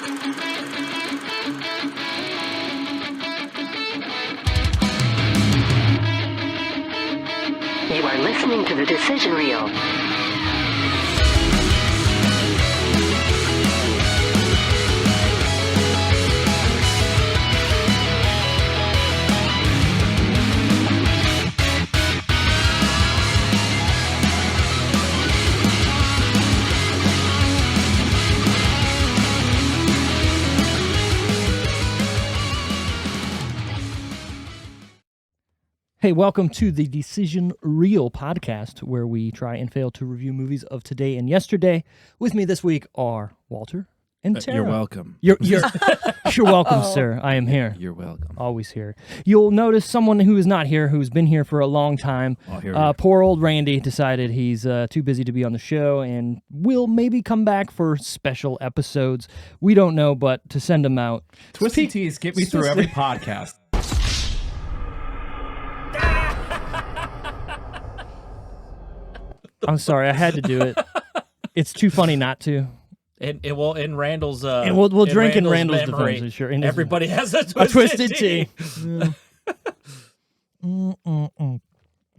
You are listening to The Decision Reel. Hey, welcome to the Decision Reel podcast, where we try and fail to review movies of today and yesterday. With me this week are Walter and Tara. You're welcome. You're welcome, sir. I am here. You're welcome. Always here. You'll notice someone who is not here, who's been here for a long time. Oh, here we go. Poor old Randy decided he's too busy to be on the show and will maybe come back for special episodes. We don't know, but to send him out. Twisted Teas get me through every podcast. I'm sorry, I had to do it. It's too funny not to. And in Randall's And we'll drink in Randall's memory, defense, sure. In everybody has a twisted tea.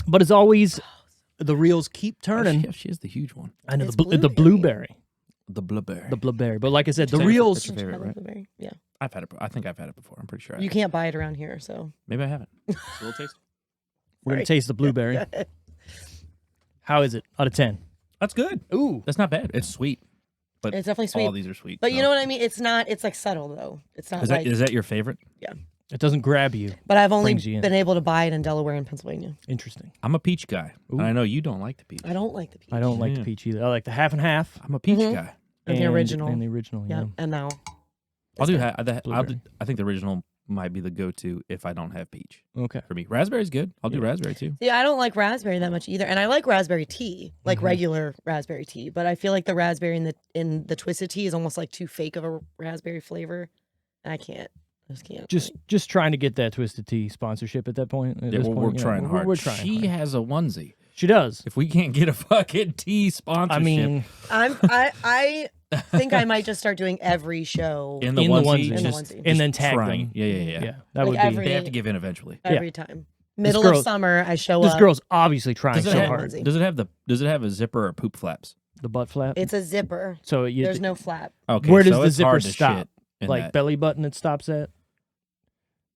But as always, the reels keep turning. She has the huge one. I know It's the blueberry. The blueberry. The blueberry. But like I said, the That's reels. your favorite, right? Blueberry. Yeah. I've had it. I think I've had it before. I'm pretty sure. You can't buy it around here, so. Maybe I haven't. We'll taste. We're going to taste the blueberry. How is it out of 10? That's good. Ooh. That's not bad. It's sweet. But It's definitely sweet. all these are sweet. But so. you know what I mean? It's not, it's like subtle though. It's not like, Is that your favorite? yeah. It doesn't grab you. But I've only brings you in. been able to buy it in Delaware and Pennsylvania. Interesting. I'm a peach guy. Ooh. And I know you don't like the peach. I don't like the peach. I don't like the Yeah. peach either. I like the half and half. I'm a peach Mhm. guy. And the original. And the original, Yeah. yeah. And now. I'll do. Blueberry. I think the original might be the go-to if I don't have peach. Okay. For me, raspberry's good. I'll do raspberry too. Yeah, I don't like raspberry that much either. And I like raspberry tea, like Mm-hmm. regular raspberry tea. But I feel like the raspberry in the twisted tea is almost like too fake of a raspberry flavor. And I just can't. Just trying to get that Twisted Tea sponsorship at that point. At Yeah, this we're point, trying hard. We're trying She hard. has a onesie. She does. If we can't get a fucking tea sponsorship, I mean, I think I might just start doing every show in the in the onesie, onesie. In the just, onesie. and then just tag trying. them. Yeah. Yeah, that Like would be. every- They have to give in eventually. every time. Middle girl- of summer, I show This up. girl's obviously trying Does it, so have, hard. onesie. does it have a zipper or poop flaps? The butt flap. It's a zipper. So you, There's no flap. Okay, Where does so the it's zipper hard to stop? shit in like that. belly button it stops at?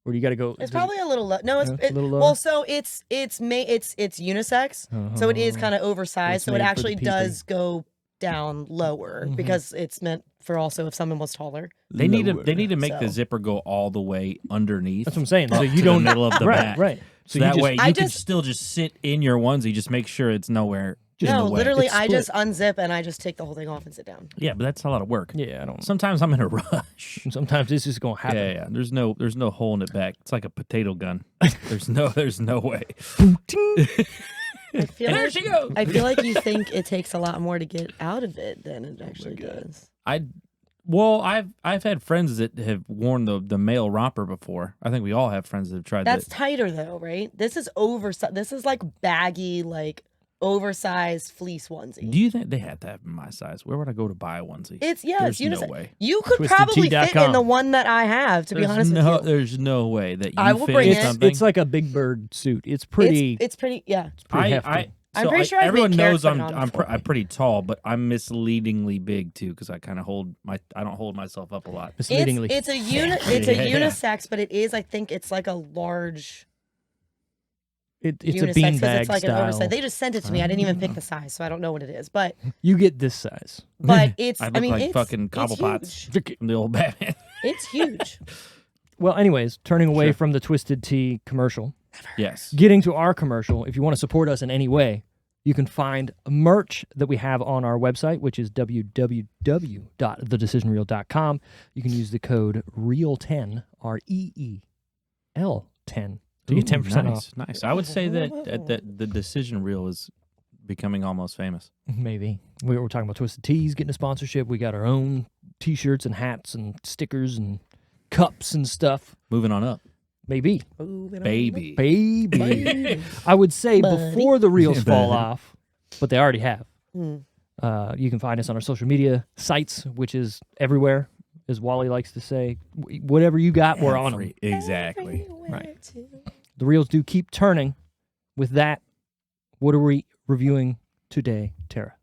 Or do you got to go? It's probably a little low. No, it's Yeah, it's a little lower? well. So it's unisex. So it is kind of oversized. It's So it made for the actually pee-pee. does go down lower because it's meant for also if someone was taller. They need Lower. to make the So. zipper go all the way underneath. That's what I'm saying. So up you to don't the middle of the right, back. right. So you that just- way you I can just- still just sit in your onesie. Just make sure it's nowhere. in No, the way. literally, It's I split. just unzip and I just take the whole thing off and sit down. Yeah, but that's a lot of work. Yeah, I don't. Sometimes I'm in a rush. Sometimes this is gonna happen. Yeah. There's no holding it back. It's like a potato gun. There's no way. I feel There like, she goes. I feel like you think it takes a lot more to get out of it than it actually does. I've had friends that have worn the male romper before. I think we all have friends that have tried That's that. tighter though, right? This is oversized. This is like baggy, like oversized fleece onesie. Do you think they had that in my size? Where would I go to buy a onesie? It's There's it's no unisex. way. You could probably fit TwistedTea.com. in the one that I have. To be honest with you, There's no way that you I will fit bring in it. something. It's like a Big Bird suit. It's pretty. It's pretty. Yeah, pretty hefty. I'm pretty sure I've everyone made knows carrots I'm on before. I'm pretty tall, but I'm misleadingly big too because I kind of I don't hold myself up a lot. misleadingly. it's a Yeah. unisex, but it is. I think it's like a large it's unisex. a 'cause beanbag it's like an style. oversized. They just sent it to me. I didn't even pick the size, so I don't know what it is. But You get this size. it's. I I, look mean, like it's fucking it's Cobblepots huge. from the old Batman. It's huge. Well, anyways, turning away Sure. from the Twisted Tea commercial, Yes. getting to our commercial. If you want to support us in any way, you can find merch that we have on our website, which is www.thedecisionreel.com. You can use the code REEL10, REEL10, to get 10% nice, off. Nice. I would say that the decision reel is becoming almost famous. Maybe. We were talking about Twisted Teas getting a sponsorship. We got our own T-shirts and hats and stickers and cups and stuff. Moving on up. Maybe. Baby. Baby. I would say before the reels fall off, but they already have. Mm. You can find us on our social media sites, which is everywhere. as Wally likes to say. Whatever you got, we're on them. Exactly. Right. The reels do keep turning. With that, what are we reviewing today, Tara?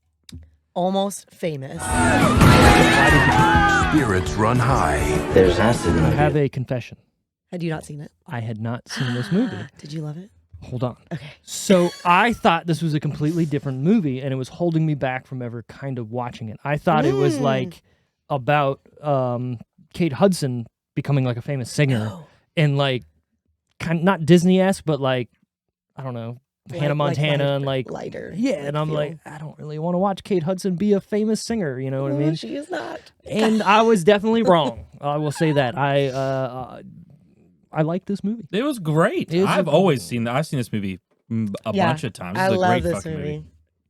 Almost Famous. Spirits run high. There's acid in I it. have a confession. Had you not seen it? I had not seen this movie. Did you love it? Hold on. Okay. So I thought this was a completely different movie, and it was holding me back from ever kind of watching it. I thought it was like about Kate Hudson becoming like a famous singer, and like not Disney-esque, but like I don't know, Hannah Montana and like lighter. yeah. And I'm like, I don't really want to watch Kate Hudson be a famous singer. You know what I mean? She is not. And I was definitely wrong. I will say that. I like this movie. It was great. I've always seen that. I've seen this movie a bunch of times. I It's a love great this fucking movie.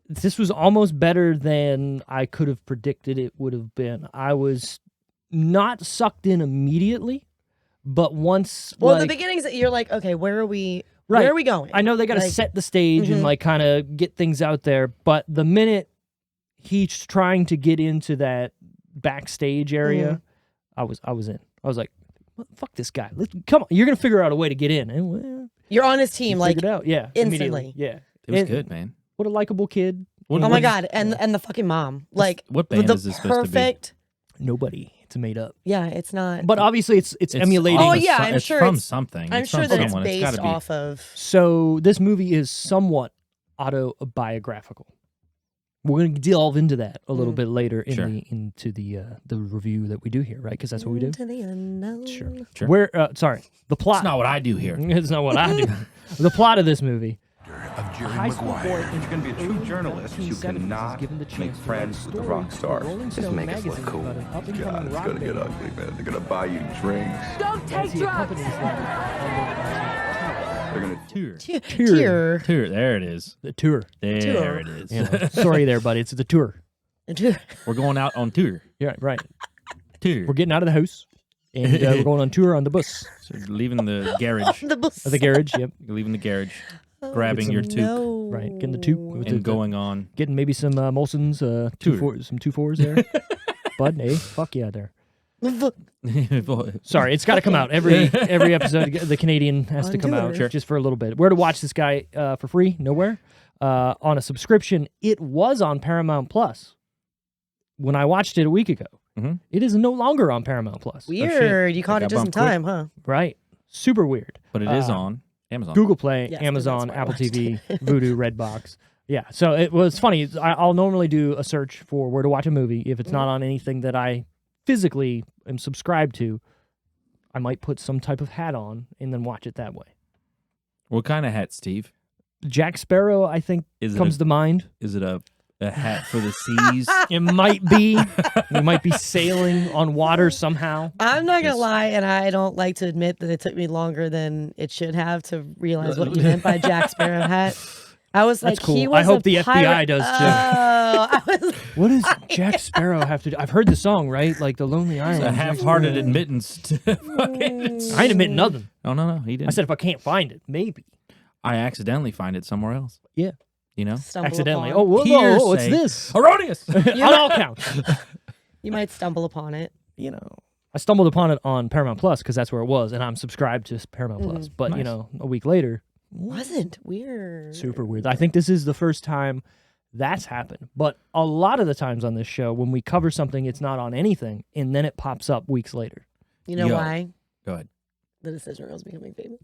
This was almost better than I could have predicted it would have been. I was not sucked in immediately, but once Well, like, the beginnings, you're like, okay, where are we? Right. Where are we going? I know they got to Like, set the stage and like kind of get things out there, but the minute he's trying to get into that backstage area, I was in. I was like, fuck this guy. Come on, you're gonna figure out a way to get in. And well, You're on his team, like figured it out. Yeah, immediately. instantly. Yeah, It was And good, man. What a likable kid. Oh my god, and the fucking mom, like what band the is this supposed to be? perfect. Nobody. It's made up. Yeah, it's not. But obviously, it's emulating. Oh, yeah, I'm it's sure from it's- something. I'm It's sure from that it's someone. based gotta be. off of. So this movie is somewhat autobiographical. We're going to delve into that a little bit later in Sure. into the review that we do here, right? Because that's what we do. Into the unknown. Sure. Where? Sorry, the plot. It's not what I do here. It's not what I do. The plot of this movie. Of Jerry High school boy Maguire. in If you're gonna be a true journalist, you 1970s is cannot given the make chance to friends write with the stories rock for stars. Rolling Just Stone make us look magazine cool. about an up-and-coming God, it's rock gonna get band ugly, man. They're gonna buy you drinks. as he accompanies them They're gonna Tour. Tier. Tour. There it is. the tour. There it is. Yeah. Sorry there, buddy. It's the tour. We're going out on tour. Yeah, right. Tour. We're getting out of the house, and we're going on tour on the bus. So leaving the garage. The bus. The garage, yep. You're leaving the garage. Grabbing your toque. No. Right, getting the toque with And going on. getting maybe some Molson's Tour. 2-4s there. Bud, hey, fuck yeah, there. Sorry, it's got to come out every episode. The Canadian has to On come out tour. just for a little bit. Where to watch this guy for free? Nowhere. On a subscription, it was on Paramount Plus when I watched it a week ago. Mhm. It is no longer on Paramount Plus. Weird. You caught Got it just in bumped quick. time, huh? Right? Super weird. But it is on Amazon. Google Play, Yes, 'cause Amazon, that's why I Apple watched TV, Vudu, Redbox. Yeah, so it was funny. I'll normally do a search for where to watch a movie. If it's not on anything that I physically am subscribed to, I might put some type of hat on and then watch it that way. What kind of hat, Steve? Jack Sparrow, I think, Is it comes to mind. Is it a hat for the seas? It might be. We might be sailing on water somehow. I'm not Yes. gonna lie, and I don't like to admit that it took me longer than it should have to realize what you meant by Jack Sparrow hat. I was That's like, cool. he I was hope a the FBI pirate. does, too. Oh, I was What does Jack Sparrow have to do? I've heard the song, right? Like the Lonely Island. A half-hearted admittance to fucking... I ain't admitting nothing. Oh, no, he didn't. I said if I can't find it, maybe. I accidentally find it somewhere else. Yeah. You know? stumble Accidentally. upon. Oh, whoa, what's Hearsay. this? Erroneous! On all counts. You might stumble upon it. You know, I stumbled upon it on Paramount Plus because that's where it was, and I'm subscribed to Paramount Plus. But, you Nice. know, a week later, Wasn't weird. super weird. I think this is the first time that's happened. But a lot of the times on this show, when we cover something, it's not on anything, and then it pops up weeks later. You know Yo. why? Go ahead. The decision reel is becoming famous.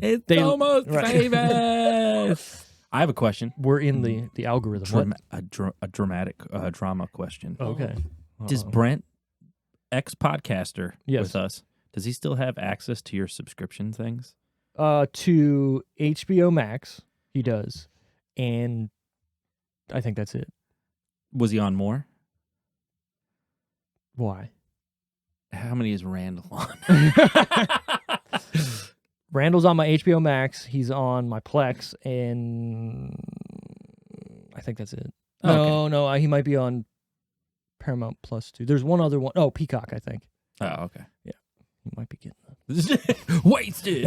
It's They- almost right. famous. I have a question. We're in the algorithm. A dramatic drama question. Okay. Does Uh-oh. Brent, ex-podcaster Yes. with us, does he still have access to your subscription things? To HBO Max, he does. And I think that's it. Was he on more? Why? How many is Randall on? Randall's on my HBO Max. He's on my Plex, and I think that's it. Oh, No, he might be on Paramount Plus too. There's one other one. Oh, Peacock, I think. Oh, okay. He might be getting Wasted.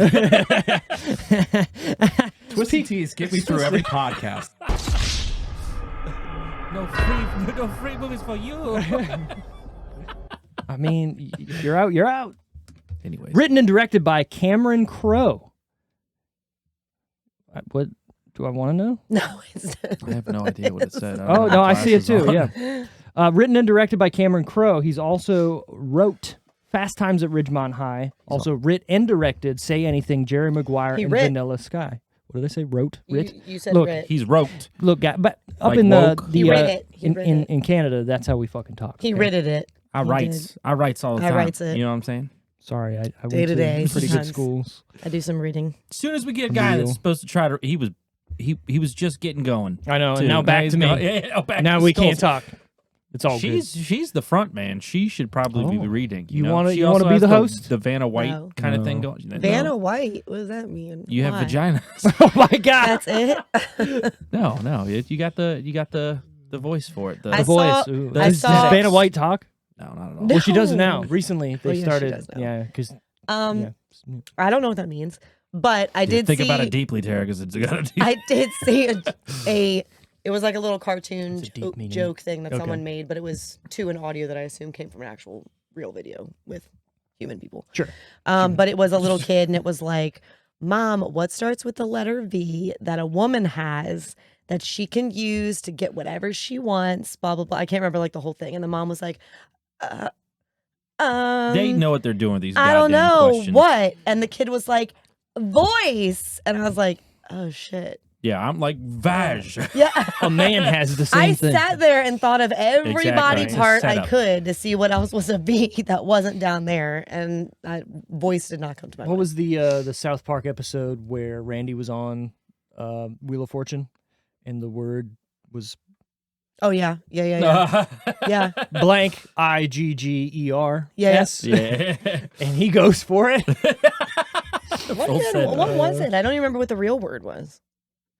Twisty Teas get me through every podcast. No free movies for you. I mean, if you're out, you're out. Anyways, Written and directed by Cameron Crowe. What do I want to know? No, it's I have no idea what it said. Oh, no, I see it too. Glasses Yeah. Written and directed by Cameron Crowe. He's also wrote Fast Times at Ridgemont High. Also writ and directed Say Anything, Jerry Maguire, He and writ. Vanilla Sky. What did I say? Wrote? Writ? You said Look, writ. He's roped. Look, but up Like in woke? the He writ it. He in, writ in, it. in Canada, that's how we fucking talk. He okay? writted it. I He writes. did. I writes all the I time. writes it. You know what I'm saying? Sorry, I Day went to to day, pretty good sometimes. schools. I do some reading. As soon as we get a guy Real. that's supposed to try to, he was just getting going. I know, too. and now back he's to me. going- yeah, back Now to we Skulls. can't talk. It's all She's the front man. She should probably be Oh. reading. You know? wanna- She you wanna also be has the host? The Vanna White No. kind of thing No. going. Vanna No. White? What does that mean? You have Why? vagina. good. Oh my god. That's it? No. You got the voice for it. The I The voice. saw- Ooh. I Does saw- Vanna White talk? no, not at all. No. Well, she does now. Recently, they Oh, yeah, she started. does now. Yeah, because I don't know what that means, but I did think see. about it deeply, Tara, because it's got a deep. I did see a it was like a little cartoon It's a deep meaning. joke thing that Okay. someone made, but it was to an audio that I assume came from an actual real video with human people. Sure. But it was a little kid and it was like, Mom, what starts with the letter V that a woman has that she can use to get whatever she wants, blah, blah, blah. I can't remember like the whole thing. And the mom was like, They know what they're doing with these. I don't goddamn know questions. what. And the kid was like, voice. And I was like, oh shit. Yeah, I'm like Vaj. Yeah. A man has the same I thing. sat there and thought of every Exactly. body It's a part I setup. could to see what else was a B that wasn't down there. And voice did not come to my What mind. was the South Park episode where Randy was on Wheel of Fortune, and the word was Oh, yeah. Yeah. Yeah. blank IGGER Yeah. S, yeah. and he goes for it. What was it? I don't even remember what the real word was.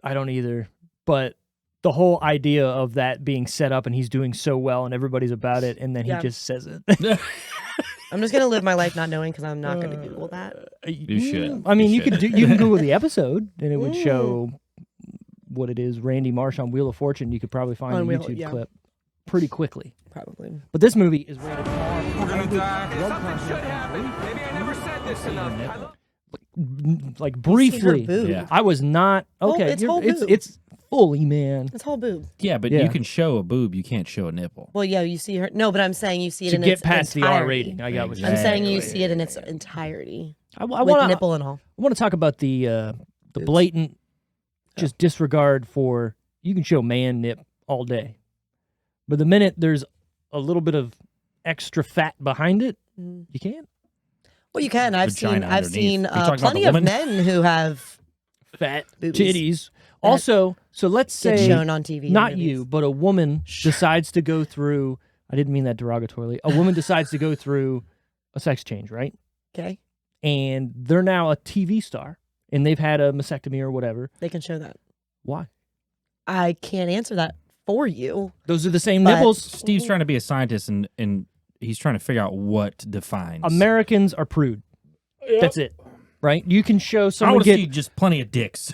I don't either, but the whole idea of that being set up and he's doing so well and everybody's about it, and then Yeah. he just says it. I'm just going to live my life not knowing because I'm not going to Google that. You should. I mean, You you could should. you can Google the episode and it would show what it is. Randy Marsh on Wheel of Fortune. You could probably find On a Wheel- YouTube yeah. clip pretty quickly. Probably. But this movie is rated R. Like See her briefly, boob. Yeah. I was not okay. it's whole boob. it's fully, man. It's whole boob. Yeah, but Yeah. you can show a boob. You can't show a nipple. Well, yeah, you see her. No, but I'm saying you see it To in get its past the entirety. R rating, I got what you're I'm saying. saying you see it in its entirety. I with want to nipple and all. talk about the blatant just disregard for you can show man nip all day, but the minute there's a little bit of extra fat behind it, you can't. Well, you can. I've Vagina seen underneath. seen Are you talking about plenty the of woman? men who have Fat Boobies. titties. Also, so let's get say shown on TV. in not movies. you, but a woman decides to go through. I didn't mean that derogatorily. A woman decides to go through a sex change, right? Okay, And they're now a TV star, and they've had a mastectomy or whatever. they can show that. Why? I can't answer that for you. Those are the same But- nipples. Steve's trying to be a scientist, and he's trying to figure out what defines. Americans are prude. That's it, right? You can show I want someone to get. see just plenty of dicks.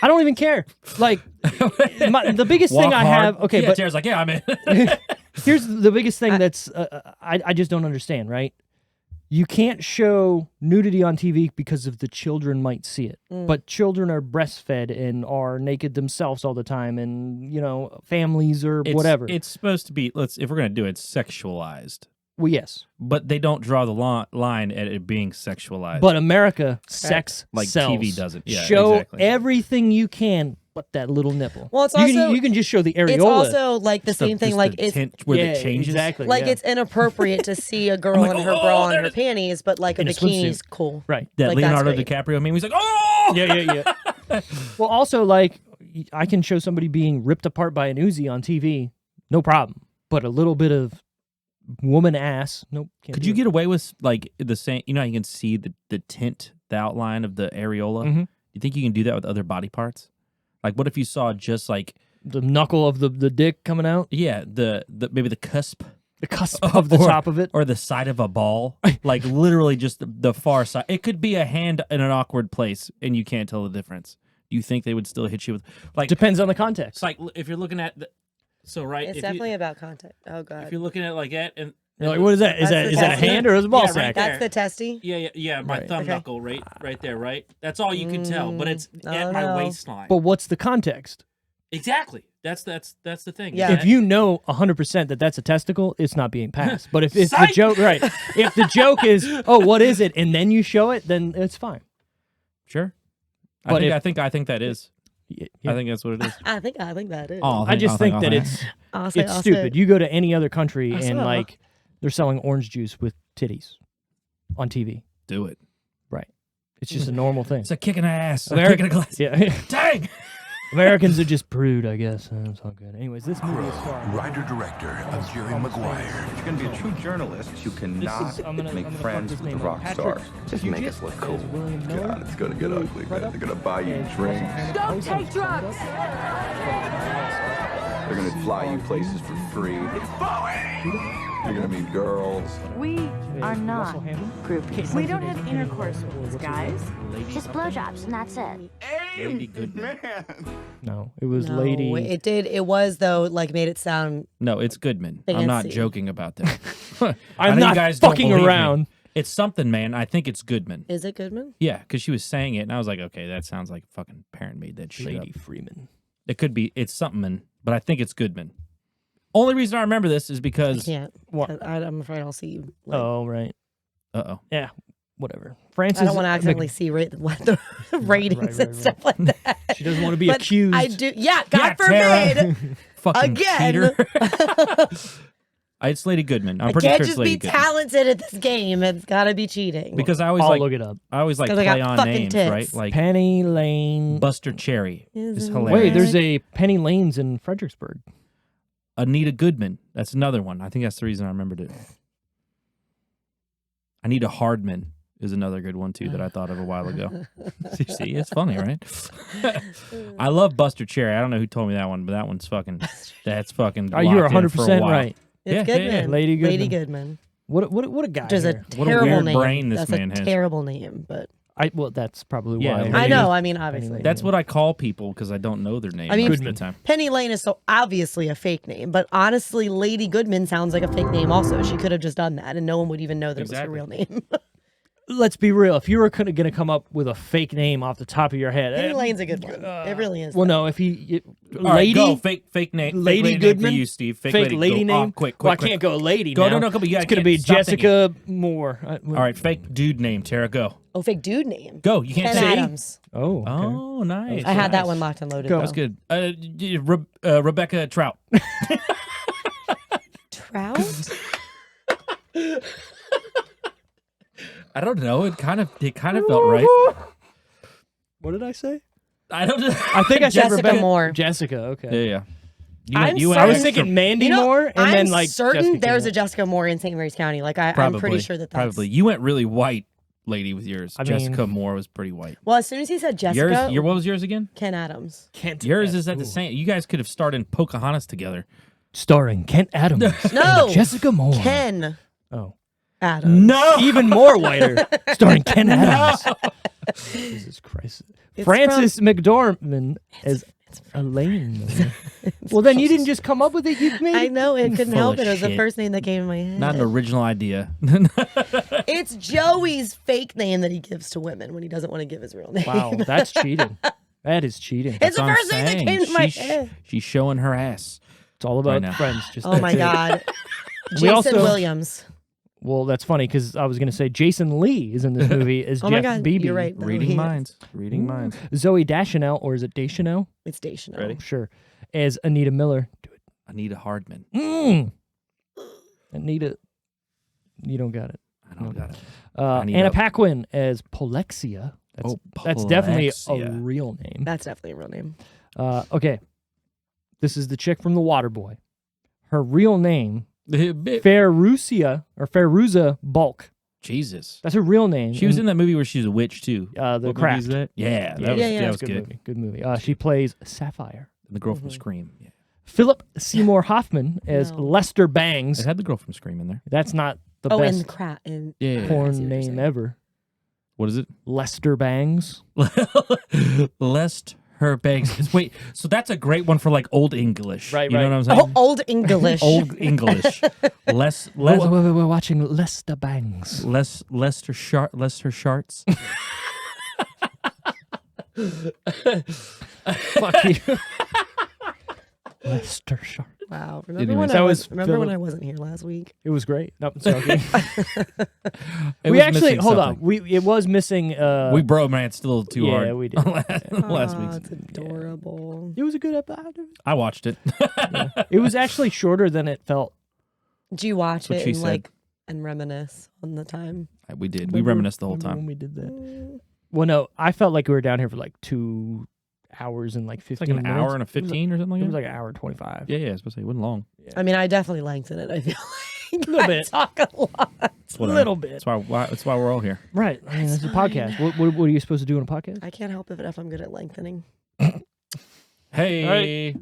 I don't even care. Like the biggest thing Walk I hard. have. Okay, yeah, but Tara's like, yeah, I'm in. here's the biggest thing that's I just don't understand. Right? You can't show nudity on TV because of the children might see it, but children are breastfed and are naked themselves all the time, and families or whatever. It's supposed to be. If we're gonna do it, it's sexualized, Well, yes, but they don't draw the line at it being sexualized. but America sex Like sells. TV doesn't. Yeah, show exactly. everything you can, but that little nipple. Well, it's you also can, you can just show the areola. it's also like the same thing. Just Like the it's tint where yeah, it changes. exactly. like yeah. it's inappropriate to see a girl in her bra and her panties, but like a In a bikini swimsuit. is cool. right. That Like, that's Leonardo great. DiCaprio meme. He's like, oh, Yeah. Well, also like I can show somebody being ripped apart by an Uzi on TV, no problem. But a little bit of woman ass, nope. Can't Could do you it. get away with like the same? You know, how you can see the tint, the outline of the areola. Mhm. You think you can do that with other body parts? Like, what if you saw just like, the knuckle of the dick coming out, yeah, the maybe the cusp the cusp of the Or- top of it? or the side of a ball, like literally just the far side. It could be a hand in an awkward place, and you can't tell the difference. Do you think they would still hit you with like? Depends on the context. It's like if you're looking at the, so right. It's if definitely you, about content. Oh if god. you're looking at it like that, and You're like, what is that? Is That's that a the hand or is it a ball Yeah, right sack? there. That's the testy. Yeah. My Right. thumb Okay. knuckle, right there, right. That's all you can tell, but it's Oh, at my no. waistline. But what's the context? Exactly. That's the thing. Yeah. If you know 100% that that's a testicle, it's not being passed. But if the Psych! joke, right? If the joke is, oh, what is it, and then you show it, then it's fine. Sure. But I think that is. Yeah. I think that's what it is. I think that is. Oh, I just think that it's I'll stupid. You go to any other country I and saw. like they're selling orange juice with titties on TV. do it. Right. It's just a normal thing. It's a kick in the ass. A Ameri- kick in the glass. Yeah. Dang. Americans are just prude, I guess. It's all good. Anyways, this movie is starring. Writer-director of Jerry Maguire. If you're gonna be a true journalist, you cannot I'm gonna make fuck friends this with the name up. rock star. Patrick Just make us look cool. William Miller. God, it's gonna get ugly, man. They're gonna buy you drinks. Don't take drugs. They're gonna fly you places for free. You're gonna meet girls. We are not Russell Hammond? groupies. We don't have intercourse with these guys. Just blowjobs, and that's it. Lady Goodman. No, it was No, Lady. It did. It was though. Like made it sound. No, it's Goodman. I'm not Fancy. joking about that. I I'm know you not guys don't fucking believe me. around. It's something, man. I think it's Goodman. Is it Goodman? Yeah, because she was saying it, and I was like, okay, that sounds like fucking parent made that shit Lady up. Freeman. It could be. It's something, but I think it's Goodman. Only reason I remember this is I because. can't. What? I'm afraid I'll see you. Like, Oh, right. Uh-oh. Yeah, whatever. Francis. I don't want to accidentally see what the ratings right, and stuff like that. She doesn't want to be But accused. I do. Yeah, God Yeah, forbid. Fucking Again. cheater. It's Lady Goodman. I'm I pretty can't sure it's just Lady be Goodman. talented at this game. It's got to be cheating. Because I always I'll like look it up. I always like 'Cause I got play on fucking names, tits. right? Like Penny Lane. Buster Cherry is Isn't hilarious. Wait, there's a Penny Lane's in Fredericksburg. Anita Goodman. That's another one. I think that's the reason I remembered it. Anita Hardman is another good one too that I thought of a while ago. See, it's funny, right? I love Buster Cherry. I don't know who told me that one, but that one's fucking. That's fucking. Oh, you're locked in for a 100% while. right. It's Yeah, Goodman. yeah, yeah. Lady Goodman. Lady Goodman. What a guy. Which is a here. What a terrible weird name. brain this That's man a has. terrible name, but Well, that's probably Yeah, why. Lady I know. Goodman. I mean, obviously. That's what I call people because I don't know their name I mean, most of the time. Penny Lane is so obviously a fake name, but honestly, Lady Goodman sounds like a fake name also. She could have just done that and no one would even know that it was her Exactly. real name. Let's be real. If you were going to come up with a fake name off the top of your head, Penny Lane's a good one. It really is. well, no. If he, All right, lady, go. Fake name. Lady fake name Goodman? for you, Steve. fake lady go. name. Oh, quick. Well, I can't go lady. Go, now. no, come on, you It's gotta going to be stop thinking. Jessica Moore. All right, fake dude name. Tara, go. Oh, fake dude name. Go. You can't Ken say. Adams. Oh, okay. Oh, nice. I had that nice. one locked and loaded. Go. though. That's good. Rebecca Trout. Trout? I don't know. It kind of felt right. What did I say? I don't know. I think I said Jessica Rebecca Moore. Jessica. Okay. Yeah. I'm You I was certain- thinking Mandy You know, Moore, and I'm then like certain Jessica there's Moore. a Jessica Moore in St. Mary's County. Like I'm Probably, pretty sure that's probably. You went really white, lady, with yours. I Jessica mean- Moore was pretty white. Well, as soon as he said Jessica, What was yours again? Ken Adams. Kent. Yours is at the same. You guys could have starred in Pocahontas together. Starring Kent Adams. No, and Jessica Moore. Ken Oh. Adams. No. Even more whiter. Starring Ken Adams. Jesus Christ. It's Frances McDormand as Elaine. Well, then you didn't just come up with it. You made I it. know it couldn't Full help of it. It was the shit. first name that came in my head. Not an original idea. It's Joey's fake name that he gives to women when he doesn't want to give his real name. Wow, that's cheating. That is cheating. It's the That's what I'm first thing that saying. came to my She's- head. She's showing her ass. It's all about know. friends. Just Oh my that's it. God. We Jason also- Williams. Well, that's funny because I was going to say Jason Lee is in this movie as Oh Jeff my God, Beebe. you're right. though. Reading He- minds. Reading minds. Zoe Deschanel, or is it Deschanel? It's Deschanel. Ready? Sure. As Anita Miller. Do it. Anita Hardman. Anita, you don't got it. I don't got it. Anna Anita. Paquin as Polexia. That's definitely a Polexia. real name. That's definitely a real name. Okay. This is the chick from The Waterboy. Her real name, Jesus. Feruza Bulk. That's her real name. She was in And, that movie where she was a witch too. The What movie Craft. is that? Yeah, Yeah, that was, yeah, that was good good. movie. Good movie. She plays Sapphire. The girl from Scream. Yeah. Philip Seymour Hoffman as No. Lester Bangs. It had the girl from Scream in there. That's not the Oh, best and Crat. And Yeah. I see what porn you're name saying. ever. What is it? Lester Bangs. Lest her begs. Wait, so that's a great one for like old English. Right, You know right. what I'm saying? Oh, old English. Old English. Less We're watching Lester Bangs. Lester Sharts. Fuck you. Lester Sharp. Wow. Anyways, Remember when I wasn't here last week? It was great. Nope, it's okay. It We was actually missing hold on. something. It was missing. We bromanced a little too yeah, hard. we did. last week. It's adorable. It was a good episode. I watched it. It was actually shorter than it felt. Do you watch what it she and said. like and reminisce on the time? We did. We reminisced the whole Remember when time. we did that. Well, no, I felt like we were down here for like 2 hours and like 15 It's like an minutes. hour and a 15 or something It like was that. like an hour and 25. Yeah, I was supposed to say it wasn't long. I mean, I definitely lengthen it. I feel like A little I bit. talk a lot. A little bit. That's why we're all here. Right. I mean, it's a podcast. What are you supposed to do in a podcast? I can't help it if I'm good at lengthening. Hey.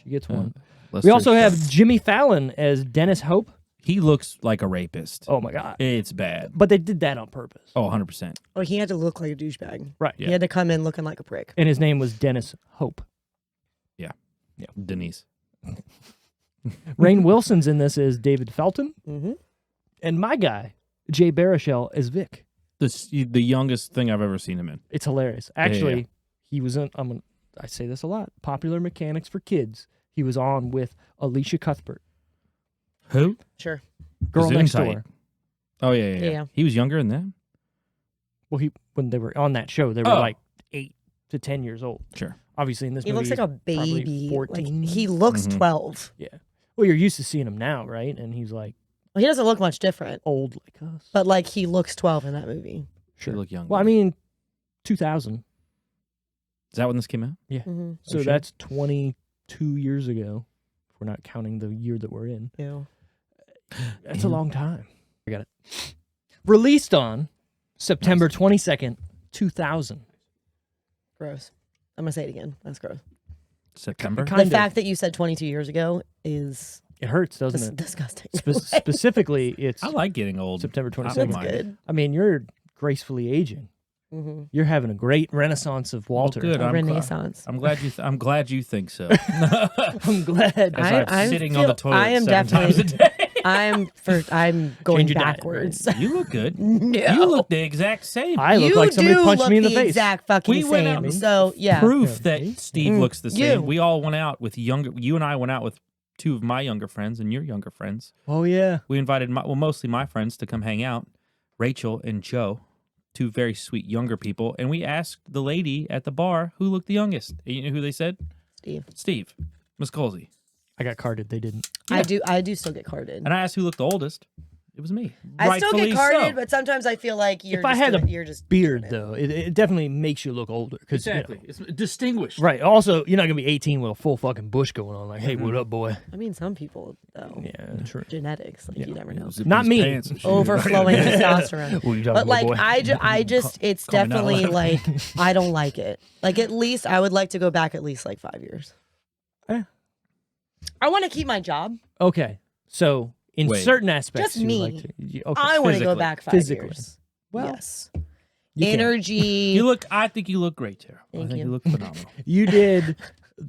She gets one. Lester We also have Sharp. Jimmy Fallon as Dennis Hope. He looks like a rapist. Oh my God. It's bad. But they did that on purpose. Oh, 100%. Or he had to look like a douchebag. Right. He had to come in looking like a prick. And his name was Dennis Hope. Denise. Rainn Wilson's in this as David Felton. Mm-hmm. And my guy, Jay Baruchel, as Vic. The youngest thing I've ever seen him in. It's hilarious. yeah. Actually, he was in, I say this a lot, Popular Mechanics for Kids. He was on with Alicia Cuthbert. Who? Sure. Girl Next Gesundheit. Door. Oh, yeah. Yeah. He was younger than that? Well, when they were on that show, they were Oh. like 8 to 10 years old. Sure. Obviously, in this He movie, looks like a he's probably baby. 14. Like, he looks Mhm. 12. Yeah. Well, you're used to seeing him now, right? And he's like Well, he doesn't look much different, old like us. but like he looks 12 in that movie. Sure. He looked young. Well, I mean, 2000. Is that when this came out? Mm-hmm. So sure? that's 22 years ago. If we're not counting the year that we're in. Yeah. That's a long time. I got it. Released on September 22nd, 2000. Gross. I'm going to say it again. That's gross. September? Kind The of. fact that you said 22 years ago is It hurts, doesn't it? disgusting. Specifically, it's I like getting old. September I don't 22nd. That's mind it. good. I mean, you're gracefully aging. Mm-hmm. You're having a great renaissance of Walter. good. A I'm renaissance. I'm glad you think so. I'm glad. As I'm sitting on the toilet I am 7 times a definitely. day. I'm going Change your diet, backwards. You look good. No. You look the exact same. I look You like somebody do punched look me in the the face. exact fucking We went same. out- So yeah. Proof Yeah. that Steve Mm. looks the You. same. We all went out with you and I went out with 2 of my younger friends and your younger friends. Oh, yeah. We invited mostly my friends to come hang out, Rachel and Joe, 2 very sweet younger people, and we asked the lady at the bar who looked the youngest. You know who they said? Steve, Miss Colsey. I got carded. They didn't. I do still get carded. And I asked who looked the oldest. It was me. I still Rightfully get carded, so. but sometimes I feel like you're If I just had doing- a you're just beard, doing it. though, it definitely makes you look older. 'Cause, you know, Exactly. It's distinguished. right. Also, you're not going to be 18 with a full fucking bush going on. Like, hey, what up, boy? I mean, some people though. Yeah, true. Genetics, like you never know. Zip Not these me. pants and shit. Overflowing testosterone. What are you talking But about, like boy? I just it's call me not definitely allowed. like I don't like it. Like at least I would like to go back at least like 5 years. Eh. I want to keep my job. Okay. So, in Wait. certain aspects, Just you me. like to, okay, I want to go physically. back 5 physically. years. Well, yes. you can. Energy. I think you look great, Tara. I Thank think you. you look phenomenal. You did.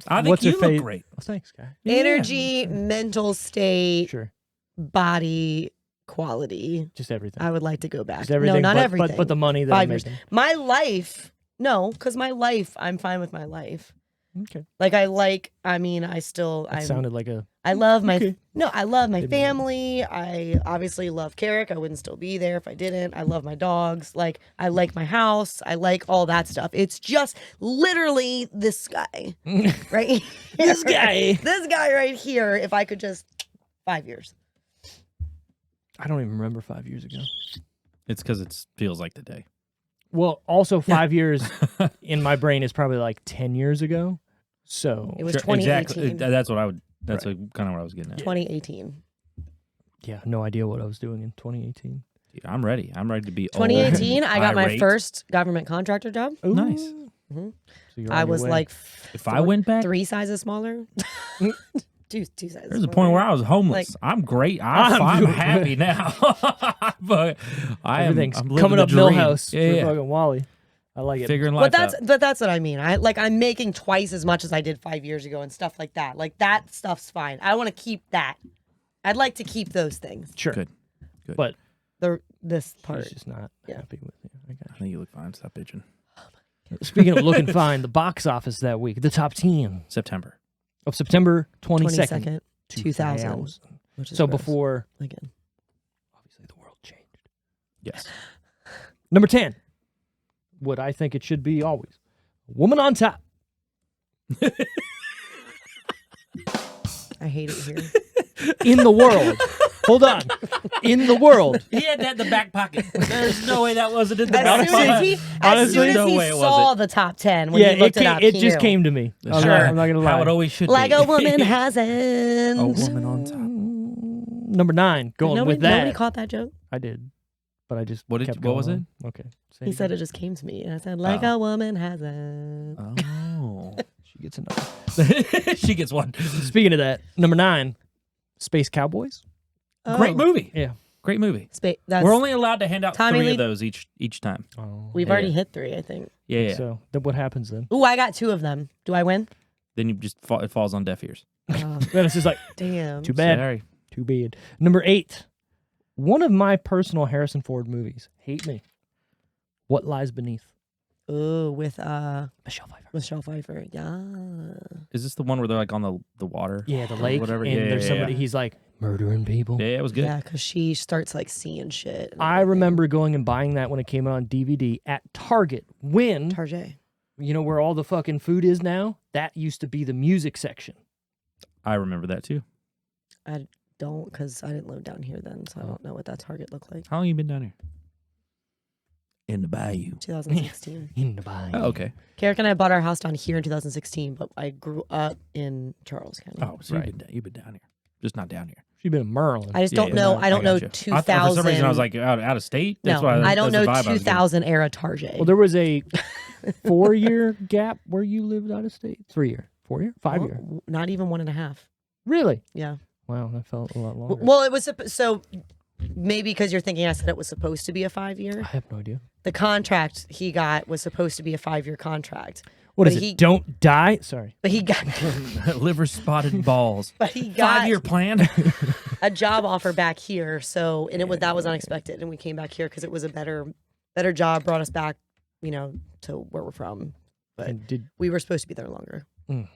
I think what's you her look face? great. Oh, thanks, guy. energy, mental state, Sure. body quality. Just everything. I would like to go back. Just everything. No, not but, everything. But the money that 5 I'm years. making. My life. No, because my life, I'm fine with my life. Okay. Like I still That sounded like a. I love my Okay. I love my Didn't mean it. family. I obviously love Carrick. I wouldn't still be there if I didn't. I love my dogs. Like I like my house. I like all that stuff. It's just literally this guy, right? This guy. This guy right here. If I could just 5 years. I don't even remember 5 years ago. It's because it feels like the day. Well, also 5 years in my brain is probably like 10 years ago. So It was Sure, 2018. exactly. That's what I would. That's kind of what I was getting at. 2018. yeah, no idea what I was doing in 2018. Dude, I'm ready. I'm ready to be. 2018. old, I got my irate. first government contractor job. Nice. Mhm. So you're on I your was way. like If I went back, 3 sizes smaller. two sizes. there's a point where I was homeless. I'm great. I'm happy now. But everything's I'm living coming the up dream. Millhouse Yeah, for yeah. fucking Wally. I like it. Figuring life out. But that's what I mean. I'm making twice as much as I did 5 years ago and stuff like that. Like that stuff's fine. I want to keep that. I'd like to keep those things. Sure. Good. But This part. she's just not happy with you. I got I think you look fine. Stop bitching. you. Speaking of looking fine, the box office that week, the top 10 September. of September 22nd, 22nd, 2000. Which is So gross. before, Again. obviously, the world changed. Yes. Number 10, what I think it should be always. Woman on Top. I hate it here. In the world. Hold on. In the world. He had that in the back pocket. There's no way that wasn't in the As back soon as pocket. he, as Honestly, soon as no he way it saw wasn't. the top 10 when he looked it he just knew. came to me. I'm Sure. not going to lie. How it always should Like be. a woman hasn't. A woman on top. Number 9, going with that. Nobody caught that joke. I did. But I just What kept was going on. Okay. Say He it said again. it just came to me. And I said, like a woman hasn't. Oh. She gets another. She gets one. Speaking of that, number 9, Space Cowboys. Great movie. Yeah. Great movie. That's, We're only allowed to hand out Tommy 3 Lee- of those each time. Oh. We've already hit 3, I think. Yeah. So then what happens then? Ooh, I got 2 of them. Do I win? Then you just it falls on deaf ears. Oh, Then it's just like, damn. too bad. Sorry. Too bad. Number 8, one of my personal Harrison Ford movies. Hate me. What Lies Beneath? Ooh, with Michelle Pfeiffer. Michelle Pfeiffer. Yeah. Is this the one where they're like on the water? Yeah, the Or lake. whatever. And Yeah, there's yeah, somebody, yeah. he's like murdering people. Yeah, it was good. Yeah, because she starts like seeing shit. and I everything. remember going and buying that when it came out on DVD at Target when, Tarjay. you know where all the fucking food is now? That used to be the music section. I remember that too. I don't, because I didn't live down here then, so I don't know what that Target looked like. How long you been down here? In the bayou. 2016. In the buy. Oh, okay. Carrick and I bought our house down here in 2016, but I grew up in Charles County. Oh, so Right. you've been down here, just not down here. She's been in Maryland. I just Yeah, don't yeah, know. no, I don't know gotcha. 2000. For some reason, I was like out of state. That's no, why I don't that's the know vibe I was getting. 2000 era Tarjay. Well, there was a 4-year gap where you lived out of state. 3-year, 4-year, 5-year. Not even 1.5. Really? Yeah. Wow, that felt a lot longer. Well, it was so maybe because you're thinking I said it was supposed to be a 5-year. I have no idea. The contract he got was supposed to be a 5-year contract. What But is he- it? Don't die? Sorry. But he got Liver spotted balls. but he got 5-year plan. a job offer back here. So and that was unexpected, and we came back here because it was a better job, brought us back, to where we're from. But And did we were supposed to be there longer. Mm.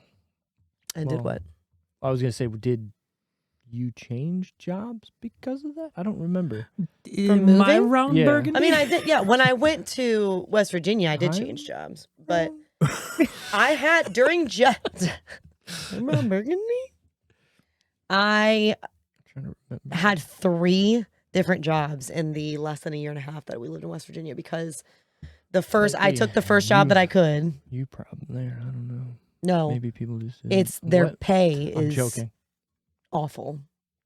And did Well, what? I was gonna say, did you change jobs because of that? I don't remember. Am I moving? wrong, Yeah. Burgundy? I mean, I did. Yeah, when I went to West Virginia, I did Huh? change jobs, but I had during Remember Burgundy? I I'm trying to remember. had 3 different jobs in the less than a year and a half that we lived in West Virginia because I took the first job that I could. You problem there. I don't know. No, Maybe people just. it's their What? pay I'm is joking. awful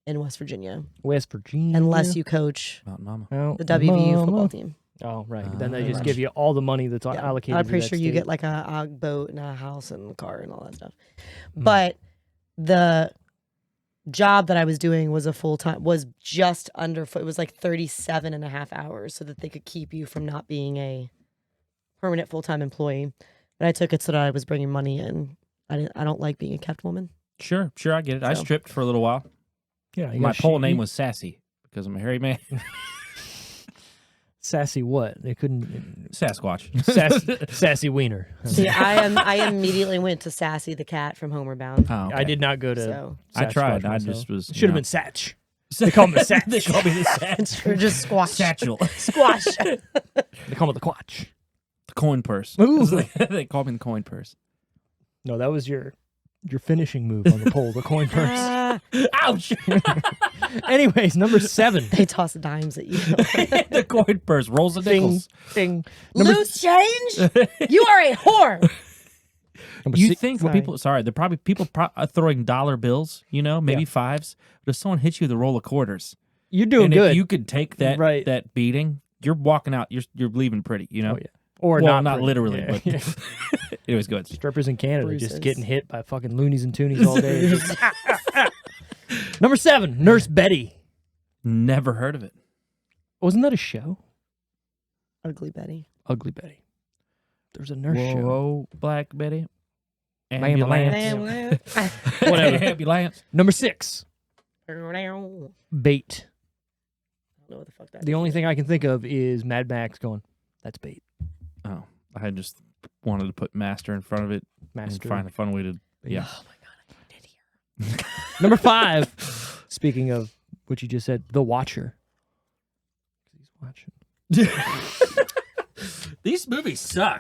in West Virginia West Virginia. unless you coach Mountain Mama. Out the WVU mama. football team. Oh, right. Then they Ah. just give you all the money that's Yeah. allocated. I'm to pretty that sure you state. get like a boat and a house and a car and all that stuff. Mm. But the job that I was doing was was just under, it was like 37 and a half hours so that they could keep you from not being a permanent full-time employee. But I took it so that I was bringing money in. I don't like being a kept woman. Sure, I get it. I So- stripped for a little while. Yeah. you My got pole shit- name you- was Sassy because I'm a hairy man. Sassy. What? They couldn't. Sasquatch. Sassy Wiener. See, I immediately went to Sassy the cat from Homeward Bound. Oh, okay. I did not go to. So I tried. Sasquatch I myself. just was. Should have been Satch. They call me the Satch. They call me the Satch. or just squash. Satchel. Squash. They call me the Quatch. The coin purse. Ooh. They call me the coin purse. No, that was your finishing move on the pole, the coin purse. Ah, Ouch! Anyways, number 7. they toss dimes at you. The coin purse rolls the Ding, nickels. ding. Number, Loose change? You are a whore. number You six- think what people? Sorry, they're probably people throwing dollar bills. Maybe Yeah. 5s. But if someone hits you with a roll of quarters, You're doing and good. if you could take that Right. that beating, you're walking out. You're leaving pretty. Oh, yeah. Or Well, not, not pretty. literally, Yeah, but yeah. it was good. Strippers in Canada Bruises. just getting hit by fucking loonies and toonies all day. Number 7, Nurse Betty. Never heard of it. Wasn't that a show? Ugly Betty. Ugly Betty. There's a nurse show. Whoa, Black Betty. Ambulance. Ambulance. Whatever. Ambulance. Number 6. I don't Bait. know what the fuck that The is. only thing I can think of is Mad Max going, that's bait. Oh, I just wanted to put master in front of it Master. and find a fun way to. Yeah. Oh my god, I did hear. Number 5. Speaking of what you just said, The Watcher. He's watching. These movies suck.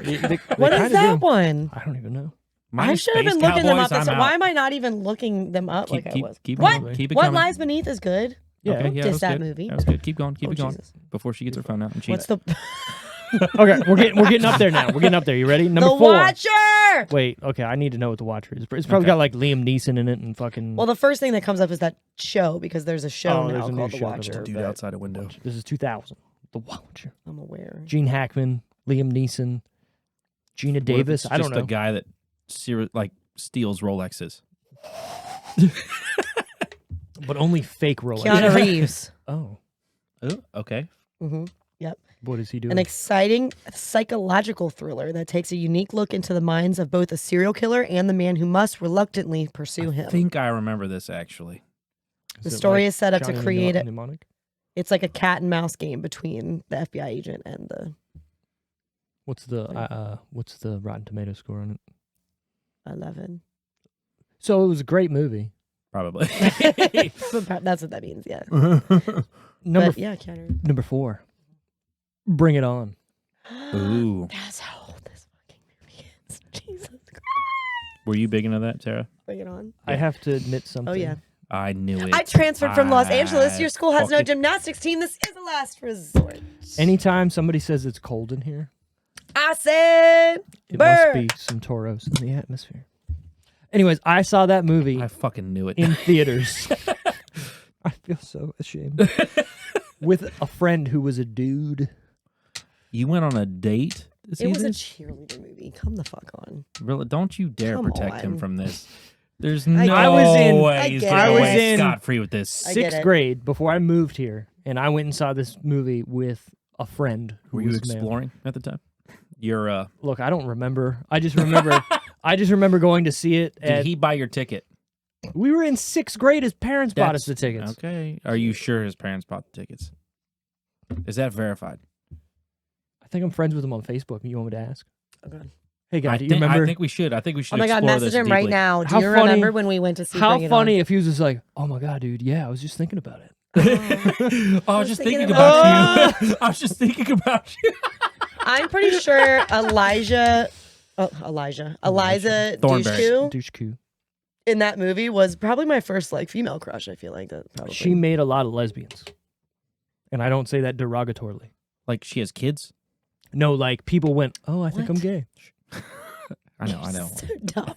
What is that one? I don't even know. I should have been looking them up. Why am I not even looking them up like I was? Keep What? going. Keep it What coming. Lies Beneath is good. Yeah. Okay, yeah, Diss that that was good. movie. That was good. Keep going. Keep Oh, it going. Jesus. Before she gets her phone out and cheats. What's the Okay, we're getting up there now. We're getting up there. You ready? Number The 4. Watcher? Wait, okay, I need to know what The Watcher is. It's probably got like Liam Neeson in it and fucking. Well, the first thing that comes up is that show because there's a show Oh, there's now a new called The show. Watcher. Dude but outside a window. This is 2000. The Watcher. I'm aware. Gene Hackman, Liam Neeson, Gina What if Davis. it's I don't just know. a guy that steals Rolexes. But only fake Rolex. Keanu Reeves. Oh, Oh, okay. hmm Yep. what is he doing? An exciting psychological thriller that takes a unique look into the minds of both a serial killer and the man who must reluctantly pursue I him. think I remember this actually. The Is it story like is set up to Johnny create it. Mnemonic? It's like a cat and mouse game between the FBI agent and the What's the Rotten Tomato score on it? 11. So it was a great movie. Probably. That's what that means, yeah. Number But, yeah, Keanu. number 4. Bring It On. Ooh. That's how old this fucking movie is. Jesus Christ. Were you big into that, Tara? Bring it on. I have to admit something. Oh, yeah. I knew it. I transferred from Los I Angeles. Your school has no fucking- gymnastics team. This is a last resort. Anytime somebody says it's cold in here, I said, it Burr. must be some toros in the atmosphere. Anyways, I saw that movie I fucking knew it. in theaters. I feel so ashamed. With a friend who was a dude. You went on a date this It was a season? cheerleader movie. Come the fuck on. Really? Don't you dare Come protect him on. from this. There's I no get I was in- way I he's get getting it. away I was in- scot-free with this. I get 6th it. grade before I moved here, and I went and saw this movie with a friend who Were you was male. exploring at the time? You're Look, I don't remember. I just remember going to see it. did he buy your ticket? We were in 6th grade. His parents bought us the tickets. Okay. Are you sure his parents bought the tickets? Is that verified? I think I'm friends with him on Facebook. You want me to ask? Oh, God. Hey, guy, I do you think, remember? I think we should. I think we should Oh my God, explore message this him right deeply. now. Do How you funny- remember when we went to see How Bring It funny On? if he was just like, "Oh my God, dude, yeah, I was just thinking about it." Oh, I was just thinking thinking about about you. I was just thinking about you. I'm pretty sure Eliza Thornberry. Dushku Douche-coo. in that movie was probably my first like female crush. I feel like that probably. She made a lot of lesbians, and I don't say that derogatorily. Like she has kids? No, like people went, "Oh, I think I'm What? gay." I know. I know. So dumb.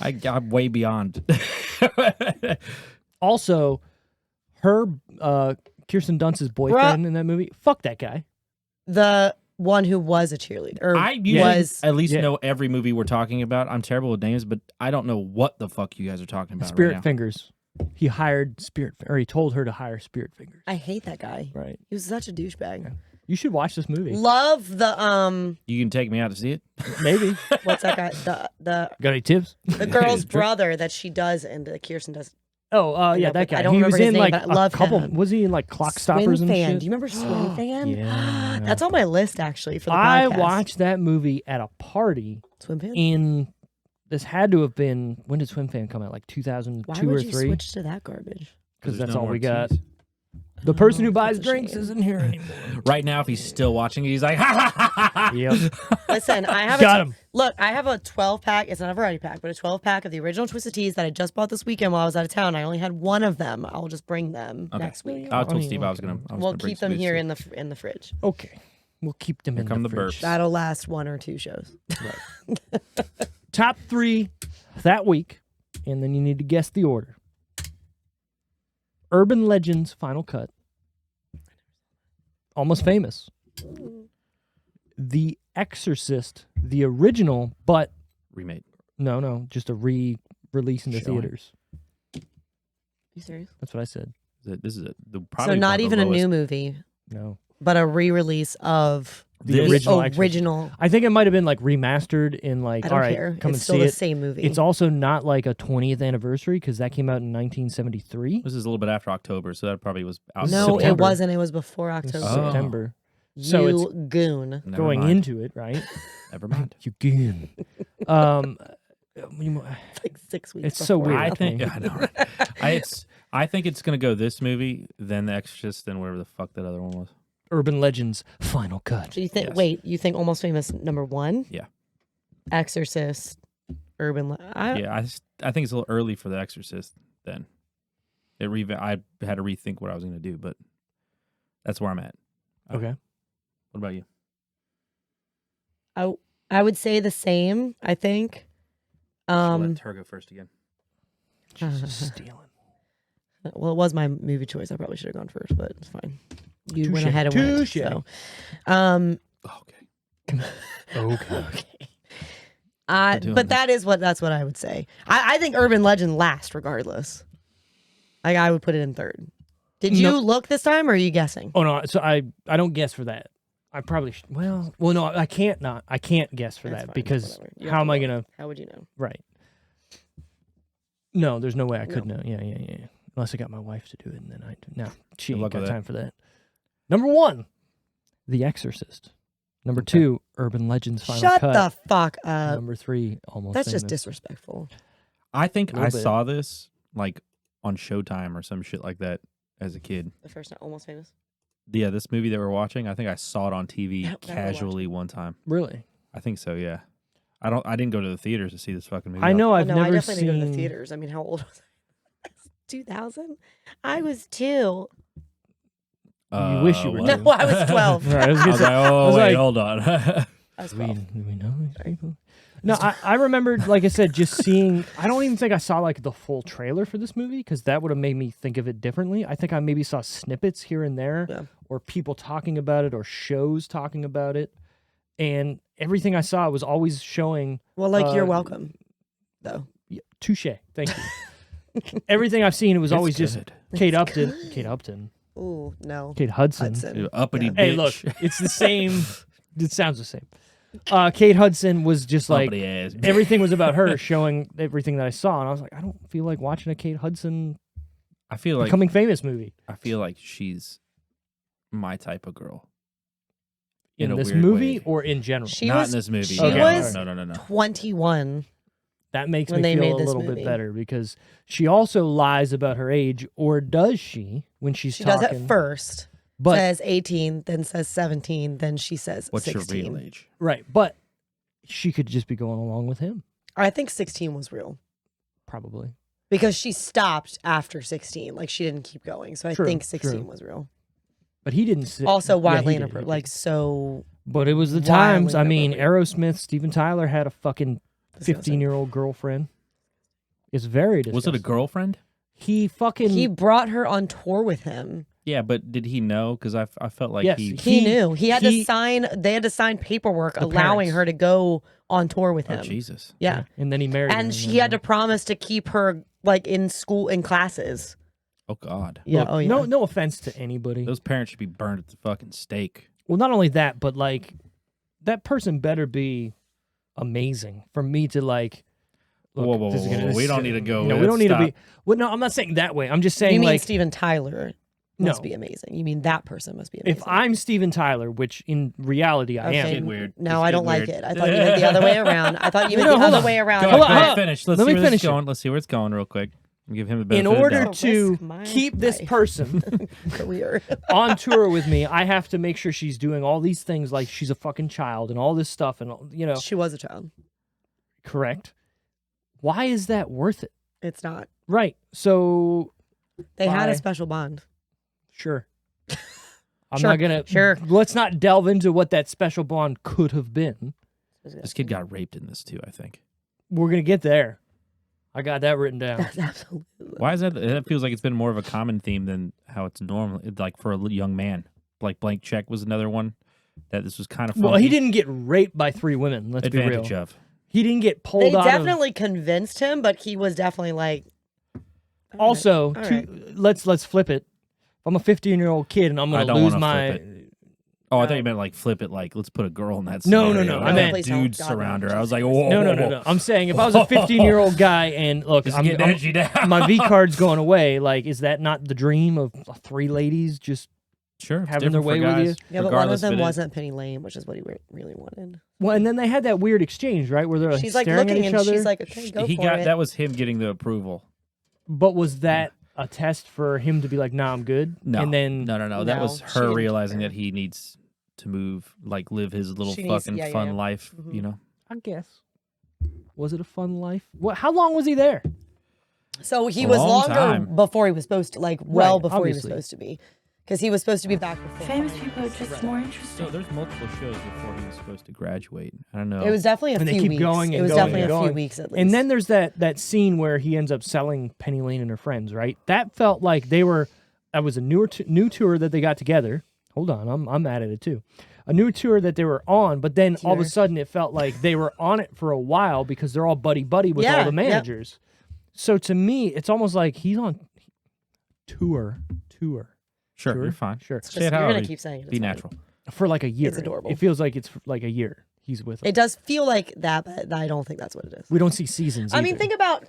I know. I'm way beyond. Also, her Kirsten Dunst's boyfriend in that movie. Fuck that guy. The one who was a cheerleader. Or I usually was at least Yeah. know every movie we're talking about. I'm terrible with names, but I don't know what the fuck you guys are talking about Spirit right now. Fingers. He hired or he told her to hire Spirit Fingers. I hate that guy. Right. He was such a douchebag. You should watch this movie. Love the You can take me out to see it. Maybe. what's that guy? The Got any tips? the girl's brother that she does and that Kirsten does. Oh, yeah, know, that but guy. I don't He was remember his in name, like but I love a couple. him. Was he in like Clock Stoppers Swim and Fan. shit? Do you remember Swim Fan? Yeah. That's on my list actually for the I podcast. watched that movie at a party Swim Fan. in. This had to have been, when did Swim Fan come out? Like 2002 Why or would you 3? switch to that garbage? Because There's that's no all more we got. teas. The person who Oh, buys that's a drinks shame. isn't here anymore. Right now, if he's still watching, he's like, ha ha ha ha ha. Yep. Listen, I have Got him. Look, I have a 12 pack. It's not a variety pack, but a 12 pack of the original Twisted Teas that I just bought this weekend while I was out of town. I only had one of them. I'll just bring them Okay. next week. I told Funny, Steve I was okay. gonna. We'll keep them here in the fridge. Okay. We'll keep them Here in come the the fridge. burps. That'll last 1 or 2 shows. Top 3 that week, and then you need to guess the order. Urban Legends Final Cut. Almost Famous. The Exorcist, the original, but Remake. no, just a re-release into Showing. theaters. You serious? That's what I said. This is So probably not one of even the a new lowest- movie. No. but a re-release of The This- original Exorcist. original. I think it might have been like remastered in like, I don't all right, care. come It's and still see the it. same movie. It's also not like a 20th anniversary because that came out in 1973. This is a little bit after October, so that probably was out. in no, September. it wasn't. It was before It was October. September. You So it's goon. Never going mind. into it, right? Never mind. You goon. um, It's like 6 weeks. It's so before. weird. I think I know. Right? I think it's gonna go this movie, then The Exorcist, then whatever the fuck that other one was. Urban Legends Final Cut. So you think? Yes. Wait, you think Almost Famous #1? Yeah. Exorcist, Urban. Yeah, I think it's a little early for The Exorcist. Then I had to rethink what I was gonna do, but that's where I'm at. Okay. What about you? I would say the same. I think. Let her go first again. Jesus, stealing. Well, it was my movie choice. I probably should have gone first, but it's fine. You went Touche. ahead and went. Touche. So, Okay. Okay. doing but this. that's what I would say. I think Urban Legend last regardless. Like I would put it in third. Did you No. look this time, or are you guessing? Oh no, so I don't guess for that. I probably well no, I can't not. I can't guess for That's that fine, because whatever. You how have am to I look. gonna How would you know? right? No, there's no way I could No. know. Yeah. Unless I got my wife to do it, and then no, she Good ain't luck got with that. time for that. Number 1, The Exorcist. Number 2, Urban Legends Final Shut Cut. the fuck up. Number 3, Almost That's just Famous. disrespectful. I think Little I bit. saw this like on Showtime or some shit like that as a kid. The first time, Almost Famous. Yeah, this movie that we're watching, I think I saw it on TV Never watched casually one time. Really? I think so, yeah. I didn't go to the theaters to see this fucking movie. I know I've no, never I definitely didn't go to seen. the theaters. I mean, how old was I? 2000? I was 2. You wish you were what? No, I was 12. Right, I was I gonna was say- like, oh, was wait, like- hold on. I was Do we 12. know these people? No, I remember, like I said, just seeing. I don't even think I saw like the full trailer for this movie because that would have made me think of it differently. I think I maybe saw snippets here and there, Yeah. or people talking about it, or shows talking about it, and everything I saw was always showing. Well, like, you're uh, welcome, though. Yeah, touche. Thank you. Everything I've seen, it was It's always just good. Kate Upton. Kate Upton. Ooh, no. Kate Hudson. Hudson. You uppity Yeah. bitch. Hey, look, it's the same. It sounds the same. Kate Hudson was just like Uppity ass. everything was about her, showing everything that I saw, and I was like, I don't feel like watching a Kate Hudson I feel like becoming famous movie she's my type of girl. in a this weird movie way. or in general. She Not was in this movie. she Okay. was no. 21. That makes when me they feel made a this little movie. bit better because she also lies about her age, or does she when she's She talking? does it first. but Says 18, then says 17, then she says What's 16. your real age? right, but she could just be going along with him, I think 16 was real probably. because she stopped after 16. Like, she didn't keep going. So I True, think 16 true. was real. But he didn't. Sit, Also, yeah, wildly he did, inappropriate. he Like, did. so. But it was the wildly times. I mean, inappropriate. Aerosmith, Steven Tyler had a fucking 15-year-old girlfriend. It's very disgusting. Was it a girlfriend? He fucking. He brought her on tour with him. Yeah, but did he know? Because I felt like Yes, he. He knew. He had to he- sign. They had to sign paperwork The allowing parents. her to go on tour with Oh him. Jesus! Yeah. And then he married her. And she had to promise to keep her like in school in classes. Oh God! Yeah. Look, Oh yeah. No offense to anybody. Those parents should be burned at the fucking stake. Well, not only that, but like that person better be amazing for me to like. Look, Whoa, this is gonna- whoa. this We is- don't need to go. No, we Let's don't need stop. to be. Well, no, I'm not saying that way. I'm just saying You mean like Steven Tyler must No. be amazing. You mean that person must be amazing. if I'm Steven Tyler, which in reality I Okay, am. getting weird. No, It's I don't getting like weird. it. I thought you meant the other way around. I thought you meant No, the hold other on. way around. Go Hold on, ahead, hold on. finish. Let's Let see me where this finish is it. going. Let's see where it's going real quick. Give him the In benefit order of the doubt. to Risk my keep this life. person Career. on tour with me, I have to make sure she's doing all these things like she's a fucking child and all this stuff and She was a child. correct. Why is that worth it? It's not. Right. So They had Bye. a special bond. sure. I'm Sure, not gonna. sure. Let's not delve into what that special bond could have been. This kid got raped in this too. I think. We're gonna get there. I got that written down. That's absolutely. Why is that? That feels like it's been more of a common theme than how it's normally. Like for a young man, like Blank Check was another one that this was kind of. Well, he didn't get raped by 3 women. Let's be advantage real. of. He didn't get pulled They out definitely convinced him, but he was definitely like. of. Also, all right. let's flip it. If I'm a 15-year-old kid and I'm I gonna don't lose wanna my. flip Oh, I thought you meant like flip it, like let's put a girl in that. No, scenario. no. I meant please don't. dudes God, surround her. no. I was like, whoa. No. I'm saying if I was a 15-year-old guy and look, This is getting edgy now. my V card's going away. Like, is that not the dream of 3 ladies just Sure, it's having their different way for with guys, you? Yeah, but one of regardless them it is. wasn't Penny Lane, which is what he really wanted. Well, and then they had that weird exchange, right, where they're like She's like staring looking at each and other. she's like, okay, go for it. That was him getting the approval. But was that a test for him to be like, "Nah, I'm good"? No, And then no. That No, was she her didn't realizing care. that he needs to move, like live his little She needs- fucking yeah, fun yeah. life. Mhm. You know. I guess, was it a fun life? What? How long was he there? So he A was long longer time. before he was supposed to, like well Right, before obviously. he was supposed to be, because he was supposed to be back before. Famous people are just more interesting. So there's multiple shows before he was supposed to graduate. I don't know. It was definitely a And they few keep weeks. going It and was going definitely and a few going. weeks at least. And then there's that scene where he ends up selling Penny Lane and her friends, right? That felt like that was a new tour that they got together. Hold on, I'm mad at it too. A new tour that they were on, but then all of a sudden it felt like they were on it for a while because they're all buddy with Yeah, all the yep. managers. So to me, it's almost like he's on tour Sure, Sure, you're fine. sure. Say it you're how gonna it is. keep saying it. Be it's fine. natural. for like a year. It's adorable. It feels like it's like a year he's with them. It does feel like that, but I don't think that's what it is. We don't see seasons. I mean, think about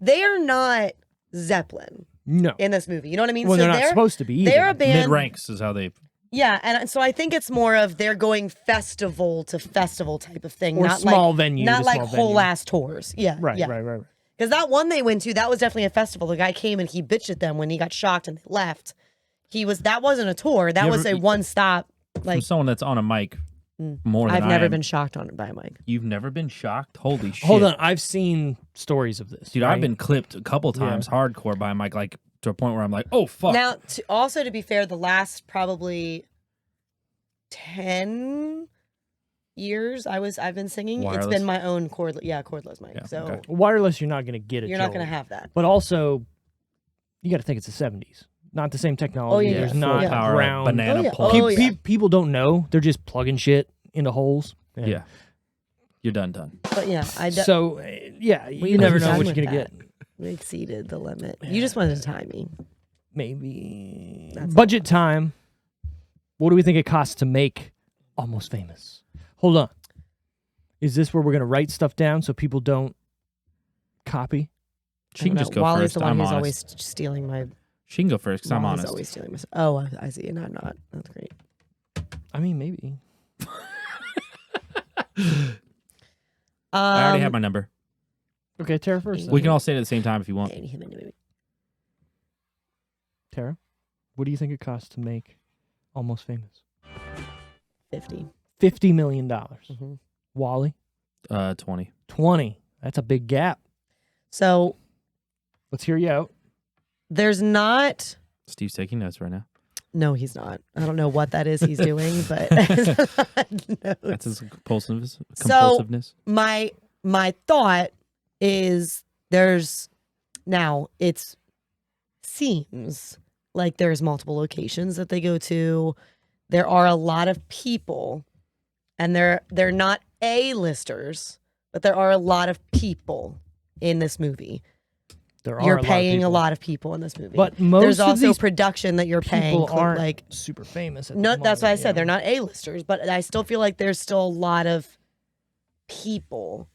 they are not Zeppelin no. in this movie. You know what I mean? Well, so they're not supposed to be either. They're a band. Mid ranks is how they. Yeah, and so I think it's more of they're going festival to festival type of thing, Or not small like, venue not to like small whole venue. ass tours. Yeah, Right, yeah. right. Because that one they went to, that was definitely a festival. The guy came and he bitched at them when he got shocked and they left. That wasn't a tour. That You was ever- a one stop. From Like someone that's on a mic more than I've never I am. been shocked on it by a mic. You've never been shocked? Holy shit! Hold on, I've seen stories of this. dude. right? I've been clipped a couple times hardcore by a mic, like to a point where I'm like, oh fuck. Now, to be fair, the last probably 10 years I've been singing. It's Wireless? been my own cordless mic. Yeah, so okay. wireless. You're not going to get it. you're not going to have that. But also, you got to think it's the 70s. Not the same technology. Oh, yeah, There's full not power, ground. banana Oh, yeah. plug. Oh, yeah. People don't know. They're just plugging shit into holes. Yeah. You're done. But yeah, So yeah, we you never were know done what you're with gonna that. get. We exceeded the limit. You just wanted to time me. Maybe That's budget time. What do we think it costs to make Almost Famous? Hold on. Is this where we're gonna write stuff down so people don't copy? She can just go Wally's first. the one I'm who's honest. always stealing my. She can go first because I'm Wally's honest. always stealing my. Oh, I see, and I'm not. That's great. I mean, maybe. I already have my number. Okay, Tara first. We can all say it at the same time if you want. Tara, what do you think it costs to make Almost Famous? 50. $50 million. Mm-hmm. Wally, 20. 20. That's a big gap. So Let's hear you out. there's not. Steve's taking notes right now. No, he's not. I don't know what that is he's doing, but That's his compulsiveness. So my thought is it seems like there's multiple locations that they go to. There are a lot of people, and they're not A-listers, but there are a lot of people in this movie. You're paying a lot of people in this movie. But most there's of also these production that you're paying. people aren't like super famous. At no, the that's what I moment, said. yeah. They're not A-listers, but I still feel like there's still a lot of people.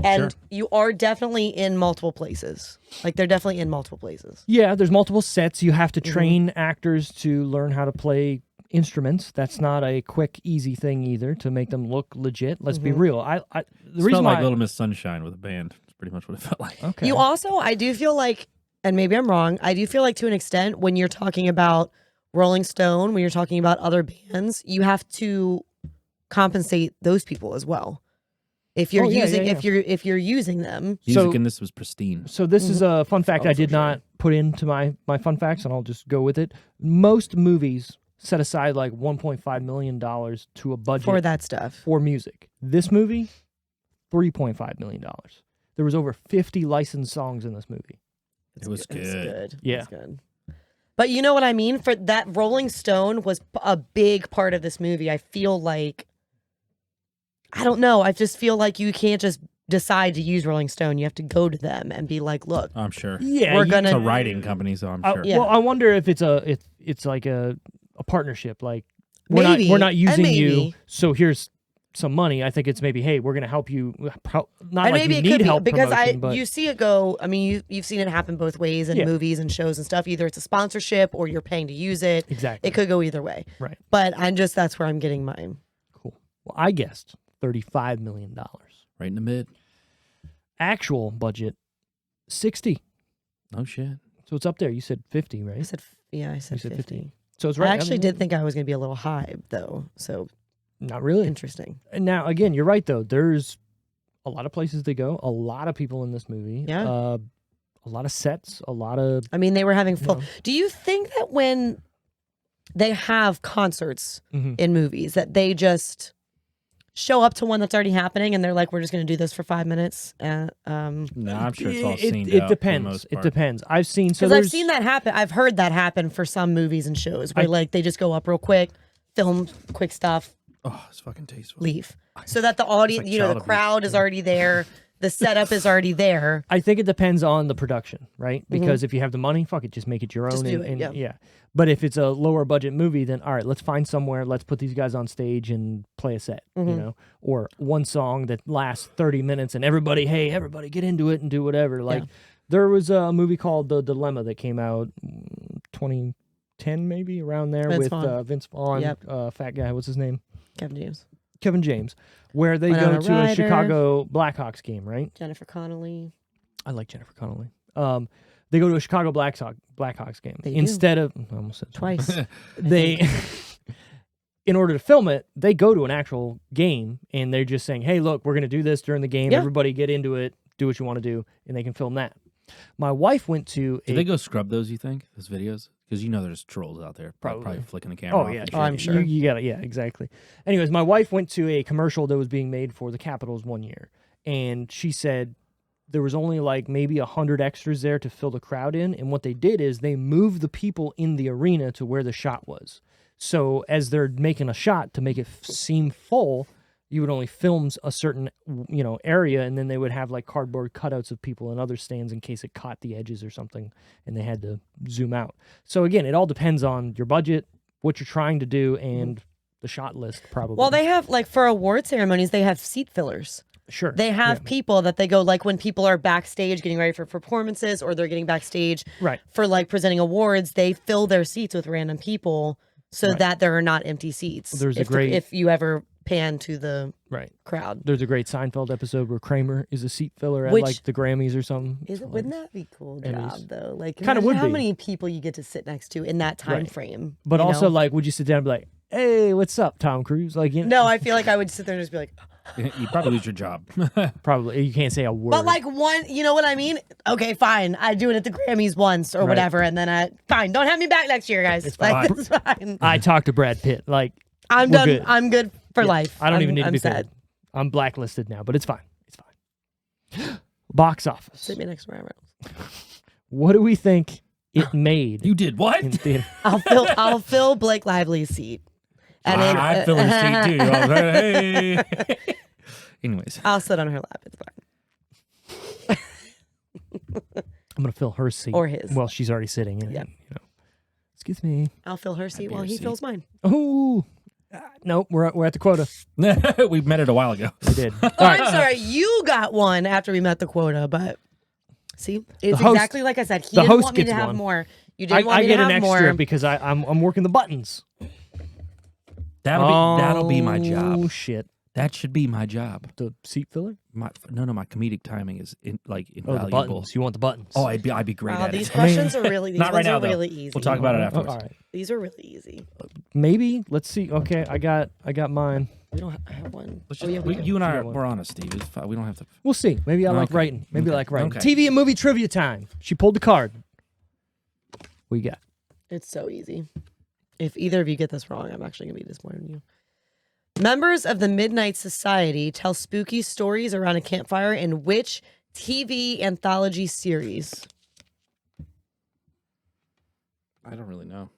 And Sure. you are definitely in multiple places. Like they're definitely in multiple places. Yeah, there's multiple sets. You have to Mm-hmm. train actors to learn how to play instruments. That's not a quick, easy thing either to make them look legit. Let's be Mm-hmm. real. The It reason felt why like Little Miss Sunshine with a band. That's pretty much what it felt like. okay. You also, I do feel like, and maybe I'm wrong, I do feel like to an extent when you're talking about Rolling Stone, when you're talking about other bands, you have to compensate those people as well. If you're Oh, yeah, using yeah, if you're using them. Music So- in this was pristine. So this is a fun fact Oh, I for did not put into my fun facts, and I'll just go with it. Most movies set aside like $1.5 million to a budget For that stuff. for music. This movie, $3.5 million. There was over 50 licensed songs in this movie. It was It's good. good. Yeah. It's good. But you know what I mean? For that, Rolling Stone was a big part of this movie. I feel like, I don't know. I just feel like you can't just decide to use Rolling Stone. You have to go to them and be like, look, I'm sure. Yeah, we're you- gonna. It's a writing company, so I'm sure. Yeah. Well, I wonder if it's like a partnership. Like we're Maybe. not using you, Maybe. so here's some money. I think it's maybe, hey, we're going to help you. Not And like maybe you it need could help be because promotion, but you see it go. I mean, you've seen it happen both ways in Yeah. movies and shows and stuff. Either it's a sponsorship or you're paying to use it. exactly. It could go either way. Right. But that's where I'm getting mine. Cool. Well, I guessed $35 million. Right in the mid. Actual budget, 60. No shit. So it's up there. You said 50, right? I said 50. So it's right. I actually did think I was going to be a little high though. So Not really. interesting. And now, again, you're right, though. There's a lot of places they go, a lot of people in this movie. Yeah. A lot of sets, a lot of... I mean, they were having full. know. Do you think that when they have concerts Mhm. in movies that they just show up to one that's already happening and they're like, we're just going to do this for 5 minutes? No, I'm sure it's all It seen it out depends. for the most It part. depends. I've seen... So Because I've there's... seen that happen. I've heard that happen for some movies and shows where like they just go up real quick, film quick stuff, Oh, it's fucking tasteful. leave. So that the audience, like the child abuse. crowd is already there. The setup is already there. I think it depends on the production, right? Because if you have the money, fuck it, just make it your own. Just do and, it, and yeah. But if it's a lower budget movie, then all right, let's find somewhere, let's put these guys on stage and play a set, you know, or one song that lasts 30 minutes and everybody get into it and do whatever. Like there was a movie called The Dilemma that came out 2010, maybe around there Vince with Vaughn. Vince Vaughn, Yep. fat guy, what's his name? Kevin James, Where they Winona go to a Ryder. Chicago Blackhawks game, right? Jennifer Connelly. I like Jennifer Connelly. They go to a Chicago Blackhawks game They do. instead of I almost said Twice. they in order to film it, they go to an actual game and they're just saying, "Hey, look, we're going to do this during the game. Yeah. Everybody get into it. Do what you want to do," and they can film that. My wife went to Did they go scrub those, you think, those videos? Because you know there's trolls out there probably flicking the camera Oh off yeah, and Oh, I'm shit. sure. You got it. Yeah, exactly. Anyways, my wife went to a commercial that was being made for the Capitals one year, and she said there was only like maybe 100 extras there to fill the crowd in, and what they did is they moved the people in the arena to where the shot was. So as they're making a shot to make it seem full, you would only film a certain area, and then they would have like cardboard cutouts of people in other stands in case it caught the edges or something, and they had to zoom out. So again, it all depends on your budget, what you're trying to do, and the shot list probably. Well, they have like for award ceremonies, they have seat fillers. sure They have people that they go like when people are backstage getting ready for performances or they're getting backstage right. for like presenting awards, they fill their seats with random people so that there are not empty seats. There's a if great- if you ever pan to the Right. crowd. There's a great Seinfeld episode where Kramer is a seat filler at Which- like the Grammys or something. Is it, wouldn't that be a cool Emmys. job though? Like Kinda imagine would how be. many people you get to sit next to in that time Right. frame. But you also, know? like, would you sit down and be like, "Hey, what's up, Tom Cruise?" Like, No, I feel like I would sit there and just be like, You probably lose your job. probably you can't say a word. but like one, you know what I mean? Okay, fine. I do it at the Grammys once or Right. whatever, and then fine. Don't have me back next year, guys. It's Like fine. it's fine. I talked to Brad Pitt. Like, I'm we're done. good. I'm good for Yeah, life. I don't even need to I'm be sad. paid. I'm blacklisted now, but it's fine. It's fine. Box office. Sit me next to Ryan Reynolds. What do we think it made You did what? in theater? I'll fill Blake Lively's seat. And then, I fill his seat too. I was like, hey. Anyways, I'll sit on her lap. It's fine. I'm gonna fill her seat Or his. Well, she's already sitting. And, Yep. Excuse me. I'll fill her seat be while her he seat. fills mine. Oh, nope. We're at the quota. we met it a while ago. We did. All Oh, right. I'm sorry. You got one after we met the quota, but see, it's host- exactly like I said. He the didn't host want me to gets have one. more. You didn't want I me get to an have extra more. because I'm working the buttons. That'll be my Oh job. shit! That should be my job. The seat filler. My comedic timing is Oh, invaluable. the buttons. You want the buttons? Oh, I'd be great Wow, at these it. questions are really these Not right ones now, are though. really easy. We'll talk about it Oh, afterwards. all right. These are really easy. Maybe. Let's see. Okay, I got mine. We don't have one. Let's Oh, just, yeah, we do. you and I You are got one. we're honest, Steve. It's fine. We don't have to. We'll see. Maybe I like Okay. writing. Maybe I Okay. like writing. Okay. TV and movie trivia time. She pulled the card. What you got? It's so easy. If either of you get this wrong, I'm actually gonna be disappointed in you. Members of the Midnight Society tell spooky stories around a campfire in which TV anthology series? I don't really know.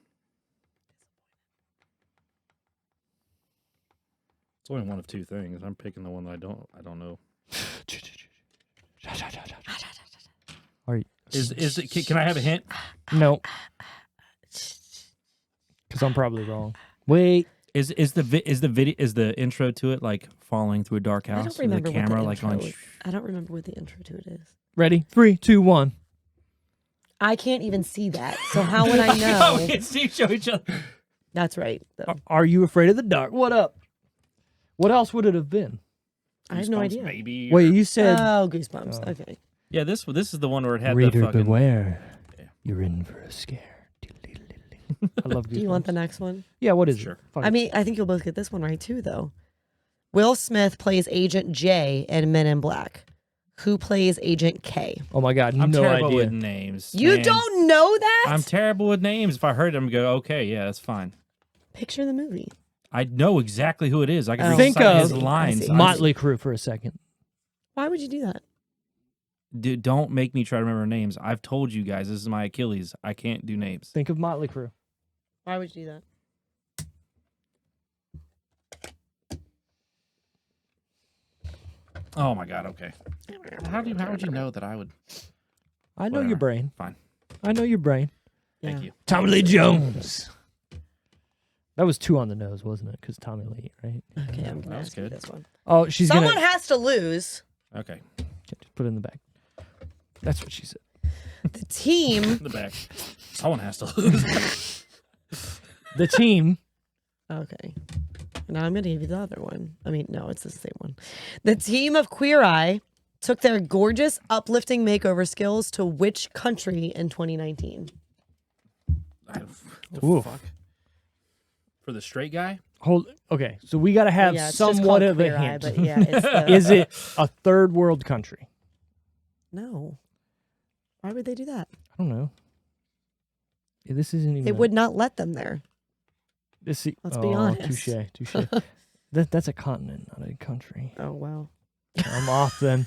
It's only one of two things. I'm picking the one that I don't know. Are you? Is it? Can I have a hint? No. Because I'm probably wrong. Wait. Is the intro to it like falling through a dark I house? don't remember the camera what the like intro. on. I don't remember what the intro to it is. Ready? 3, 2, 1. I can't even see that. So how would I know? Oh, we can see show each other. That's right. though. Are you afraid of the dark? What up? What else would it have been? I have no Goosebumps, idea. Maybe. Wait, you said Oh, Goosebumps. Okay. Yeah, this is the one where it had reader the fucking. beware. Yeah. You're in for a scare. I love Do you want the Goosebumps. next one? Yeah, what is Sure. it? Fuck I it. mean, I think you'll both get this one right too, though. Will Smith plays Agent J in Men in Black. Who plays Agent K? Oh my god, I'm no terrible idea. with names. You man. don't know that? I'm terrible with names. If I heard them, go okay, yeah, that's fine. Picture the movie. I know exactly who it is. I can Oh. Think recite of- his I lines. see. Motley Crue for a second. Why would you do that? Dude, don't make me try to remember names. I've told you guys this is my Achilles. I can't do names. Think of Motley Crue. Why would you do that? Oh my god. Okay. How would you know that I would? I know Whatever. your brain. Fine. I know your brain. Thank Yeah. you. Tommy Lee Jones. That was 2 on the nose, wasn't it? Because Tommy Lee, right? Okay, I'm That gonna was ask you good. this one. Oh, she's Someone gonna has to lose. Okay. just put it in the bag. That's what she said. The team. In the back. Someone has to lose. The team. Okay. Now I'm gonna give you the other one. I mean, no, it's the same one. The team of Queer Eye took their gorgeous, uplifting makeover skills to which country in 2019? The Oof. fuck? For the straight guy? Hold. Okay, so we got to have Yeah, it's just somewhat called of a Queer Eye, hint. but yeah, it's the, Is it a third world country? No. Why would they do that? I don't know. Yeah, this isn't even. They would not let them there. Let's be honest. Touche. That's a continent, not a country. Oh wow. I'm off then.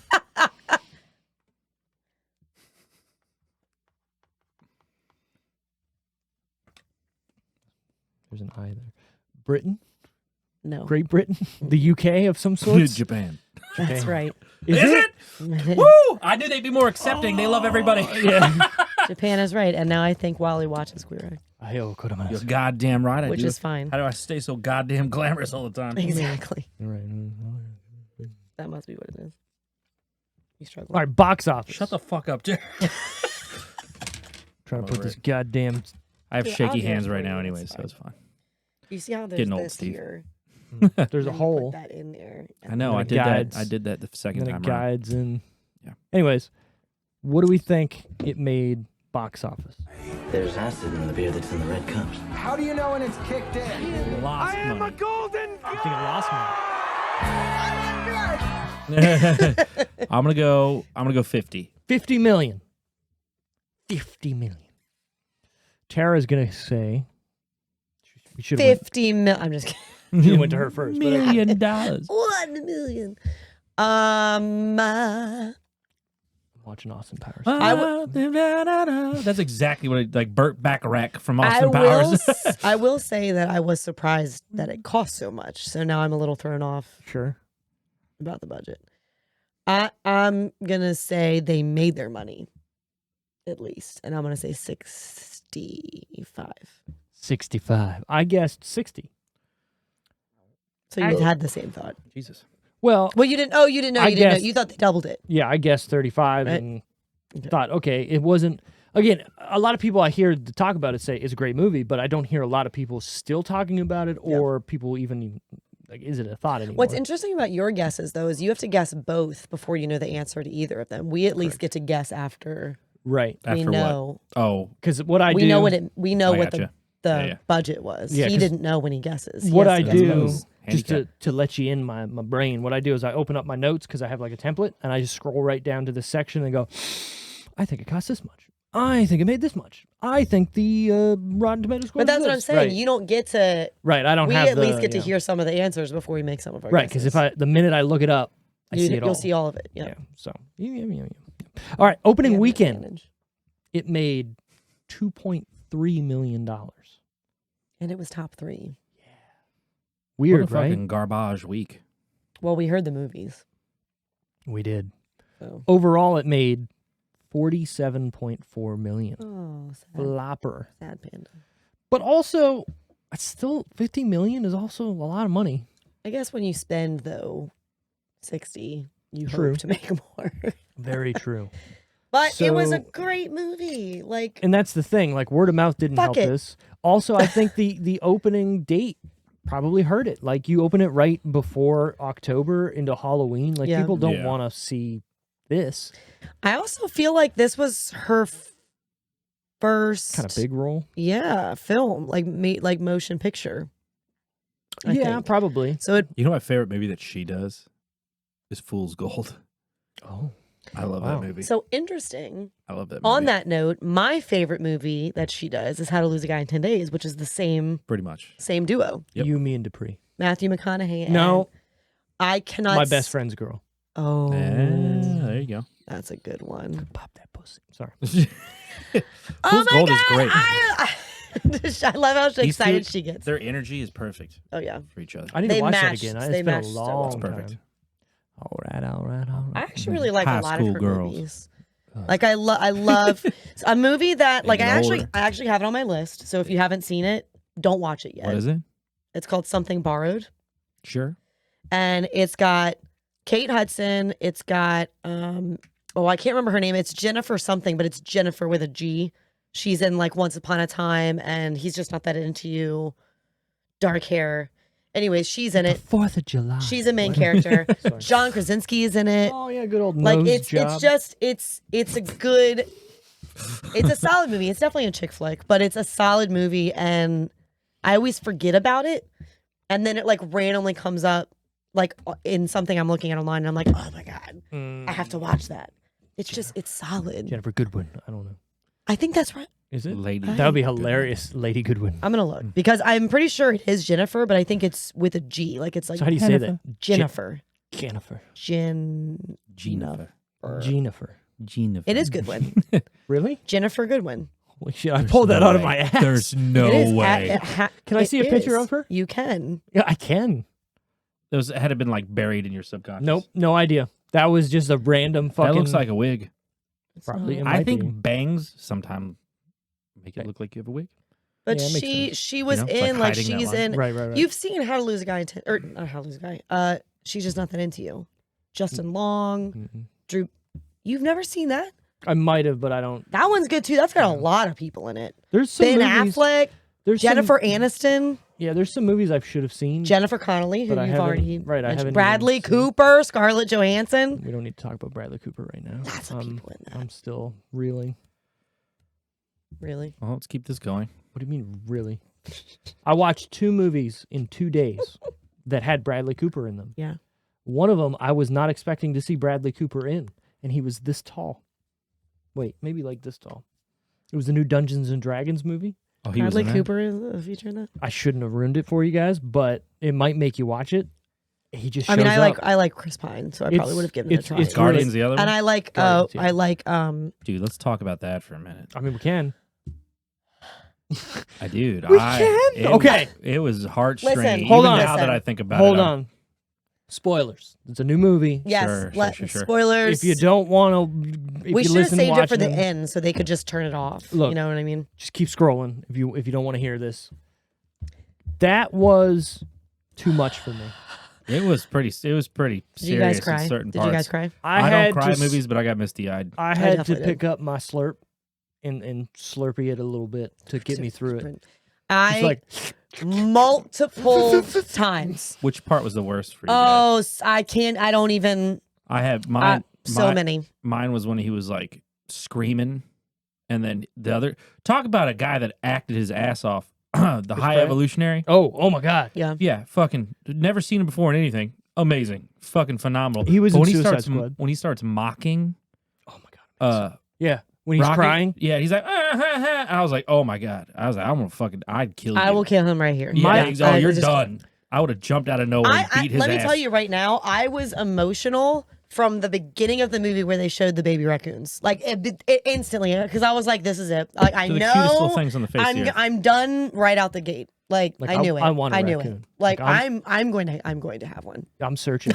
There's an I there. Britain? No. Great Britain? The UK of some sort? Japan. That's right. Is it? Woo! I knew they'd be more accepting. They love everybody. Yeah. Japan is right, and now I think Wally watches Queer Eye, You're You're goddamn right. I which do. is fine. How do I stay so goddamn glamorous all the time? Exactly. right. That must be what it is. You struggle. All right, box office. Shut the fuck up, Jared. Trying to put over this it. goddamn. I have Yeah, shaky I'll do it hands for right you, now it's anyway, so fine. it's fine. You see how there's Getting old, this Steve. here? There's a and then you hole. Put that in there. I know. then I it did guides. that. I did that the second And then time it around. guides and. Yeah. Anyways, what do we think it made box office? There's acid in the beer that's in the red cups. How do you know when it's kicked in? Lost money. golden I think it lost money. I'm gonna go 50. 50 million. 50 million. Tara's gonna say. We should have 50 mil. I'm just kidding. went to her first. But $1 million. 1 million. watching Austin Powers. That's exactly what like Burt Bacharach from Austin Powers. I will say that I was surprised that it cost so much. So now I'm a little thrown off Sure. about the budget. I'm gonna say they made their money, at least, and I'm gonna say 65. 65. I guessed 60. So you had the same thought. Jesus. Well, You didn't. Oh, you didn't know. I You didn't know. guessed- You thought they doubled it. yeah, I guessed 35 Right. and Okay. thought, okay, it wasn't. Again, a lot of people I hear to talk about it say it's a great movie, but I don't hear a lot of people still talking about it or people even, like, is it a thought anymore? What's interesting about your guesses, though, is you have to guess both before you know the answer to either of them. We at least get to guess after Right. we After know. what? Oh, Because what I We do. know what it. We know I what gotcha. the Yeah. budget was. Yeah, He 'cause didn't know when he guesses. He What has I to guess do, both. just Handicap. to let you in my brain, what I do is I open up my notes because I have like a template and I just scroll right down to this section and go, I think it cost this much. I think it made this much. I think the Rotten Tomatoes score But that's is what I'm this." saying. Right. You don't get to. Right, I don't We have at least the- get to yeah. hear some of the answers before we make some of our Right, because guesses. the minute I look it up, I see it all. You'll see all of it. Yeah. Yeah. So, yeah. All right, opening You have the weekend, advantage. it made $2.3 million. And it was top 3. Weird, what a right? fucking garbage week. Well, we heard the movies. We did. So. Overall, it made $47.4 million. Oh, sad, Flopper. sad panda. But also, It's still $50 million is also a lot of money. I guess when you spend though 60, you True. hope to make more. Very true. But it was a So- great movie. Like, And that's the thing. Like word of mouth didn't Fuck help it. this. Also, I think the opening date probably hurt it. Like you open it right before October into Halloween. Like Yeah. people don't Yeah. want to see this I also feel like this was her first kind of big role. film, like motion picture. I yeah, think. probably. So it You know my favorite movie that she does is Fool's Gold. Oh, I love Wow. that movie. so interesting. I love that movie. On that note, my favorite movie that she does is How to Lose a Guy in 10 Days, which is the same Pretty much. duo. Yep. you, me, and Dupree. Matthew McConaughey. No, and I cannot. my best friend's girl. Oh, There you go. that's a good one. Pop that pussy. Sorry. Oh Fool's my Gold God, is great. I love how These excited two, she gets. Their energy is perfect Oh yeah. for each other. I need They to watch matched- that again. they It's been a matched so well. long It's perfect. time. All right. I actually really like High a lot of school her girls. movies. Like I love a movie that like I Getting actually older. have it on my list. So if you haven't seen it, don't watch it yet. What is it? It's called Something Borrowed, Sure. and it's got Kate Hudson. It's got I can't remember her name. It's Jennifer something, but it's Jennifer with a G. She's in like Once Upon a Time, and he's just not that into you. Dark hair. Anyways, she's in it. 4th of July. She's a main character. Sorry. John Krasinski is in it. Oh yeah, good old Like nose it's job. just it's a good, it's a solid movie. It's definitely a chick flick, but it's a solid movie, and I always forget about it, and then it like randomly comes up like in something I'm looking at online, and I'm like, oh my God, I have to watch that. It's just it's solid. Jennifer Goodwin. I don't know. I think that's right. Is it? Lady. That would be hilarious, Lady Goodwin. I'm gonna look because I'm pretty sure it is Jennifer, but I think it's with a G. Like it's like So how do you say that? Jennifer. Jennifer. Jennifer. Jennifer. Jennifer. It is Goodwin. Really? Jennifer Goodwin. Holy shit! I pulled that out of my ass. There's no It is way. Can I see a it picture is. of her? You can. Yeah, I can. Those had it been like buried in your subconscious. Nope, no idea. That was just a random fucking. That looks like a wig. Probably. It I might think be. bangs sometimes make it look like you have a wig. But Yeah, it makes sense. she was You know, it's like in like hiding that she's line. in. Right. You've seen How to Lose a Guy in 10, or not How to Lose a Guy. She's just not that into you. Justin Long, Mm-mm. Drew. You've never seen that? I might have, but I don't. That one's good too. That's got a lot of people in it. There's some Ben movies, Affleck, There's Jennifer some, Aniston, Yeah, there's some movies I should have seen. Jennifer Connelly, who But I you've haven't- already right, I mentioned. haven't Bradley even seen. Cooper, Scarlett Johansson. We don't need to talk about Bradley Cooper right now. Lots of people in that. I'm still reeling. Really? Well, let's keep this going. What do you mean, really? I watched 2 movies in 2 days that had Bradley Cooper in them. Yeah. One of them I was not expecting to see Bradley Cooper in, and he was this tall. Wait, maybe like this tall. It was the new Dungeons and Dragons movie. Oh, he was Bradley in that? Cooper is a feature in that. I shouldn't have ruined it for you guys, but it might make you watch it. He just shows I mean, up. I like Chris Pine, so I probably It's- would have given it a it's- try. it's Guardians, the other one. And I like Guardians, yeah. I like Dude, let's talk about that for a minute. I mean, we can. Dude, We I can? it Okay. was- it was heartstringing. Listen, Hold Even on. now that Listen. I think about Hold it. on. Spoilers. It's a new movie. yes. Sure. Spoilers. If you don't want to, if we you should have listen saved it for watching the them, end so they could just turn it off. Look. You know what I mean? just keep scrolling if you don't want to hear this. That was too much for me. It was pretty serious Did you guys in cry? certain Did parts. you guys cry? I had don't cry at to, movies, but I got misty-eyed. I had to definitely pick up my slurp and slurpee it a little bit to get me through it. It's I like multiple times. Which part was the worst for you guys? Oh, I can't. I don't even. I had mine. So many. Mine was when he was like screaming, and then the other. Talk about a guy that acted his ass off. The High Pratt? Evolutionary. oh my god. Yeah. Yeah, fucking never seen him before in anything. Amazing, fucking phenomenal. He was But in when he Suicide starts Squad. when he starts mocking. Oh my god. Yeah, when he's Rocky, crying. Yeah, he's like, I was like, oh my god. I was like, I'm gonna fucking, I'd kill you. I will kill him right here. Yeah, I you're just- done. I would have jumped out of nowhere and beat his let me ass. tell you right now, I was emotional from the beginning of the movie where they showed the baby raccoons, like it instantly, because I was like, "This is it." Like I They're the know, cutest little things on the face of the earth. I'm done right out the gate. Like I knew it. I want a I knew it. raccoon. Like Like, I'm going to have one. I'm searching.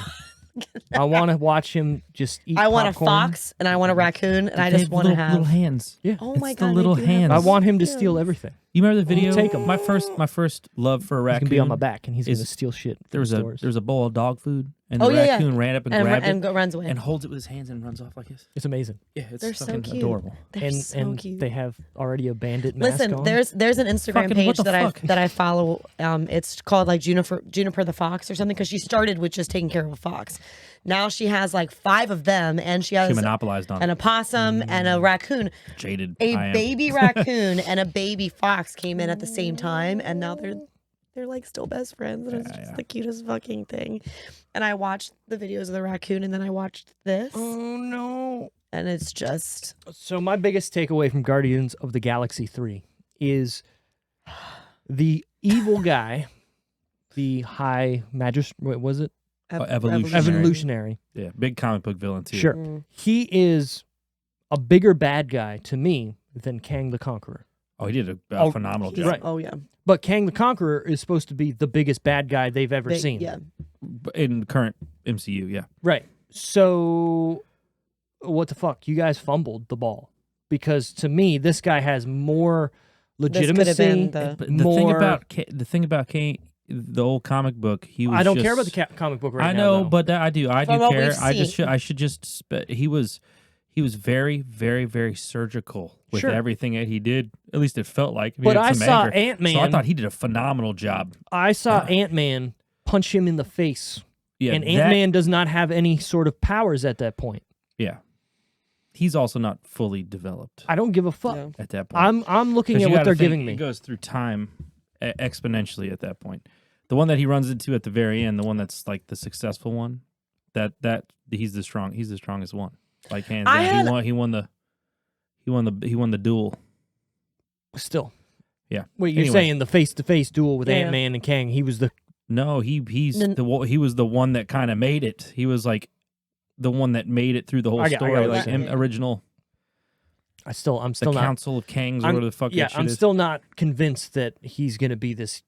I want to watch him just eat. I want a popcorn. fox and I want a raccoon and I They just have want to little have. hands. Yeah. Oh It's my the god, they little do have hands. I those. want him to Yeah. steal everything. You remember the video? Take 'em. My first love for a He's raccoon. gonna be on my back, and he's gonna is- steal shit. From There was stores. a bowl of dog food, and Oh, the yeah, yeah. raccoon ran up and grabbed it runs away. and holds it with his hands and runs off like this. It's amazing. Yeah, it's They're so fucking cute. adorable. They're and so cute. they have already a bandit mask Listen, on. there's an Instagram Fucking what page the fuck? that I follow. It's called like Juniper the Fox or something because she started with just taking care of a fox. Now she has like 5 of them, and she She has monopolized on an it. opossum and a raccoon. Jaded. A I am. baby raccoon and a baby fox came in at the same time, and now they're like still best friends, and it's just the cutest fucking thing. And I watched the videos of the raccoon, and then I watched this, Oh no. and it's just So my biggest takeaway from Guardians of the Galaxy 3 is the evil guy, the high magistrate. What was it? Evolutionary. Evolutionary. Yeah, big comic book villain too. Sure. He is a bigger bad guy to me than Kang the Conqueror. Oh, he did a Oh, phenomenal he's- job. Right. Oh yeah, But Kang the Conqueror is supposed to be the biggest bad guy they've ever Big- seen. yeah. In current MCU, yeah. Right. So, what the fuck? You guys fumbled the ball because to me, this guy has more This could have legitimacy. been the. But the thing about Kane, the old comic book, he was. I don't just, care about the comic book right I now. know, though. but I do. I From do what care. we've I just seen. should. I should just. He was very, very, very surgical with Sure. everything that he did. At least it felt like. He But had I some saw anger. Ant-Man. So I thought he did a phenomenal job. I saw Ant-Man punch him in the face, Yeah, and that- Ant-Man does not have any sort of powers at that point. Yeah, he's also not fully developed I don't give a fuck. No. at that point. I'm looking 'Cause at you what gotta they're think, giving me. It goes through time exponentially at that point. The one that he runs into at the very end, the one that's like the successful one, that he's the strongest one. Like hands I down. had- He won the duel. Still. Yeah. Wait, you're Anyway. saying the face-to-face duel with Yeah. Ant-Man and Kang? He was the No, he N- he was the one that kind of made it. He was like the one that made it through the whole I got what story, you're like saying. original I'm the still not. Council of Kangs or whatever the fuck. Yeah, that shit I'm is. still not convinced that he's gonna be this.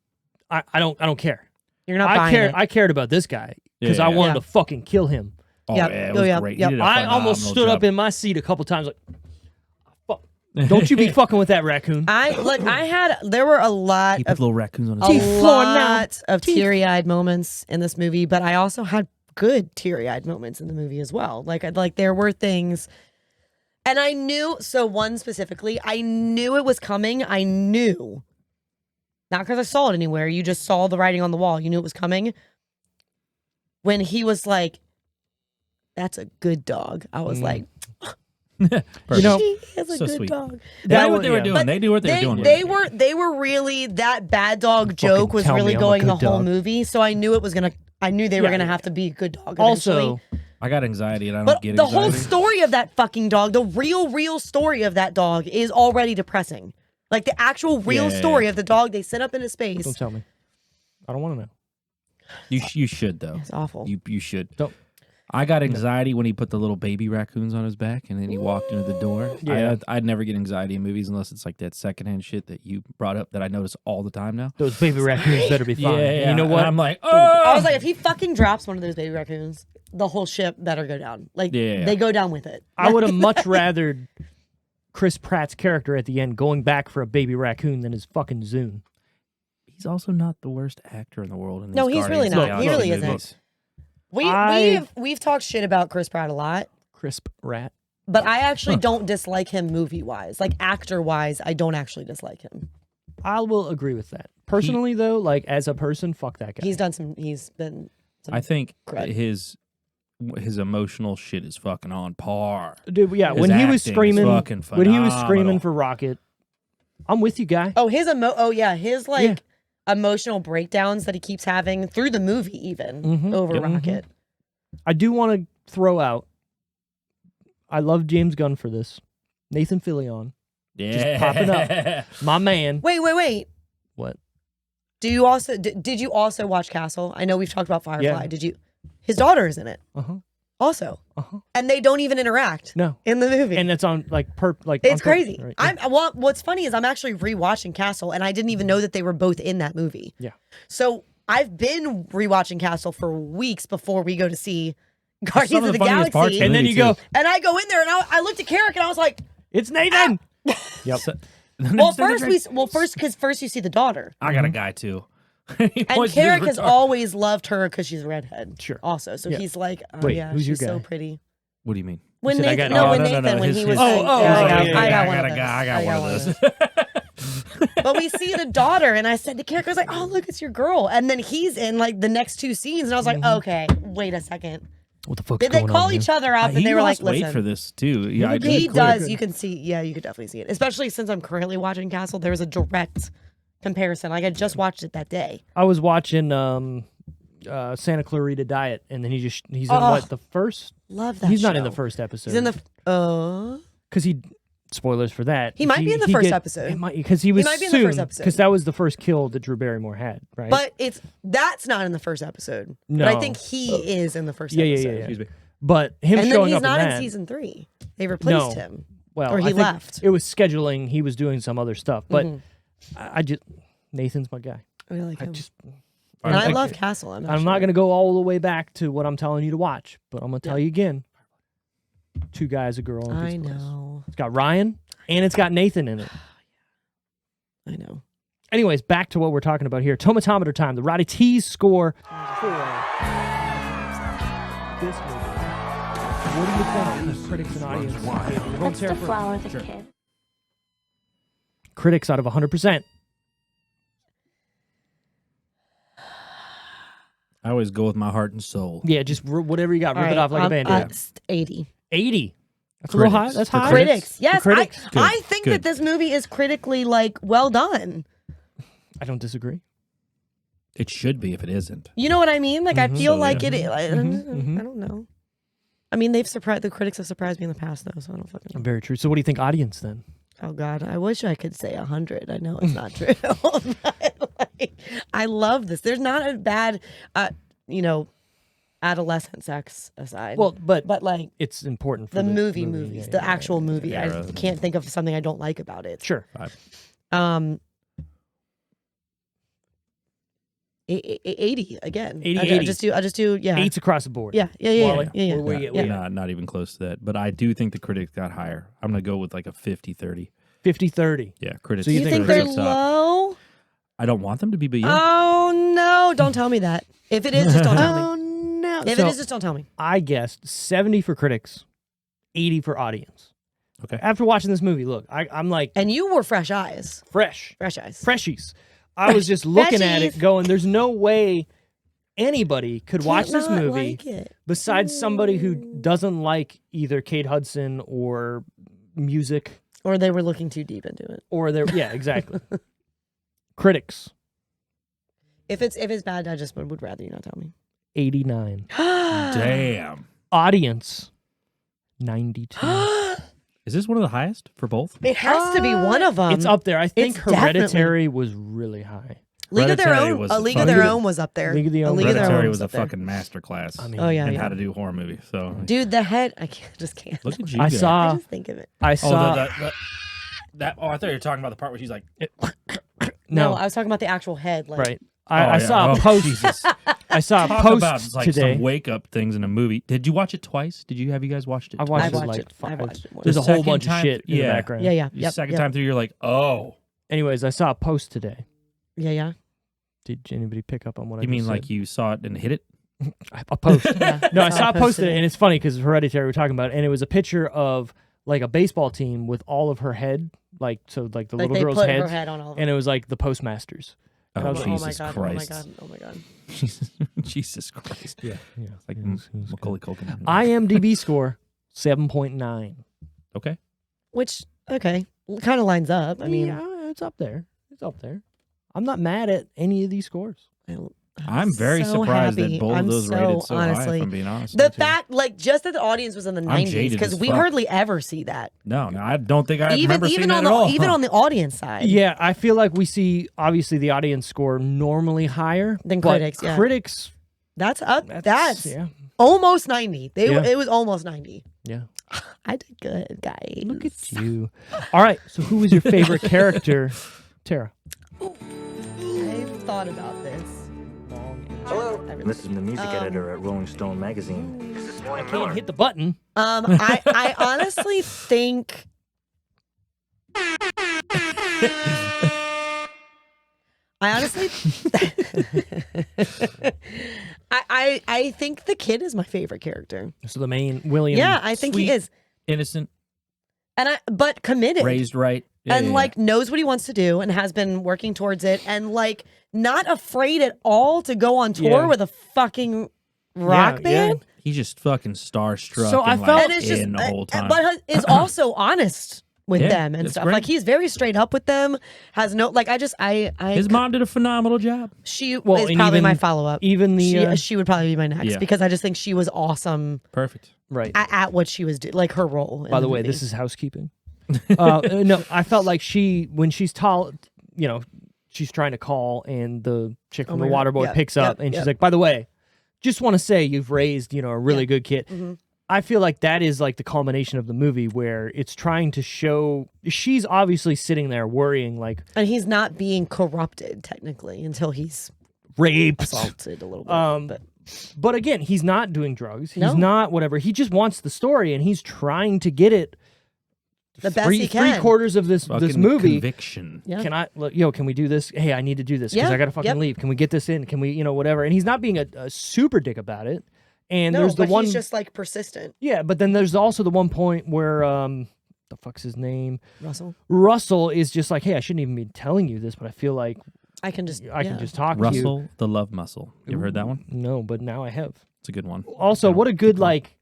I don't care. You're not I buying cared. it. I cared about this guy because I Yeah. wanted Yeah. to fucking kill him. Oh Yep. yeah, it Oh, was yep. great. Yep. He did a I almost phenomenal stood up job. in my seat a couple times, like, fuck. Don't you be fucking with that raccoon. There were a lot He put of little raccoons on his a head. Teeth flowing now. lot of teary-eyed moments in this movie, but I also had good teary-eyed moments in the movie as well. Like there were things, and I knew. So one specifically, I knew it was coming. I knew, not because I saw it anywhere. You just saw the writing on the wall. You knew it was coming. When he was like, "That's a good dog," I was like, Perfect. know, "She is a so good sweet. dog." They That knew what was- they were yeah. doing. But They knew what they were doing. They were really that bad dog joke was tell me really I'm a going the good whole dog. movie. So I knew it was gonna. I knew they were Yeah. gonna have to be a good dog. Also, eventually. I got anxiety and I don't But get the anxiety. whole story of that fucking dog, the real story of that dog is already depressing. Like the actual real Yeah. story of the dog they sent up into space. don't tell me. I don't want to know. You should though. It's awful. You should. Don't. I got anxiety when he put the little baby raccoons on his back and then he walked into the door. Yeah. I'd never get anxiety in movies unless it's like that secondhand shit that you brought up that I notice all the time now. Those baby raccoons better be fine. Yeah, You know and what? I'm like, oh, I was like, if he fucking drops one of those baby raccoons, the whole ship better go down. Like Yeah. they go down with it. I would have much rathered Chris Pratt's character at the end going back for a baby raccoon than his fucking Zune. he's also not the worst actor in the world. In No, these he's really Guardians of the not. He Galaxy really isn't. movies. We've talked shit about Chris Pratt a lot, Crisp rat. but I actually don't dislike him movie wise. Like actor wise, I don't actually dislike him. I will agree with that. Personally, though, like as a person, fuck that guy. He's been some I think cred. his emotional shit is fucking on par. Dude, yeah, His when he was acting is screaming, fucking when he was phenomenal. screaming for Rocket, I'm with you, guy. Oh, his emotional breakdowns that he keeps having through the movie, even Mhm. over Yep. Rocket. I do want to throw out. I love James Gunn for this. Nathan Fillion, Yeah, popping up. my man. Wait. What? Do you also did you also watch Castle? I know we've talked about Firefly. Yeah. Did you? His daughter is in it Uh huh. also, Uh huh. and they don't even interact No, in the movie. and it's on like on It's purpose, crazy. right? What's funny is I'm actually rewatching Castle, and I didn't even know that they were both in that movie. Yeah. So I've been rewatching Castle for weeks before we go to see Some Guardians of the funniest parts Galaxy. of And then movie, you go, too. And I go in there, and I looked at Carrick, and I was like, it's Nathan. Yep. Well, first because you see the daughter, I got a guy too. and Carrick has always loved her because she's a redhead. Sure. Also, so he's like, oh Wait, yeah, who's your she's so guy? pretty. What do you mean? When said, I Nathan, got- when his- he was his- like, I got one of those. But we see the daughter, and I said to Carrick, I was like, oh look, it's your girl, and then he's in like the next two scenes, and I was like, okay, wait a second. What the fuck's Did they going call on each here? other up, and He they were like, lost weight listen. for this too. Yeah, I He did. does. You can see. Yeah, you could definitely see it. Especially since I'm currently watching Castle. There was a direct comparison. Like I just watched it that day. I was watching Santa Clarita Diet, and then he's in what, the first? Love that. He's not in show. the first episode. He's in the. Because spoilers for that. He might be in the first episode. Because he was might be in the soon, first episode. because that was the first kill that Drew Barrymore had, right? But that's not in the first episode. No. But I think he is in the first yeah, episode. yeah. Excuse me. But him And then showing he's up not in in that, season 3. They replaced No. him. well, or he I think left. It was scheduling. He was doing some other stuff, but Mhm. I just Nathan's my guy. I like I him. just And I like love it. Castle. I'm not going to go all the way back to what I'm telling you to watch, but I'm going to tell you again. 2 guys, a girl, and a I pizza place. know. It's got Ryan, and it's got Nathan in it. I know. Anyways, back to what we're talking about here. Tomatometer time. The Roddy T's score for this movie. What do you think the critics and audience gave it? We're going Let's Sarah first. deflower the Sure. kid. Critics out of 100%. I always go with my heart and soul. Yeah, just whatever you got. Rip All it off like a Band-Aid. It's 80. 80. That's a little high. Critics. That's For high. Critics. For Yes, critics. I think Good. that this movie is critically like well done. I don't disagree. It should be if it isn't. You know what I mean? Like I feel So, like yeah. it. I mhm. don't know. I mean, the critics have surprised me in the past though, so I don't fucking know. Very true. So what do you think audience then? Oh God, I wish I could say 100. I know it's not true. But, like, I love this. There's not a bad, adolescent sex aside. Well, but like it's important for the movies, yeah, the yeah, actual yeah, movie. yeah. I can't think of something I don't like about it. Sure. 80 again. 80, I 80. just do. Yeah. 8's across the board. Yeah. Wally? Yeah. Where you get? Not even close to that. But I do think the critics got higher. I'm going to go with like a 50-30. 50-30. Yeah, critics. So You think they're critics up. low? I don't want them to be, but yeah. Oh no! Don't tell me that. If it is, just don't tell me. Oh no. If So it is, just don't tell me. I guessed 70 for critics, 80 for audience. Okay. After watching this movie, look, I'm like And you were fresh eyes. fresh. Fresh eyes. Freshies. I was just looking at it Freshies. going, there's no way anybody could watch Can't this not movie like it. besides somebody who doesn't like either Kate Hudson or music Or they were looking too deep into it. or their yeah, exactly. Critics, If it's bad, I just would rather you not tell me. 89. Damn. Audience, 92. Is this one of the highest for both? It has to be one of them. It's up there. I think it's Hereditary was really high. League of Their Hereditary Own. was A a League of fucking- Their Own was up there. League of the A Own. League of Their Hereditary Own was a up there. fucking masterclass. I mean, Oh yeah, and yeah. how to do horror movies. So Dude, the head. I just can't. look at you. I go. I saw. just think of it. I saw. that. Oh, I thought you were talking about the part where she's like, no, I was talking about the actual head. Like, right. I yeah. saw a Oh, post. Jesus. I saw a talk post about like today. some wake up things in a movie. Did you watch it twice? Have you guys watched it? I twice? watched I it watched like it. I 5. watched it more. There's The a whole second bunch of time- shit in the yeah. background. Yeah. The second time through, you're like, oh. Anyways, I saw a post today. Yeah. Did anybody pick up on what I You mean just like said? you saw it and hit it? A post? Yeah. No, I saw a post today, today. and it's funny because Hereditary we're talking about, and it was a picture of like a baseball team with all of her head, like the Like little they girls' put heads, her head on all of them. and it was like the postmasters. And I Oh, was like, Jesus oh my god! Christ. Oh my god! Jesus Christ. yeah, Like it was good. Macaulay Culkin. IMDb score 7.9. Okay. Which kind of lines up. I mean, yeah, it's up there. It's up there. I'm not mad at any of these scores. I'm very so surprised happy. that both I'm of those so, rated so high, honestly, if I'm being honest. The with you. fact, like, just that the audience was in the I'm 90s, jaded because as we fuck. hardly ever see that. No, I don't think I Even remember seeing that on at the all. even on the audience side. Yeah, I feel like we see obviously the audience score normally higher Than but critics, yeah. Critics, That's up. That's yeah, almost 90. Yeah. It was almost 90. yeah. I did good, guys. Look at you. All right, so who was your favorite character, Tara? I've thought about this. Hello. This is the music editor at Rolling Stone magazine. I can't hit the button. I honestly think I honestly, I think the kid is my favorite character. So the main William. Yeah, I think Sweet. he is, Innocent, but committed, raised right, and like knows what he wants to do and has been working towards it, and like not afraid at all to go on tour with a fucking rock band. Yeah. he's just fucking starstruck. So I and, felt- like, And it's just, in the whole time. but is also honest with Yeah, them and that's stuff. great. Like he's very straight up with them. Has no like. His mom did a phenomenal job. She Well, is and probably even- my follow up. even the, she would probably be my next Yeah. because I just think she was awesome Perfect. right. at what she was doing, like her role. By the way, this is housekeeping. No, I felt like when she's tall, she's trying to call, and the chick from Oh the my water God. boy Yep, picks up, yep, and she's yep. like, "By the way, just want to say you've raised, a really good kid." Mhm. I feel like that is like the culmination of the movie where it's trying to show she's obviously sitting there worrying, like and he's not being corrupted technically until he's raped. assaulted a little bit. But again, he's not doing drugs. He's No. not whatever. He just wants the story, and he's trying to get it. The best he can. 3/4 of this Fucking movie. conviction. Yeah. Can we do this? Hey, I need to do this because Yeah, I gotta fucking yep. leave. Can we get this in? Can we, whatever? And he's not being a super dick about it. And No, there's the but one, he's just like persistent. yeah. But then there's also the one point where, the fuck's his name? Russell, Russell is just like, hey, I shouldn't even be telling you this, but I feel like I can just I can just talk to you. Russell, the love muscle. You ever heard that one? No, but now I have. It's a good one. Also, what a good like.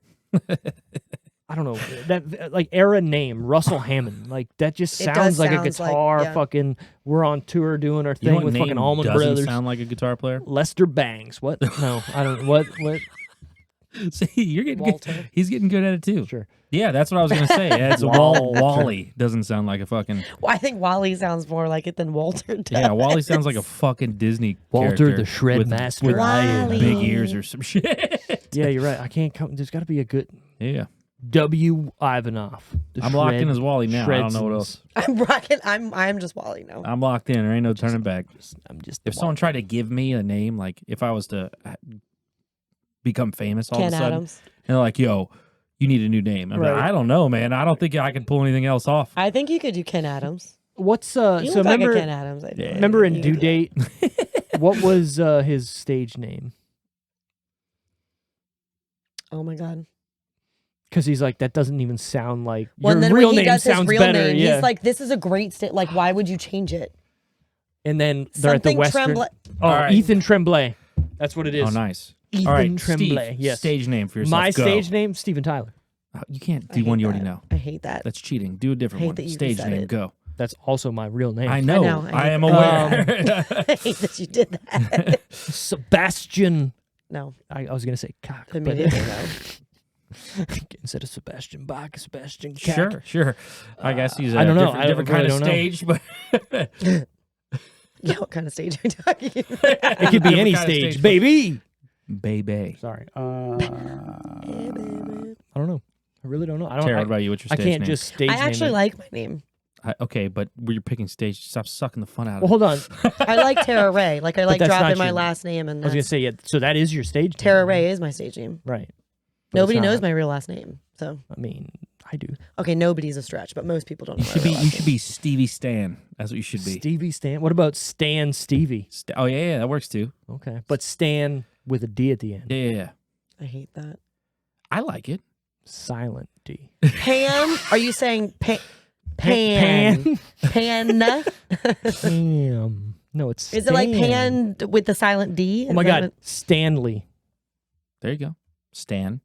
I don't know that like era name, Russell Hammond. Like that just It sounds does like a sounds like- guitar. yeah. Fucking, we're on tour doing our You know thing what with name fucking Allman doesn't Brothers. sound like a guitar player? Lester Bangs. What? No, I don't. What? See, you're getting Walter. good. He's getting good at it too. Sure. Yeah, that's what I was gonna say. Yeah, it's Wally doesn't sound like a fucking. Well, I think Wally sounds more like it than Walter does. Yeah, Wally sounds like a fucking Disney Walter character the Shred with, Master. with Wally. big ears or some shit. Yeah, you're right. I can't come. There's got to be a good Yeah, W. Ivanov. The I'm locked in Shred- as Wally now. I don't know what Shredsons. else. I'm rocking. I'm just Wally now. I'm locked in. There ain't no turning back. I'm just. If someone tried to give me a name, like if I was to become famous all Ken of a sudden, Adams. and they're like, "Yo, you need a new name," I'm like, Right. I don't know, man. I don't think I can pull anything else off. I think you could do Ken Adams. What's You so look remember? like a Ken Adams. I feel like. Remember in You Due could- Date? What was his stage name? Oh my god. Because he's like, that doesn't even sound like Well, and your then real when he name does his sounds real better. name, Yeah. he's like, "This is a great state. Like, why would you change it?" And then they're at the Something Western. Tremblay. Oh, All right. Ethan Tremblay. That's what it is. Oh, nice. Ethan All right, Tremblay. Steve, Yes. stage name for yourself. My Go. stage name, Steven Tyler. You can't I do hate one you already that. know. I hate that. That's cheating. Do a different Hate one. that you Stage said name. it. Go. That's also my real name. I know. know. I am Um, aware. I hate that you did that. Sebastian. No, I was gonna say cock, but immediately no. instead of Sebastian Bach, Sebastian Cock. Sure. I guess he's a I don't know. different I kind really of don't know. stage, but Yeah, what kind of stage are you talking about? It could be Different any kind of stage, stage, baby. baby. Sorry. I don't know. I really don't know. I don't. Tara, I, what about you? What's your I stage can't name? just stage I name actually it. like my name. Okay, but when you're picking stage, stop sucking the fun out Well, of it. hold on. I like Tara Ray. Like I like that's not dropping my your- last name, and I was gonna that's- say yeah. So that is your stage. Tara name. Ray is my stage name. Right. But Nobody it's knows not. my real last name, so I mean, I do. okay, nobody's a stretch, but most people don't know. You my should be. real You last should name. be Stevie Stan. That's what you should be. Stevie Stan. What about Stan Stevie? Oh yeah, that works too. Okay, but Stan with a D at the end. Yeah. I hate that. I like it. Silent D. Pam? Are you saying Pan? Pan. Pam. No, it's Is it like Stan. Pan with the silent D? Oh my Is that God, what- Stanley. There you go. Stan.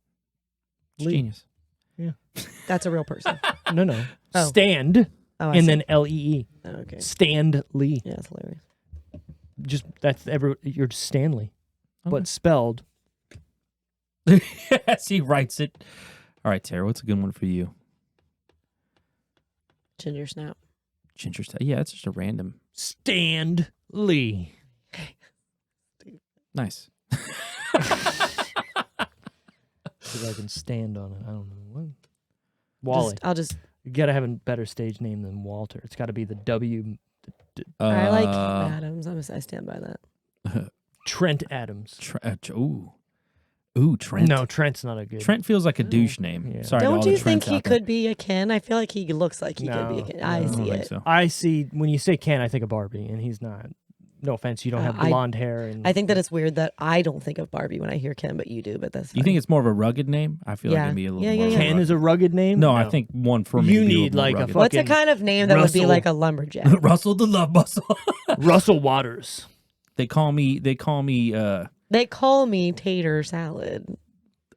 It's Lee. genius. That's a real person. No. Oh. Stand Oh, I and see. then Lee. Oh, okay. Stand Lee. Yeah, it's hilarious. Just you're Stanley, Okay. but spelled. Yes, he writes it. All right, Tara, what's a good one for you? Ginger snap. Ginger stuff. Yeah, it's just a random. Stand Lee. Nice. Because I can stand on it. I don't know what. Wally. I'll just. You gotta have a better stage name than Walter. It's got to be the W. I like Adams. I stand by that. Trent Adams. Ooh. Ooh, Trent. No, Trent's not a good. Trent feels like a douche name. Yeah. Sorry to all Don't the you think Trents he out there. could be a Ken? I feel like he looks like he could be a Ken. I don't see think it. so. I see. When you say Ken, I think of Barbie, and he's not. No offense, you don't have blonde hair. And I think that it's weird that I don't think of Barbie when I hear Ken, but you do. But that's You think it's more of a rugged name? I feel like Yeah. it'd be a little Yeah, more. yeah, of yeah. Ken is a rugged name. No, I think one for me. You would be a need, little more like, a rugged. what's a fucking kind of name that would be Russell. like a lumberjack? Russell the Love Muscle. Russell Waters. They call me. They call me Tater Salad.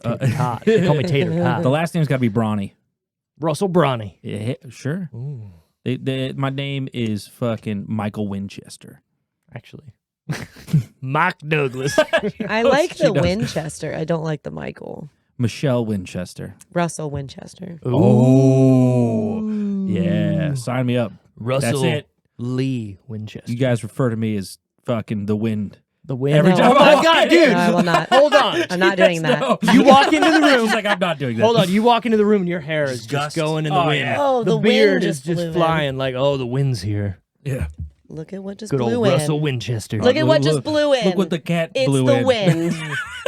Tater Tot. They call me Tater Tot. the last name's got to be Brawny. Russell Brawny. Yeah, sure. Ooh, My name is fucking Michael Winchester. actually, Mike Douglas. I like she the does. Winchester. I don't like the Michael. Michelle Winchester. Russell Winchester. Oh, yeah. Sign me up. Russell That's it. Lee Winchester. You guys refer to me as fucking the wind. The wind. Every time Oh my I God, walk dude! in. I will not. Hold on. I'm not doing that. No. You walk into the room. She's like, I'm not doing that. Hold on. You walk into the room and your hair is just Gust. going in the Oh, wind. yeah. Oh, the beard wind is just blew just in. flying like, oh, the wind's here. Yeah. Look at what just Good blew old in. Russell Winchester. Look at what just blew in. Look what the cat It's blew the in. wind.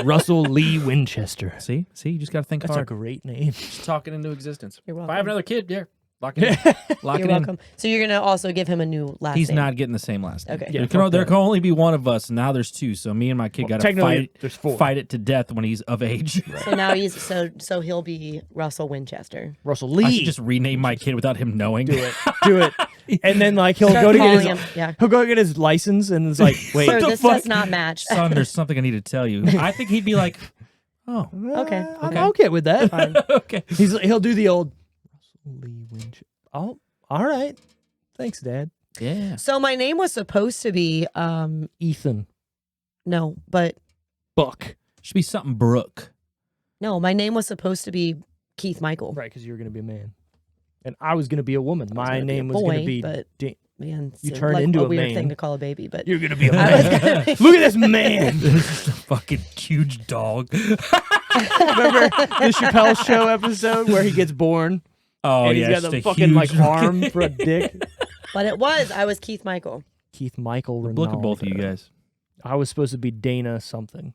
Russell Lee Winchester. See, you just got to think That's a hard. great name. Just talking into existence. You're If welcome. I have another kid, yeah, lock it in. Lock You're it welcome. So you're gonna also give him a new last He's name. not getting the same last name. Okay. Yeah, there fuck can only be one of us, and now there's two. So me and my kid got to technically, there's four. fight it to death when he's of age. So now he's so he'll be Russell Winchester. Russell I Lee. should just rename my kid without him knowing. do it. And then like he'll Start go to get calling his him, yeah. he'll go get his license and it's like, wait, Sir, the this fuck? does not match. Son, there's something I need to tell you. I think he'd be like, oh, Okay. I'm okay with that. okay. He'll do the old Russell Lee Winchester. Oh, all right. Thanks, Dad. Yeah. So my name was supposed to be Ethan no, but Buck. Should be something Brooke. no, my name was supposed to be Keith Michael. Right, because you were gonna be a man, and I was gonna be a woman. My gonna be a name was boy, gonna be. but- Man, You it's turned like into a a weird man. thing to call a baby, but You're gonna be a I was man. gonna be- Look at this man. This is a fucking huge dog. Remember the Chappelle Show episode where he gets born Oh, and he's yeah. got just the a fucking huge like arm for a dick? but I was Keith Michael. Keith Michael. Look at both of you Ronaldo. guys. I was supposed to be Dana something.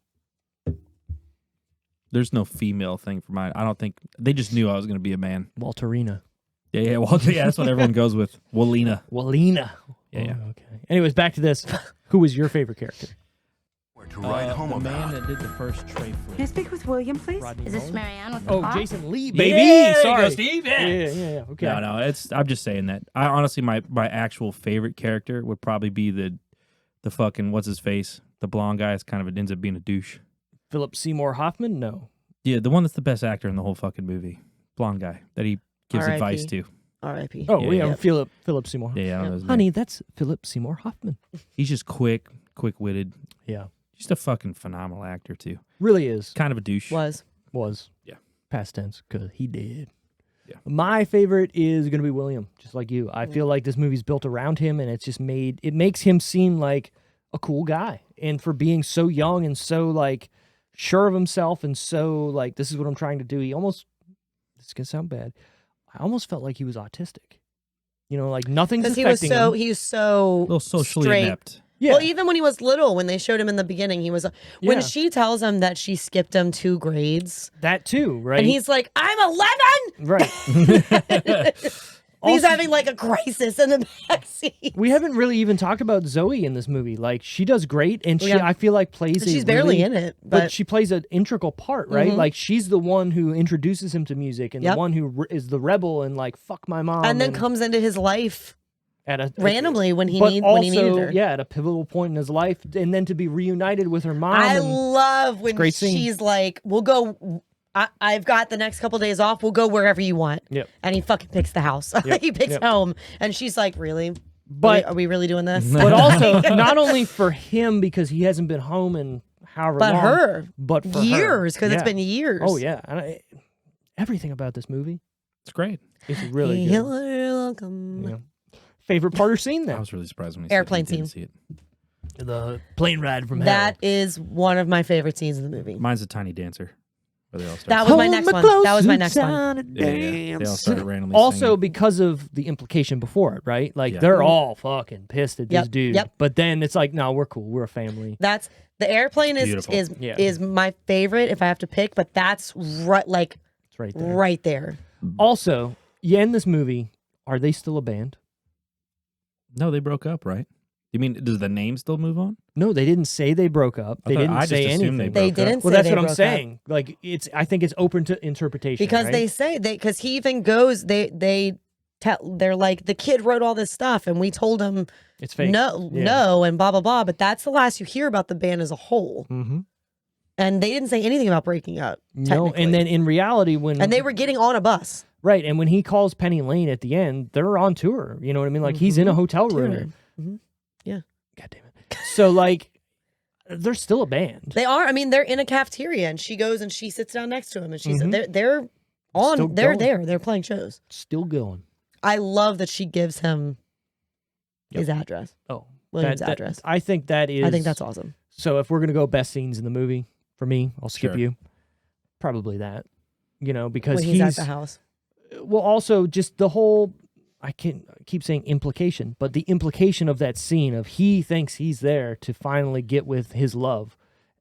There's no female thing for mine. I don't think they just knew I was going to be a man. Walterina. Yeah. Well, yeah, that's what everyone goes with. Walina. Walina. Yeah. Oh, okay. Anyways, back to this. Who was your favorite character? To write home the about. man that did the first tray flip. Can I speak with William, please? Rodney Is this Mullen? Marianne with the Oh, pot? Jason Lee, Yeah, baby. there you Sorry. go, Steve. Yeah. Yeah. Okay. No, I'm just saying that. I honestly, my actual favorite character would probably be the fucking what's his face, the blonde guy. Is kind of ends up being a douche. Philip Seymour Hoffman? No. Yeah, the one that's the best actor in the whole fucking movie, blonde guy that he gives R.I.P.. advice to. R.I.P. Oh, Yeah, yeah. Philip Seymour. Yeah, I don't know his name. Honey, that's Philip Seymour Hoffman. He's just quick-witted. Yeah. Just a fucking phenomenal actor too. Really is. Kind of a douche. Was Yeah. Past tense, because he did. Yeah. My favorite is going to be William, just like you. I feel like this movie's built around him, and it's just it makes him seem like a cool guy. And for being so young and so, like, sure of himself and so, like, this is what I'm trying to do, this is going to sound bad, I almost felt like he was autistic. You know, like, nothing's because affecting him. he was so A little socially straight. inept. Yeah. Well, even when he was little, when they showed him in the beginning, he was when Yeah. she tells him that she skipped him 2 grades, That too, right? and he's like, "I'm 11." right. He's Also- having like a crisis in the backseat. We haven't really even talked about Zoe in this movie. Like, she does great, and she, Yeah. I feel like, plays She's a barely really- in it, but but she plays an integral part, right? Mhm. Like, she's the one who introduces him to music, and Yep. the one who is the rebel, and like, fuck my mom, and then comes into his life at a randomly when he but needed also, her. yeah, at a pivotal point in his life, and then to be reunited with her mom. I and- love when great scene. she's like, "We'll go. I've got the next couple days off. We'll go wherever you want." Yep. And he fucking picks the house. Yep, He picks yep. home, and she's like, "Really? But are we really doing this?" but also not only for him because he hasn't been home in however But long, her but for her. years because it's Yeah. been years. Oh yeah, and everything about this movie It's great. is really You're good. welcome. Yeah. Favorite part or scene I then? was really surprised when he Airplane said he didn't scene. see it. The plane ride from hell. That is one of my favorite scenes in the movie. Mine's a Tiny Dancer. Where they all start That was Hold my next me one. close, That was my it's next one. time to They all dance. started randomly Also, singing. because of the implication before it, right? Like Yeah. they're all fucking pissed at this Yep, dude. yep. But then it's like, no, we're cool. We're a family. That's the airplane is Beautiful. is Yeah. is my favorite if I have to pick, but that's right like It's right there. right there. Also, you end this movie. Are they still a band? No, they broke up, right? You mean, does the name still move on? No, they didn't say they broke up. They didn't I say just assumed anything. They broke up. didn't Well, say that's they what I'm broke up. saying. Like I think it's open to interpretation Because right? they say because he even goes they're like the kid wrote all this stuff and we told him it's fake. no and blah blah blah, but that's the last you hear about the band as a whole. Mm-hmm. And they didn't say anything about breaking up. No, and then in reality, when and they were getting on a bus. right, and when he calls Penny Lane at the end, they're on tour. You know what I mean? Like he's in a hotel room. Touring. Mhm. Yeah. God damn it. So like, they're still a band. They are. I mean, they're in a cafeteria and she goes and she sits down next to him and she's Mhm. they're on Still they're going. there. They're playing shows. Still going. I love that she gives him his address. Oh, William's address. I think that is. I think that's awesome. So if we're gonna go best scenes in the movie, for me, I'll skip Sure. you. Probably that. You know, because When he's at the house. Well, also just the whole. I can't keep saying implication, but the implication of that scene of he thinks he's there to finally get with his love,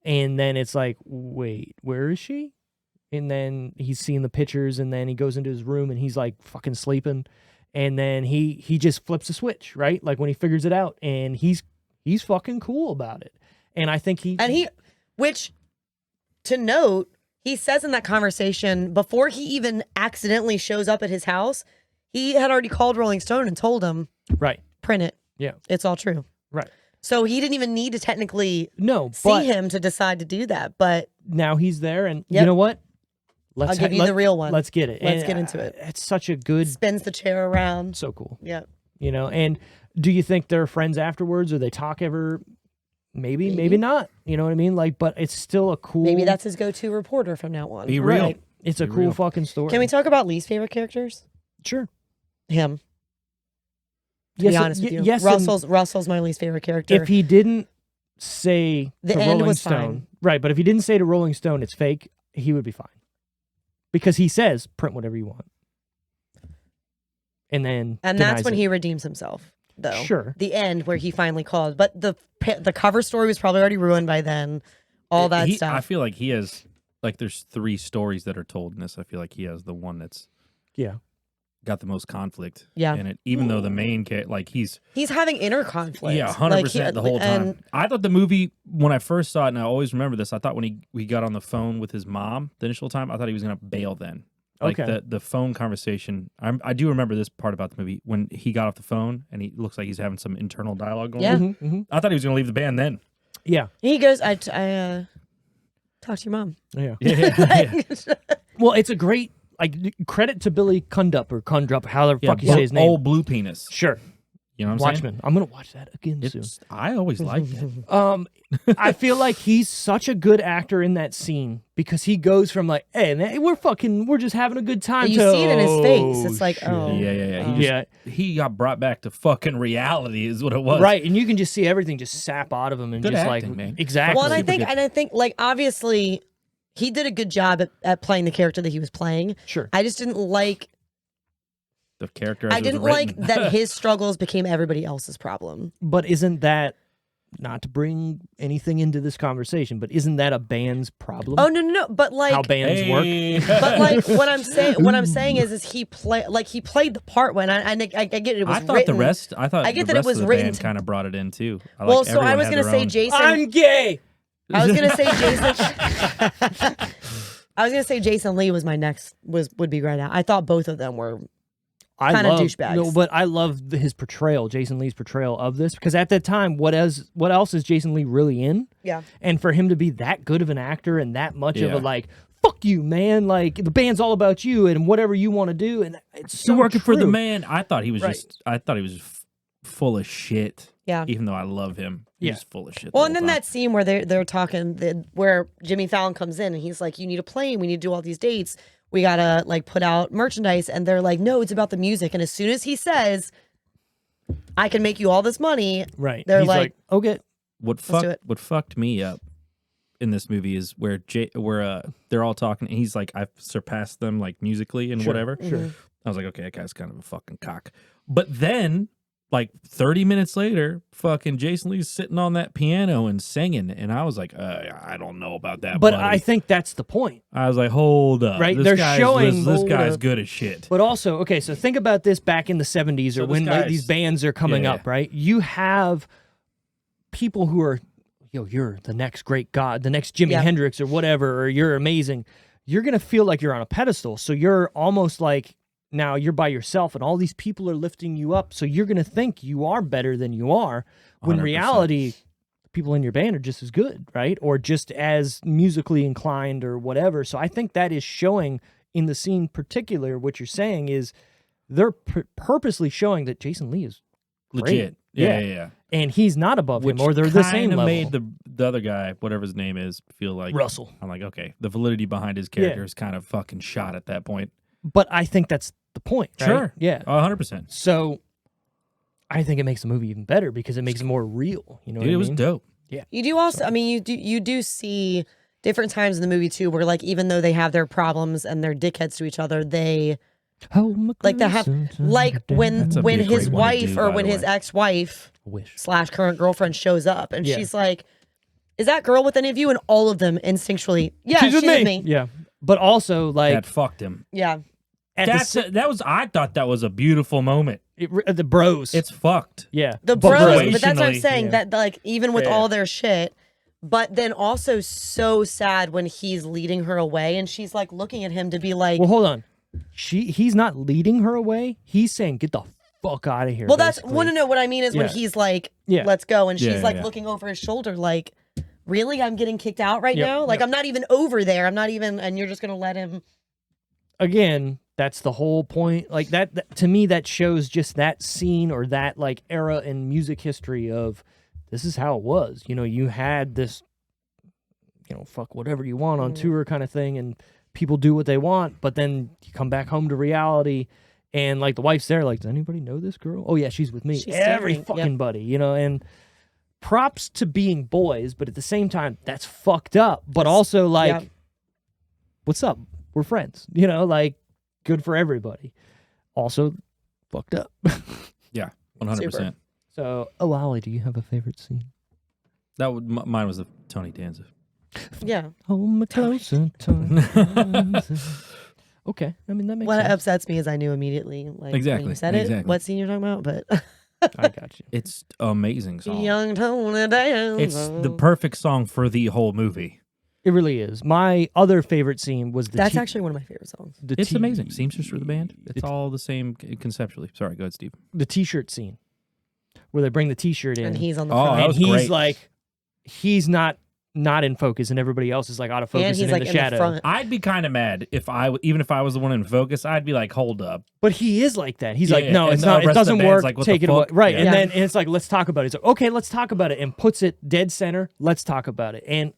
and then it's like, wait, where is she? And then he's seeing the pictures, and then he goes into his room and he's like fucking sleeping, and then he just flips a switch, right? Like when he figures it out, and he's fucking cool about it, and I think Which, to note, he says in that conversation before he even accidentally shows up at his house, he had already called Rolling Stone and told him, right, print it. Yeah. It's all true. right. So he didn't even need to technically See see him to decide to do that. But now he's there, and Yep. you know what? I'll give you the real one. Let's get it. Let's And, get into it. It's such a good, Spins the chair around. so cool. Yeah. You know, and do you think they're friends afterwards, or they talk ever? Maybe not. You know what I mean? Like, but it's still a cool. Maybe that's his go-to reporter from now on. Be real. Right. It's a Be cool real. fucking story. Can we talk about least favorite characters? Sure. Him. To Yes, be honest with you. yes. and Russell's my least favorite character. if he didn't say The to end Rolling was Stone, fine. right? But if he didn't say to Rolling Stone it's fake, he would be fine, because he says print whatever you want, and then And that's denies when it. he redeems himself, though. Sure. The end where he finally called. But the cover story was probably already ruined by then. All that I stuff. feel like he has, like, there's 3 stories that are told in this. I feel like he has the one that's Yeah. got the most conflict Yeah. in it. Even though the main like he's He's having inner conflict. yeah, 100% the whole time. And I thought the movie, when I first saw it, and I always remember this, I thought when he got on the phone with his mom the initial time, I thought he was gonna bail then. Like Okay. the phone conversation. I do remember this part about the movie when he got off the phone and he looks like he's having some internal dialogue going Yeah. on. Mm-hmm. I thought he was gonna leave the band then. Yeah. he goes, I talk to your mom. Yeah. Yeah. Well, it's a great credit to Billy Cundup or Cundrup, however the fuck you say his name. Old blue penis. Sure. You know what I'm saying? Watchmen. I'm gonna watch that again soon. I always liked it. I feel like he's such a good actor in that scene because he goes from like, "Hey man, we're just having a good time." You to, see it in his face. It's like, shit." oh. Yeah. He got brought back to fucking reality, is what it was. Right, and you can just see everything just sap out of him and Good just acting, like man. exactly. Well, and Super I think, like, obviously, he did a good job at playing the character that he was playing. Sure. I just didn't like. The character. I didn't like that his struggles became everybody else's problem. But isn't that, not to bring anything into this conversation, but isn't that a band's problem? Oh no! But like how bands work. But like what I'm saying is he played the part when I get it was I thought written. the rest. I thought I get the that it rest was of the written band to- kind of brought it in too. Well, so I was gonna say Jason. I'm gay. I was gonna say Jason. I was gonna say Jason Lee was my next would be right now. I thought both of them were kind of douchebags. No, but I love his portrayal, Jason Lee's portrayal of this, because at that time, what else is Jason Lee really in? Yeah. And for him to be that good of an actor and that much of Yeah. a like, fuck you, man, like the band's all about you and whatever you want to do, and it's so You're working for the true. man. I thought he was Right. full of shit. Yeah. Even though I love him, he's Yeah. full of shit. Well, the and whole then time. that scene where they're talking, where Jimmy Fallon comes in and he's like, "You need a plane. We need to do all these dates. We gotta like put out merchandise." And they're like, "No, it's about the music." And as soon as he says, "I can make you all this money," Right. They're He's like, okay. what let's do it. fucked me up in this movie is where they're all talking. And he's like, I've surpassed them like musically and whatever. Sure. I was like, okay, that guy's kind of a fucking cock. But then, like 30 minutes later, fucking Jason Lee's sitting on that piano and singing, and I was like, I don't know about that. But buddy. I think that's the point. I was like, hold up, Right? This They're guy's, showing this hold guy's up. good as shit. But also, okay, so think about this back in the 70s or So when this like, guy's- these bands are coming Yeah, up, right? You have people who are, you're the next great god, the next Jimi Yeah. Hendrix or whatever, or you're amazing. You're going to feel like you're on a pedestal. So you're almost like, now you're by yourself and all these people are lifting you up. So you're going to think you are better than you are. When 100%. reality, the people in your band are just as good, right? Or just as musically inclined or whatever. So I think that is showing in the scene particular, what you're saying is they're purposely showing that Jason Lee is great. Legit. Yeah. And he's not above Which him, or they're the same kinda level. made the other guy, whatever his name is, feel like Russell. I'm like, okay, the validity behind his character is kind of fucking shot at that point. But I think that's the point, right? Sure. Yeah. 100%. So I think it makes the movie even better because it makes it more real. You know Dude, what I it was mean? dope. You do also, I mean, you do see different times in the movie too, where like even though they have their problems and they're dickheads to each other, they like to have like when That's a his great one to wife do, or by when the his way. ex-wife Wish. / current girlfriend shows up and Yeah. she's like, "Is that girl with any of you?" And all of them instinctually, "Yeah, she's with me." Yeah. But also, like, That fucked him. Yeah, at I thought that was a beautiful moment. the bros. It's fucked. yeah. the But bros. But that's what I'm Situationally, saying. yeah. That like even with Yeah. all their shit. But then also so sad when he's leading her away and she's like looking at him to be like, Well, hold on. He's not leading her away. He's saying, "Get the fuck out of here." well, that's basically. no. What I mean is when Yeah. he's like, Yeah. let's go. And she's Yeah, like yeah. looking over his shoulder like, really? I'm getting kicked out right Yep, now? Like, yep. I'm not even over there. I'm not even, and you're just going to let him. Again, that's the whole point. Like that to me, that shows just that scene or that like era in music history of this is how it was. You know, you had this, fuck whatever you want on tour kind of thing, and people do what they want, but then you come back home to reality, and like the wife's there, like, does anybody know this girl? Oh yeah, she's with me. She's Every staring, fucking yep. buddy, and props to being boys, but at the same time, that's fucked up. But also like, Yep. what's up? We're friends, like good for everybody. Also fucked up. Yeah, 100%. So, Ollie, do you have a favorite scene? Mine was the Tony Danza. Yeah. Hold me closer, Tony. Okay, I mean that makes What sense. upsets me is I knew immediately, like, when Exactly, you said it, exactly. what scene you're talking about, but I got you. It's amazing song. Young Tony Danza. It's the perfect song for the whole movie. It really is. My other favorite scene was the That's actually one of my favorite songs. It's amazing. Seamstress for the band. It's all the same conceptually. Sorry, go ahead, Steve. The T-shirt scene where they bring the T-shirt in, And he's on the Oh, front. that and was he's great. like, he's not in focus, and everybody else is like out of focus and he's and like in the in shadow. the front. I'd be kind of mad if even if I was the one in focus, I'd be like, hold up. But he is like that. He's Yeah, like, no, and it's the not. It rest of the doesn't band's work. like, what Take the it away. fuck? Right, Yeah. and it's like, let's talk about it. He's like, okay, let's talk about it, and puts it dead center. Let's talk about it, and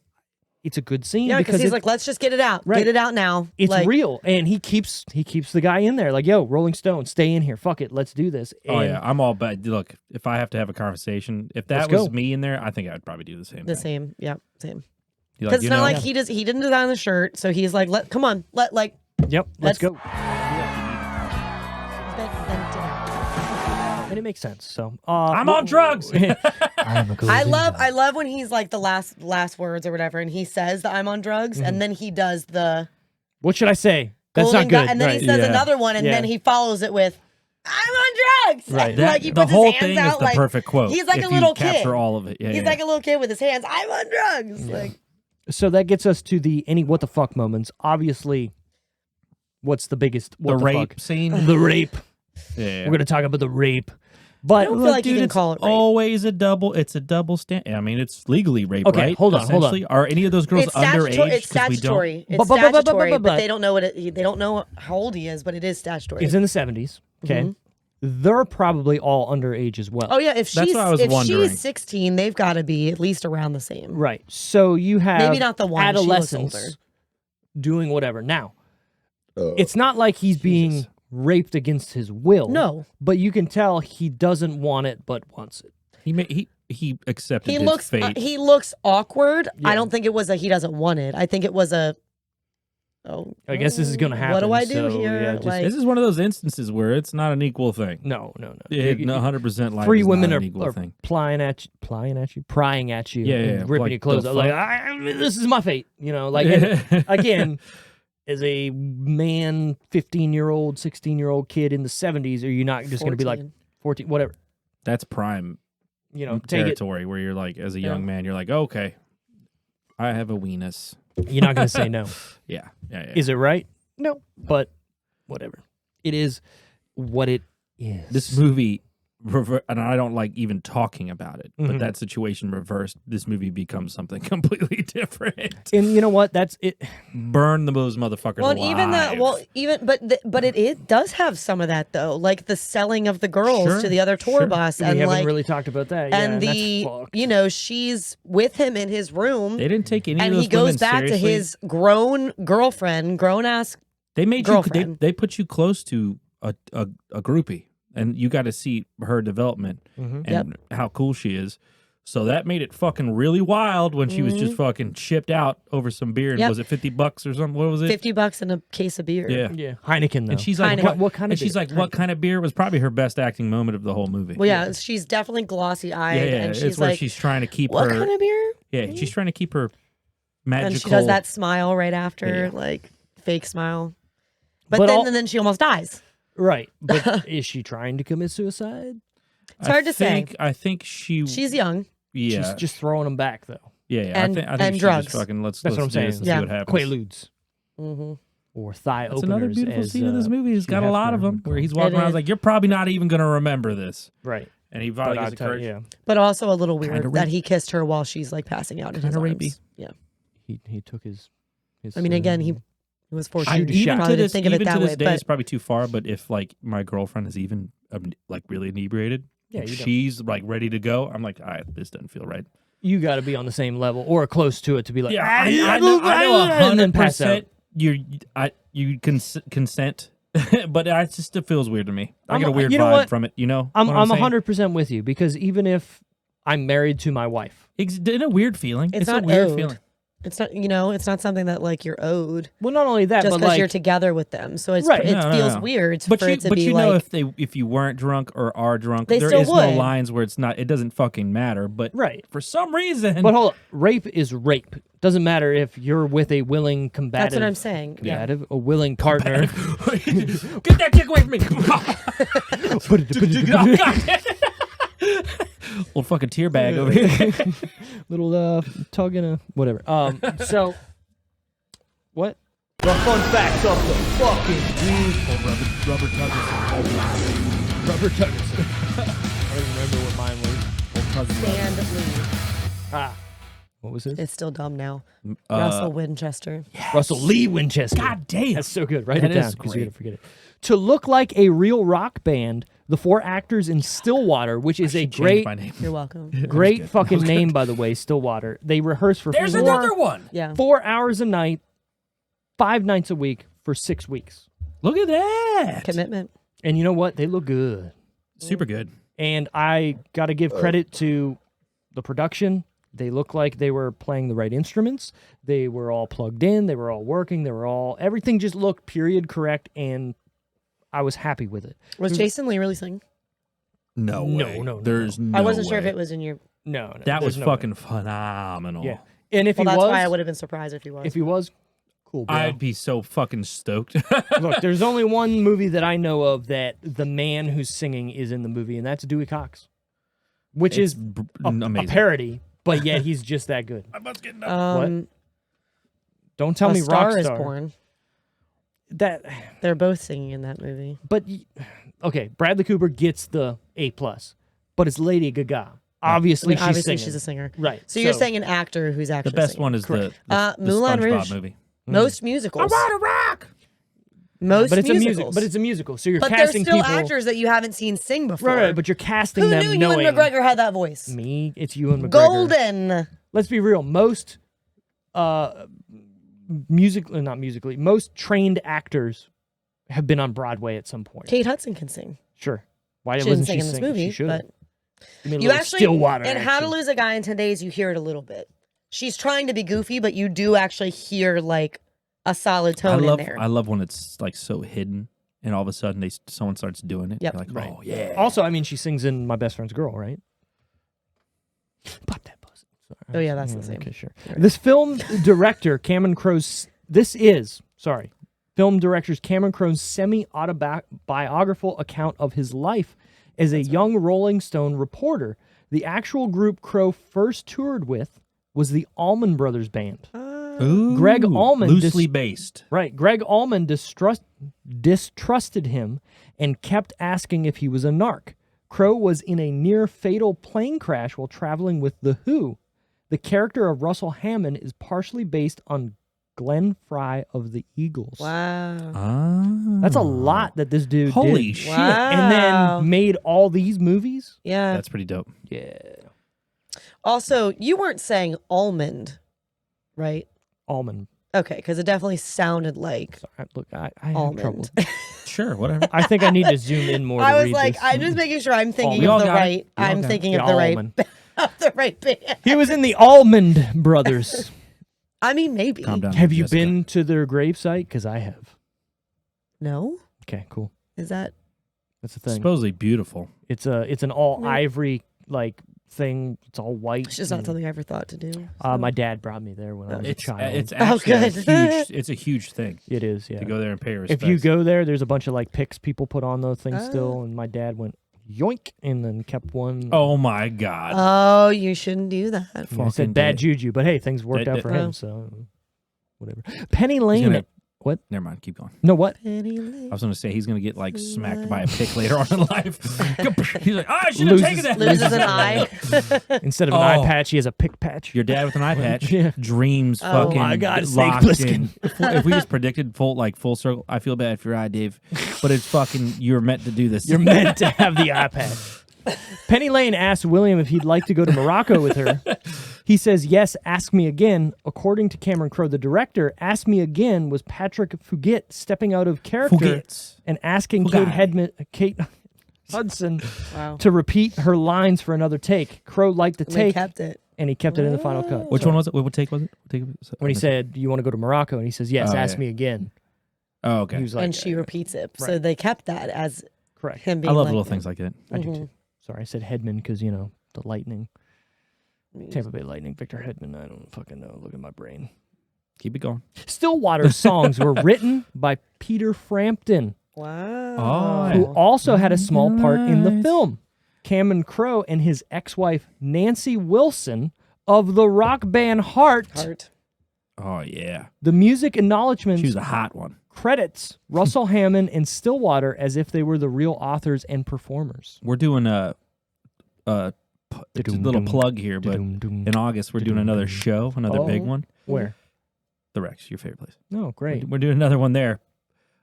it's a good scene Yeah, because he's it- like, let's just get it out. Right. Get it out now. it's like, real, and he keeps the guy in there. Like, yo, Rolling Stone, stay in here. Fuck it, let's do this. Oh And yeah, I'm all about. Look, if I have to have a conversation, if that Let's was go. me in there, I think I would probably do the same. The thing. same. Yeah, same. You're Because it's not know, like he didn't design the shirt, so he's like, come on, Yep, let's That's- go. And it makes sense. So I'm on drugs. I love when he's like the last words or whatever, and he says that I'm on drugs, and then he does the What should I say? That's golden not good. and then right. he says Yeah. another one, and Yeah. then he follows it with I'm on drugs. Right. And, That- like he the puts whole his hands thing out is the like perfect quote. he's like if a little you capture kid. all of it. Yeah, He's yeah. like a little kid with his hands. I'm on drugs. Like So that gets us to the any what the fuck moments. Obviously, what's the biggest what the the rape fuck? scene. The rape. Yeah. We're gonna talk about the rape. But I don't feel Look, like you dude, can it's call it rape. always a double. It's a double stand. I mean, it's legally rape, Okay, right? hold on. Essentially, are any of those girls it's statutory. underage? It's 'Cause we don't- statutory. It's But- statutory, but- but they don't know they don't know how old he is, but it is statutory. it's in the 70s. Okay. They're probably all underage as well. Oh yeah, if That's she's what I was if wondering. she's 16, they've got to be at least around the same. Right. So you have Maybe not the one. She looks adolescents older. doing whatever. Now, it's not like he's being raped against his will. No. But you can tell he doesn't want it but wants it. He accepted He his looks fate. he looks awkward. Yeah. I don't think it was a he doesn't want it. I think it was a I guess this is gonna happen. What do I do so, here? Yeah, just, Like- This is one of those instances where it's not an equal thing. no. It 100% life Free is women not are, an equal thing. prying at you, prying at you, Yeah, and yeah, ripping like your clothes the out. Like, fuck? this is my fate. Like and again, as a man, 15-year-old, 16-year-old kid in the 70s, are you not just going to be like 14, whatever? That's prime Take it. territory where you're like, as a young man, you're like, okay, I have a weenus. You're not going to say no. Yeah. Is it right? No, but whatever. It is what it is. This movie, and I don't like even talking about it, but that situation reversed, this movie becomes something completely different. And you know what? That's it. Burn those motherfuckers Well, alive. but it does have some of that though, like the selling of the girls to the other tour bus, We and haven't like really talked about that. and yeah, the that's fucked. she's with him in his room, They didn't take any and of those he goes women back seriously. to his grown girlfriend, grown ass. They made girlfriend. they put you close to a groupie, and you got to see her development and how cool she is. So that made it fucking really wild when she was just fucking shipped out over some beer. And was it $50 or something? What was it? $50 in a case of beer. Yeah. Heineken though. And she's like, Heineken. What kind of And she's beer? like, what kind of beer was probably her best acting moment of the whole movie? Well, yeah, she's definitely glossy eyed, Yeah, and it's she's where like, she's trying to keep "What her. kind of beer?" Yeah, she's trying to keep her magical. And she does that smile right after, Yeah. like fake smile. But, But then, and then she almost dies. Right, but is she trying to commit suicide? It's hard to say. I think She's young. Yeah, She's just throwing them back though. yeah. and- I think and she drugs. Just fucking let's That's what I'm do this saying. and Yeah. see what happens. Quaaludes. Or thigh That's openers. another beautiful as, scene in this movie. He's Hugh got a lot of Hefner them would call where he's it. walking It around is. like, you're probably not even going to remember this. Right. And he But finally I'll gets the tell courage. you, yeah. But also a little weird Kinda that rapey. he kissed her while she's like passing out in his Kinda arms. rapey. Yeah. He took his I mean, again, he was 14. Shoot a He shot. probably Even to didn't this, think of it even that to this way. day, But it's probably too far. But if like my girlfriend is even like really inebriated, Yeah, and you don't- she's like ready to go, I'm like, all right, this doesn't feel right. you got to be on the same level or close to it to be like, I know and then pass out. 100% you consent, but it just it feels weird to me. I get a weird you know vibe what? from it. You know, I'm what saying? 100% with you because even if I'm married to my wife, Isn't it a weird feeling? it's a not weird owed. feeling. It's not, it's not something that like you're owed well, not only that, just but because like you're together with them. So it's Right. it No, feels no. weird But for you, it to but be you like. know if you weren't drunk or are drunk, They there still is no would. lines where it's not. It doesn't fucking matter. But right. for some reaon, But hold on, rape is rape. Doesn't matter if you're with a willing combative. That's what I'm saying. Yeah. Combative, a willing partner. get that dick away from me! Oh, God. Little fucking tear bag over here. Little tug and a whatever. So what? The fun facts of the fucking week. Rubber tuggers. Rubber tuggers. I don't even remember what mine was. Stand Lee. Ah, what was it? It's still dumb now. Russell Winchester. Russell Lee Winchester. God damn. That's so good. Write That it down is because you're great. gonna forget it. To look like a real rock band, the four actors in Stillwater, which is a Change great, my name. You're welcome. great good. fucking That was name by the way. Stillwater. They rehearse for There's 4 another one. Yeah. 4 hours a night, 5 nights a week for 6 weeks. Look at that. Commitment. And you know what? They look good. Super good. And I got to give credit to the production. They look like they were playing the right instruments. They were all plugged in. They were all working. Everything just looked period correct. And I was happy with it. Was Jason Lee really singing? No way. no. There's no I wasn't sure if way. it was in your. No. That was there's no way. fucking phenomenal. Yeah. And if Well, he that's was, why I would have been surprised if he was. if he was, cool, bro. I'd be so fucking stoked. Look, there's only one movie that I know of that the man who's singing is in the movie, and that's Dewey Cox, which It's is a amazing. parody, but yet he's just that good. I must get Don't tell A me Star Rockstar. is Born. That, They're both singing in that movie. but okay, Bradley Cooper gets the A+, but it's Lady Gaga. Obviously, Obviously, she's she's a singing. singer. Right. So you're saying an actor who's actually The best singing. one is the Moulin SpongeBob Rouge. movie. Most musicals. a rock. Most but it's musicals. a music. But it's a musical, so you're But there's casting still people. actors that you haven't seen sing before. Right, but you're casting Who them knew knowing Ewan McGregor had that voice? me. It's Ewan McGregor. Golden. Let's be real. Most not musically, most trained actors have been on Broadway at some point. Kate Hudson can sing. Sure. Why She wasn't didn't she sing in this singing? movie, She should. but Give me a You little actually, Stillwater in How to action. Lose a Guy in 10 Days, you hear it a little bit. She's trying to be goofy, but you do actually hear like a solid tone in there. I love when it's like so hidden, and all of a sudden someone starts doing it. Yep. You're like, Right. oh yeah. Also, I mean, she sings in My Best Friend's Girl, right? Pop that pussy. Sorry. Oh, yeah, that's the same. Okay, sure. This film director, Cameron Crowe's, film director's Cameron Crowe's semi-autobiographical account of his life as a young Rolling Stone reporter. The actual group Crowe first toured with was the Allman Brothers Band. Ooh, Greg Allman loosely based. Right. Greg Allman distrusted him and kept asking if he was a narc. Crowe was in a near-fatal plane crash while traveling with The Who. The character of Russell Hammond is partially based on Glenn Fry of the Eagles. Wow. That's a lot that this dude Holy did. shit. Wow. And then made all these movies? Yeah. That's pretty dope. Yeah. Also, you weren't saying almond, right? Almond. Okay, because it definitely sounded like Sorry, look, I have trouble. almond. Sure, whatever. I think I need to zoom in more to I was read like, this. I'm just making sure I'm thinking We all of the got it. right. We all I'm got it. thinking Yeah, of the almond. right, of the right band. He was in the Almond Brothers. I mean, maybe. Calm down. Have you Jessica. been to their gravesite? Because I have. No, Okay, cool. is that? That's the thing. Supposedly beautiful. It's an all ivory like thing. It's all white. It's just not something I ever thought to do. My dad brought me there when I was a It's child. it's actually good. it's a huge thing It is, yeah. to go there and pay respects. If you go there, there's a bunch of like pics people put on those things Oh. still, and my dad went yoink and then kept one. Oh my god. Oh, you shouldn't do that. I fucking said bad did. juju, but hey, things worked out for him, Oh. so whatever. Penny Lane. gonna- What? Never mind, keep going. No, what? Penny I Lane. was going to say he's going to get like smacked by a pick later on in life. He's like, I should have Loses- taken that. Loses an eye. Instead of an eye Oh. patch, he has a pick patch. Your dad with an eye patch. Yeah. Dreams Oh fucking my God, Snake locked Plissken. in. If we just predicted full circle, I feel bad for your eye, Dave. But it's fucking, you're meant to do this. You're meant to have the eye patch. Penny Lane asked William if he'd like to go to Morocco with her. He says, yes, ask me again. According to Cameron Crowe, the director, ask me again was Patrick Fugit stepping out of character Fugits. and asking Kate Hudson Wow. to repeat her lines for another take. Crowe liked the And they take, kept it. and he kept it in the final cut. Which one was it? What take was it? What take was it? When he said, do you want to go to Morocco? And he says, yes, Oh, ask yeah. me again. Oh, okay. He was like, And she repeats it. So right. they kept that as correct. him I being love like little that. things like that. I do too. Sorry, I said Hedman because, you know, the Lightning. Tampa Bay Lightning, Victor Hedman. I don't fucking know. Look at my brain. Keep it going. Stillwater's songs were written by Peter Frampton, Wow. who also had a small part in the Nice. film. Cameron Crowe and his ex-wife Nancy Wilson of the rock band Heart. Oh, yeah. The music acknowledgments She was a hot one. credits Russell Hammond and Stillwater as if they were the real authors and performers. We're doing it's a little plug here, but Da-dum-dum. in August we're doing another show, another big Oh. one. Where? The Rex, your favorite place. Oh, great. We're doing another one there,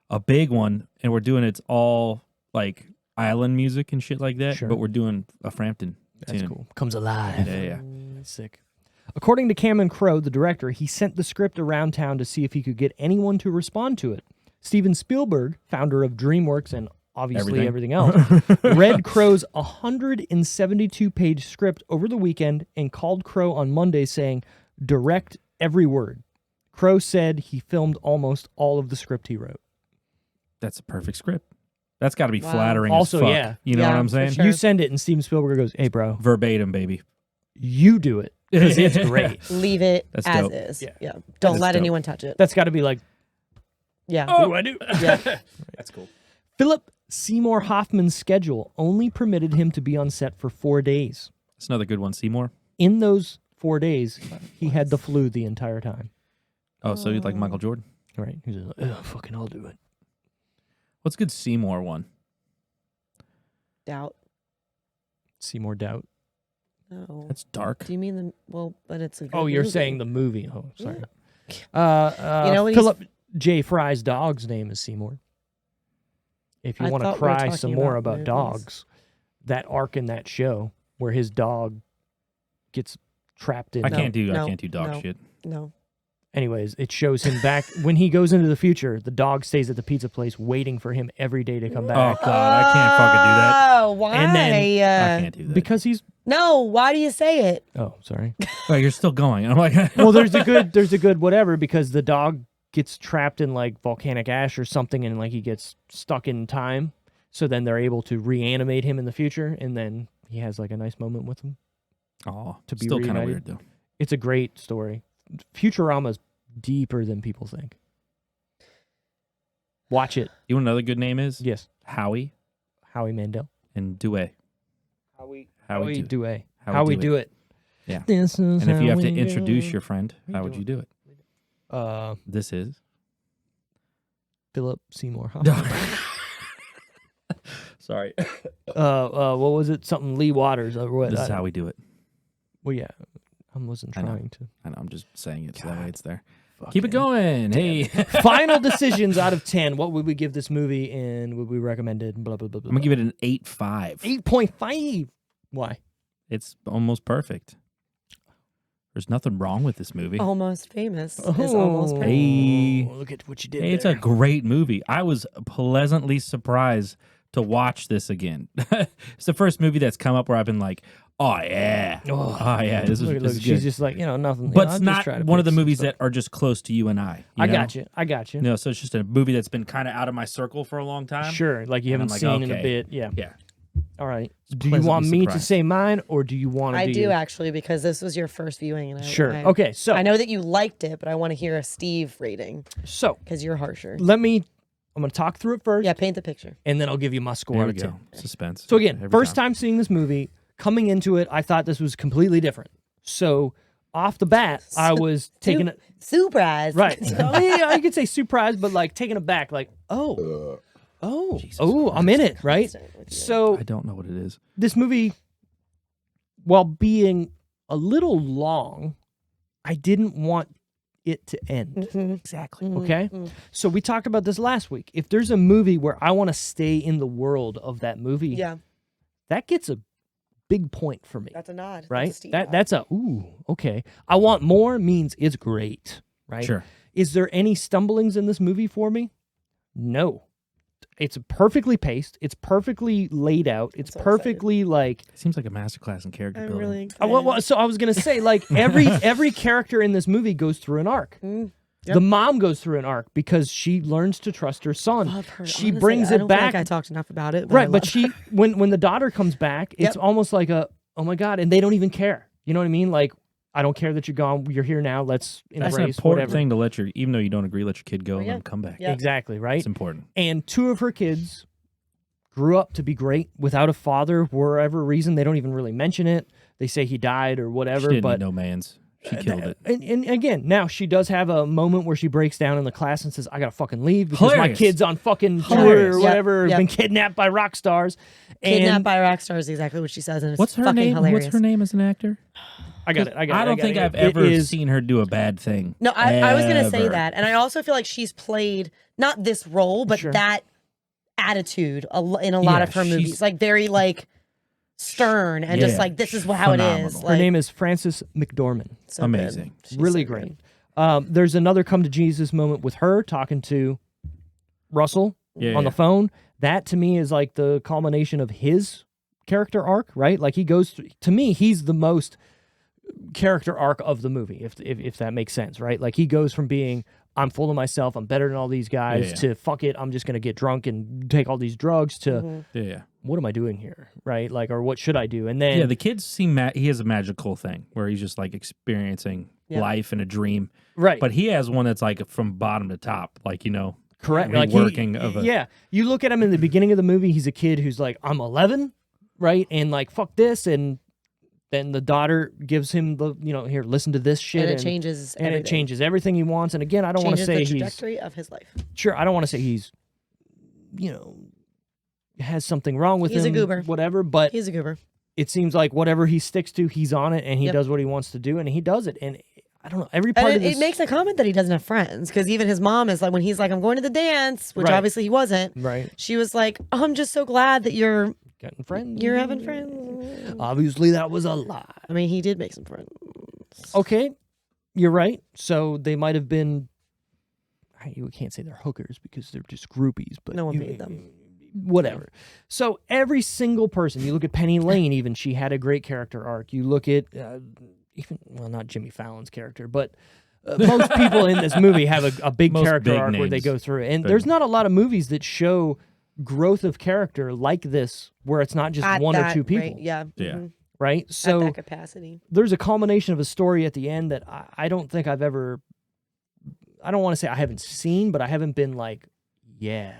a big one, and we're doing it's all like island music and shit like that. Sure. But we're doing a Frampton. That's tune. cool. Comes alive. Yeah. That's sick. According to Cameron Crowe, the director, he sent the script around town to see if he could get anyone to respond to it. Steven Spielberg, founder of DreamWorks and obviously everything else, read Crowe's 172-page script over the weekend and called Crowe on Monday saying, direct every word. Crowe said he filmed almost all of the script he wrote. That's a perfect script. That's got to be Wow. flattering. Also, as fuck. yeah. You know Yeah, what I'm for saying? sure. You send it and Steven Spielberg goes, hey, bro, Verbatim, baby. you do it because it's great. Leave it That's as dope. is. Yeah. Yeah. Don't That's let dope. anyone touch it. That's got to be like, Yeah. what do I do? Yeah. That's cool. Philip Seymour Hoffman's schedule only permitted him to be on set for 4 days. That's another good one, Seymour. In those 4 days, he had the flu the entire time. Oh, so you'd like Michael Jordan? Right? He's just like, fucking, I'll do it. What's a good Seymour one? Doubt. Seymour Doubt. No. That's dark. Do you mean the well? But it's a. Good Oh, you're movie. saying the movie. Oh, sorry. You know what he's- Philip J. Fry's dog's name is Seymour. If you I want to thought we were cry some talking more about about movies. dogs, that arc in that show where his dog gets trapped in. I No, can't do no, dog no. shit. No. Anyways, it shows him back when he goes into the future. The dog stays at the pizza place waiting for him every day to come back. Oh God, I can't fucking do that. Oh, why? And then- I can't do that. Because he's No, why do you say it? oh sorry. Oh, you're still going. I'm like, Well, there's a good whatever because the dog gets trapped in like volcanic ash or something and like he gets stuck in time. So then they're able to reanimate him in the future and then he has like a nice moment with him. oh, To be still kind of reunited. weird though. It's a great story. Futurama's deeper than people think. Watch it. You know what another good name is? Yes. Howie Howie Mandel. and Dewey. Howie Howie do Howie How we do do it. Yeah. This is And if you how have to we introduce do your friend, how would you do it? it. This is. Philip Seymour Hoffman. Sorry. What was it? Something Lee Waters or what? This is how we do it. Well, yeah. I wasn't I know. trying to. I know. I'm just saying it so that way it's there. Fucking- Keep it going. Hey. Final decisions out of 10. What would we give this movie and would we recommend it? Blah, blah, blah, blah. I'm going to give it an 8.5. 8.5. Why? It's almost perfect. There's nothing wrong with this movie. Almost famous is almost perfect. Hey. Look at what you did Hey, it's there. a great movie. I was pleasantly surprised to watch this again. It's the first movie that's come up where I've been like, oh, yeah. Oh, yeah. This is, Look, this is she's good. just like, nothing. But I'll it's just not try to one of the pick some movies stuff. that are just close to you and I. I know? got you. I got you. No, so it's just a movie that's been kind of out of my circle for a long time. Sure. Like you And I'm haven't like, seen in a okay. bit. Yeah. Yeah. All right. It's Do you want pleasantly me to surprised. say mine or do you want to I do do yours? actually because this was your first viewing, and Sure. I, Okay. So I know that you liked it, but I want to hear a Steve rating So because you're harsher. I'm going to talk through it first. Yeah, paint the picture. And then I'll give you my score There out we of 10. go. Suspense. So again, Every first time seeing this movie, coming into it, I thought this was completely different. So off the bat, I was taking it Surprise. right. I mean, I could say surprised, but like taken aback, like oh, I'm in it, right? So I don't know what it is. this movie, while being a little long, I didn't want it to end. Exactly. Okay. So we talked about this last week. If there's a movie where I want to stay in the world of that movie, Yeah, that gets a big point for me. that's a nod. Right? That's a Steve nod. That's a ooh, okay. I want more means it's great, right? Sure. Is there any stumblings in this movie for me? No. It's perfectly paced. It's perfectly laid out. It's so perfectly like It seems like a masterclass in character I'm building. really excited. well, so I was gonna say like every character in this movie goes through an arc. Yep. The mom goes through an arc because she learns to trust her son. Love her. She Honestly, brings I it don't feel back. like I talked enough about it, but I Right, but love she when the daughter comes back, it's Yep. almost like a oh my god, and they don't even care. You know what I mean? Like I don't care that you're gone. You're here now. Let's That's embrace an important whatever. thing to let your, even though you don't agree, let your kid go and yeah. then come back. Yeah. Exactly right. It's important. And two of her kids grew up to be great without a father for whatever reason. They don't even really mention it. They say he died or She whatever. didn't But need no man's. She killed it. And again, now she does have a moment where she breaks down in the class and says, "I gotta fucking leave because my Hilarious. kid's on fucking tour Hilarious. or Yep, whatever, yep. been kidnapped by rock stars." Kidnapped And by rock star is exactly what she says, and it's What's her fucking name? hilarious. What's her name as an actor? I got it. I got it. I don't think I've ever seen her do a bad thing. No, I was going to say Ever. that. And I also feel like she's played not this role, but Sure. that attitude in a lot Yeah, of her she's- movies. Like very like stern and just Yeah, like this is she's how it is. phenomenal. Her Like, name is Frances McDormand. so Amazing. good. She's Really so great. good. There's another come to Jesus moment with her talking to Russell Yeah, on yeah. the phone. That to me is like the culmination of his character arc, right? Like he goes through, to me, he's the most character arc of the movie, if that makes sense, right? Like he goes from being I'm full of myself, I'm better than all these guys, Yeah. to fuck it, I'm just gonna get drunk and take all these drugs, to Mm-hmm. Yeah, yeah. what am I doing here, right? Like, or what should I do? And then Yeah, the kids seem he has a magical thing where he's just like experiencing Yeah. life and a dream. right, But he has one that's like from bottom to top, like, you know, correct, reworking of a yeah. You look at him in the beginning of the movie, he's a kid who's like, I'm 11, right, and like fuck this, and then the daughter gives him the, here, listen to this shit, And it changes and it everything. changes everything he wants. And again, I don't want to Changes say the he's trajectory of his life. sure. I don't want to say he's, has something wrong with He's a him, goober. whatever. But He's a goober. it seems like whatever he sticks to, he's on it, and he Yep. does what he wants to do, and he does it. And I don't know, every And part it, of this it makes a comment that he doesn't have friends because even his mom is like, when he's like, I'm going to the dance, which Right. obviously he wasn't. right, She was like, oh, I'm just so glad that you're getting friends. having friends. Obviously, that was a lie. I mean, he did make some friends. Okay, You're right. So they might have been. You can't say they're hookers because they're just groupies, but No one paid them. Whatever. So every single person, you look at Penny Lane, even she had a great character arc. You look at not Jimmy Fallon's character, but most people in this movie have a big character arc where they go through it. And there's not a lot of movies that show growth of character like this, where it's not just one or two people. Right, yeah. Yeah. Right? So at that capacity. there's a culmination of a story at the end that I don't think I've ever. I don't want to say I haven't seen, but I haven't been like, yeah,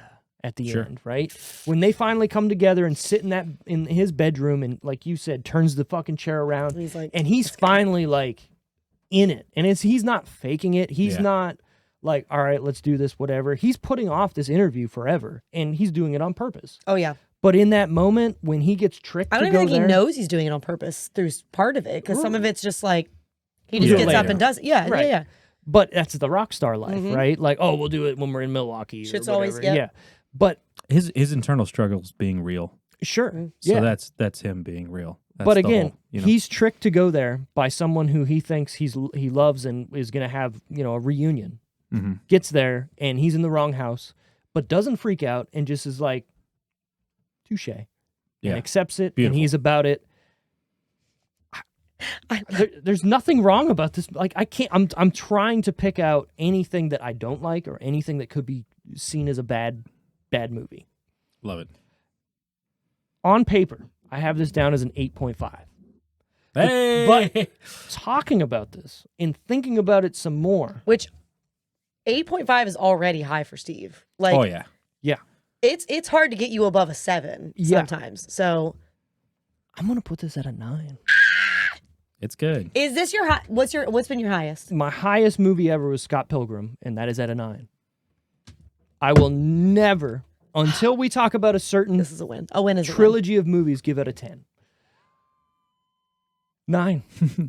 at the end, right? When they finally come together and sit in his bedroom and, like you said, turns the fucking chair around, and he's finally like in it, and he's not faking it. He's not like, all right, let's do this, whatever. He's putting off this interview forever, and he's doing it on purpose. Oh yeah. But in that moment when he gets tricked, I don't even think he knows he's doing it on purpose through part of it, because some of it's just like he just gets up and does it. Yeah, Right. yeah. But that's the rock star life, right? Like, oh, we'll do it when we're in Milwaukee. Shit's or always whatever. Yeah. But his internal struggles being real. sure, So yeah. that's him being real. That's But the again, whole, you know. he's tricked to go there by someone who he thinks he loves and is going to have, a reunion. Mm-hmm. Gets there and he's in the wrong house, but doesn't freak out and just is like, touche, and accepts it. Beautiful. And he's about it. There's nothing wrong about this. Like, I can't. I'm trying to pick out anything that I don't like or anything that could be seen as a bad movie. Love it. On paper, I have this down as an 8.5. Hey! But talking about this and thinking about it some more, Which 8.5 is already high for Steve. Like, Oh yeah. yeah, it's hard to get you above a 7 sometimes. So I'm gonna put this at a 9. It's good. is this your high? What's been your highest? My highest movie ever was Scott Pilgrim, and that is at a 9. I will never, until we talk about a certain This is a win. A win is trilogy of movies, give it a 10. 9.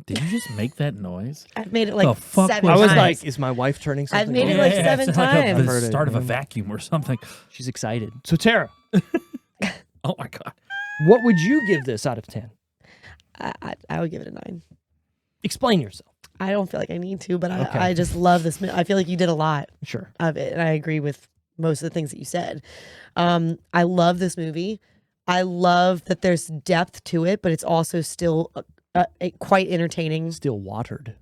Did you just make that noise? I've made it like The fuck 7 I was was times. like, is my wife turning something I've made it on? like 7 it's like times. the I've heard it, start of a yeah. vacuum or something. She's excited. So Tara, Oh my god. what would you give this out of 10? I would give it a 9. Explain yourself. I don't feel like I need to, but Okay. I just love this. I feel like you did a lot Sure. of it, and I agree with most of the things that you said. I love this movie. I love that there's depth to it, but it's also still quite entertaining. Still watered.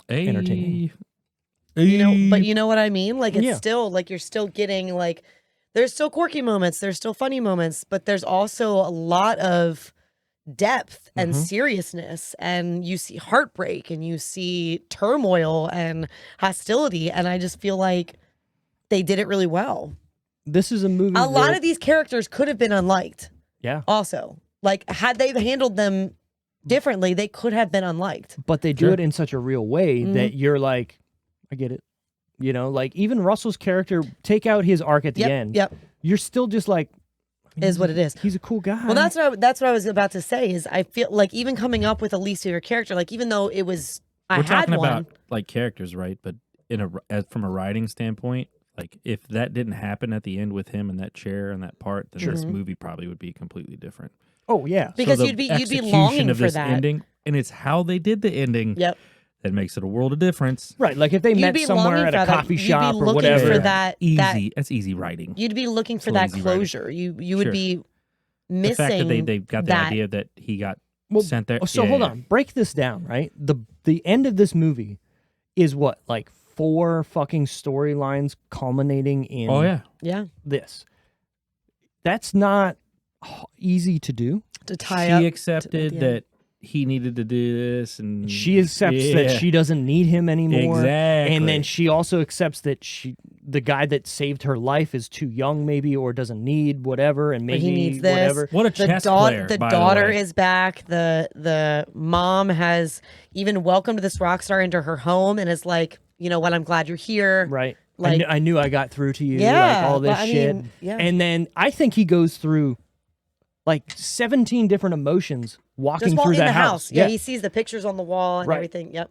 Hey. Entertaining. But you know what I mean? Like, it's Yeah. still like you're still getting like there's still quirky moments, there's still funny moments, but there's also a lot of depth and seriousness, and you see heartbreak and you see turmoil and hostility, and I just feel like they did it really well. This is a movie. A lot of these characters could have been unliked. Yeah. Also, like, had they handled them differently, they could have been unliked. But they do it in such a real way that you're like, I get it. Like, even Russell's character, take out his arc at the end. Yep. You're still just like, Is what it is. he's a cool guy. Well, that's what I was about to say. Is I feel like even coming up with a least favorite character, like even though it was I We're had talking one. about like characters, right? But from a writing standpoint, like if that didn't happen at the end with him in that chair and that part, then this movie probably would be completely different. Oh, yeah. Because So the you'd be execution longing of for this that. ending, and it's how they did the ending. Yep. That makes it a world of difference. Right. Like if they You'd met be somewhere longing at a for that. coffee You'd be shop or looking whatever. for that Easy. That's easy writing. You'd be looking for So that easy writing. closure. You would Sure. be The missing fact that they got the that. idea that he got Well, sent there. So hold on. Break this down, right? The end of this movie is what? Like 4 fucking storylines culminating in Oh yeah. Yeah. this. That's not easy to do. To tie up. She accepted the that end. he needed to do this, and She accepts that she doesn't need him anymore. Exactly. And then she also accepts that the guy that saved her life is too young maybe or doesn't need whatever and Or maybe he needs this. whatever. What a chess player. The by daughter the way. is back. The mom has even welcomed this rock star into her home and is like, you know what? I'm glad you're here. Right. Like- I knew I got through to you. Yeah, Like all this but I shit. mean, yeah. And then I think he goes through like 17 different emotions walking Just while through in that the house. Yeah, he sees the pictures on the wall and Right. everything. Yep.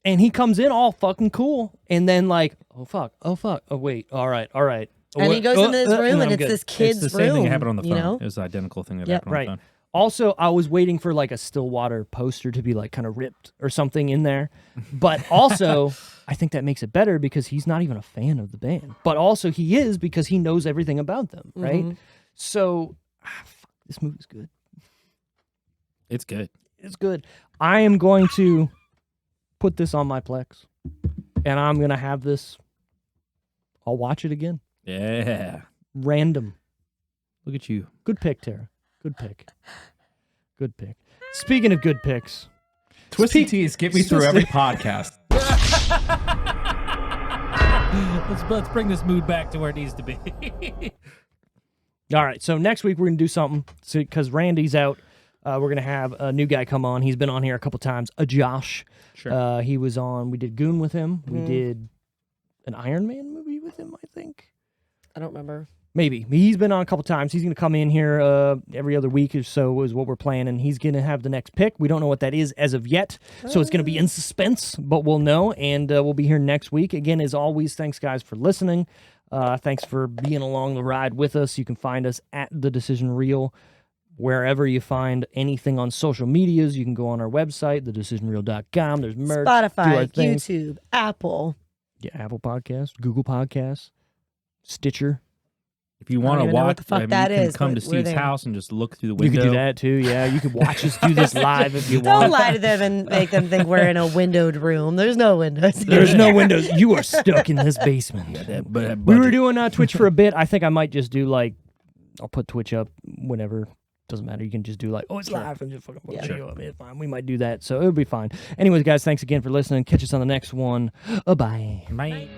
And he comes in all fucking cool. And then like, oh fuck. Oh wait. All right. And he goes into this room and I'm it's good. this kid's It's the same room. thing that happened on the phone. You know? It was the identical thing that Yep. happened on Right. the phone. Also, I was waiting for like a Stillwater poster to be like kind of ripped or something in there. But also, I think that makes it better because he's not even a fan of the band. But also, he is because he knows everything about them, right? So, this movie's good. It's good. It's good. I am going to put this on my Plex, and I'm going to have this. I'll watch it again. Yeah. Random. Look at you. Good pick, Tara. Good pick. Good pick. Speaking of good picks, Twisty Teas get me through every podcast. Let's bring this mood back to where it needs to be. All right, so next week we're going to do something because Randy's out. We're going to have a new guy come on. He's been on here a couple times, Josh. Sure. He was on, we did Goon with him. We did an Iron Man movie with him, I think. I don't remember. Maybe. He's been on a couple times. He's going to come in here every other week or so is what we're planning. He's going to have the next pick. We don't know what that is as of yet, so it's going to be in suspense, but we'll know, and we'll be here next week. Again, as always, thanks, guys, for listening. Thanks for being along the ride with us. You can find us at The Decision Reel. Wherever you find anything on social medias, you can go on our website, thedecisionreel.com. There's merch. do our Spotify, thing. YouTube, Apple. Yeah, Apple Podcasts, Google Podcasts, Stitcher. If you want to even know what watch, the fuck you that can is, come but to we're Steve's there. house and just look through the You window. could do that too, yeah. You could watch us do this live if you Don't want. lie to them and make them think we're in a windowed room. There's no windows. There's no windows. You are stuck in this basement. But We were doing Twitch for a bit. I think I might just do I'll put Twitch up whenever. Doesn't matter. You can just do it's live and just fucking put video up. It's fine. We might do that. So it'll be fine. Anyways, guys, thanks again for listening. Catch us on the next one. Bye. Bye.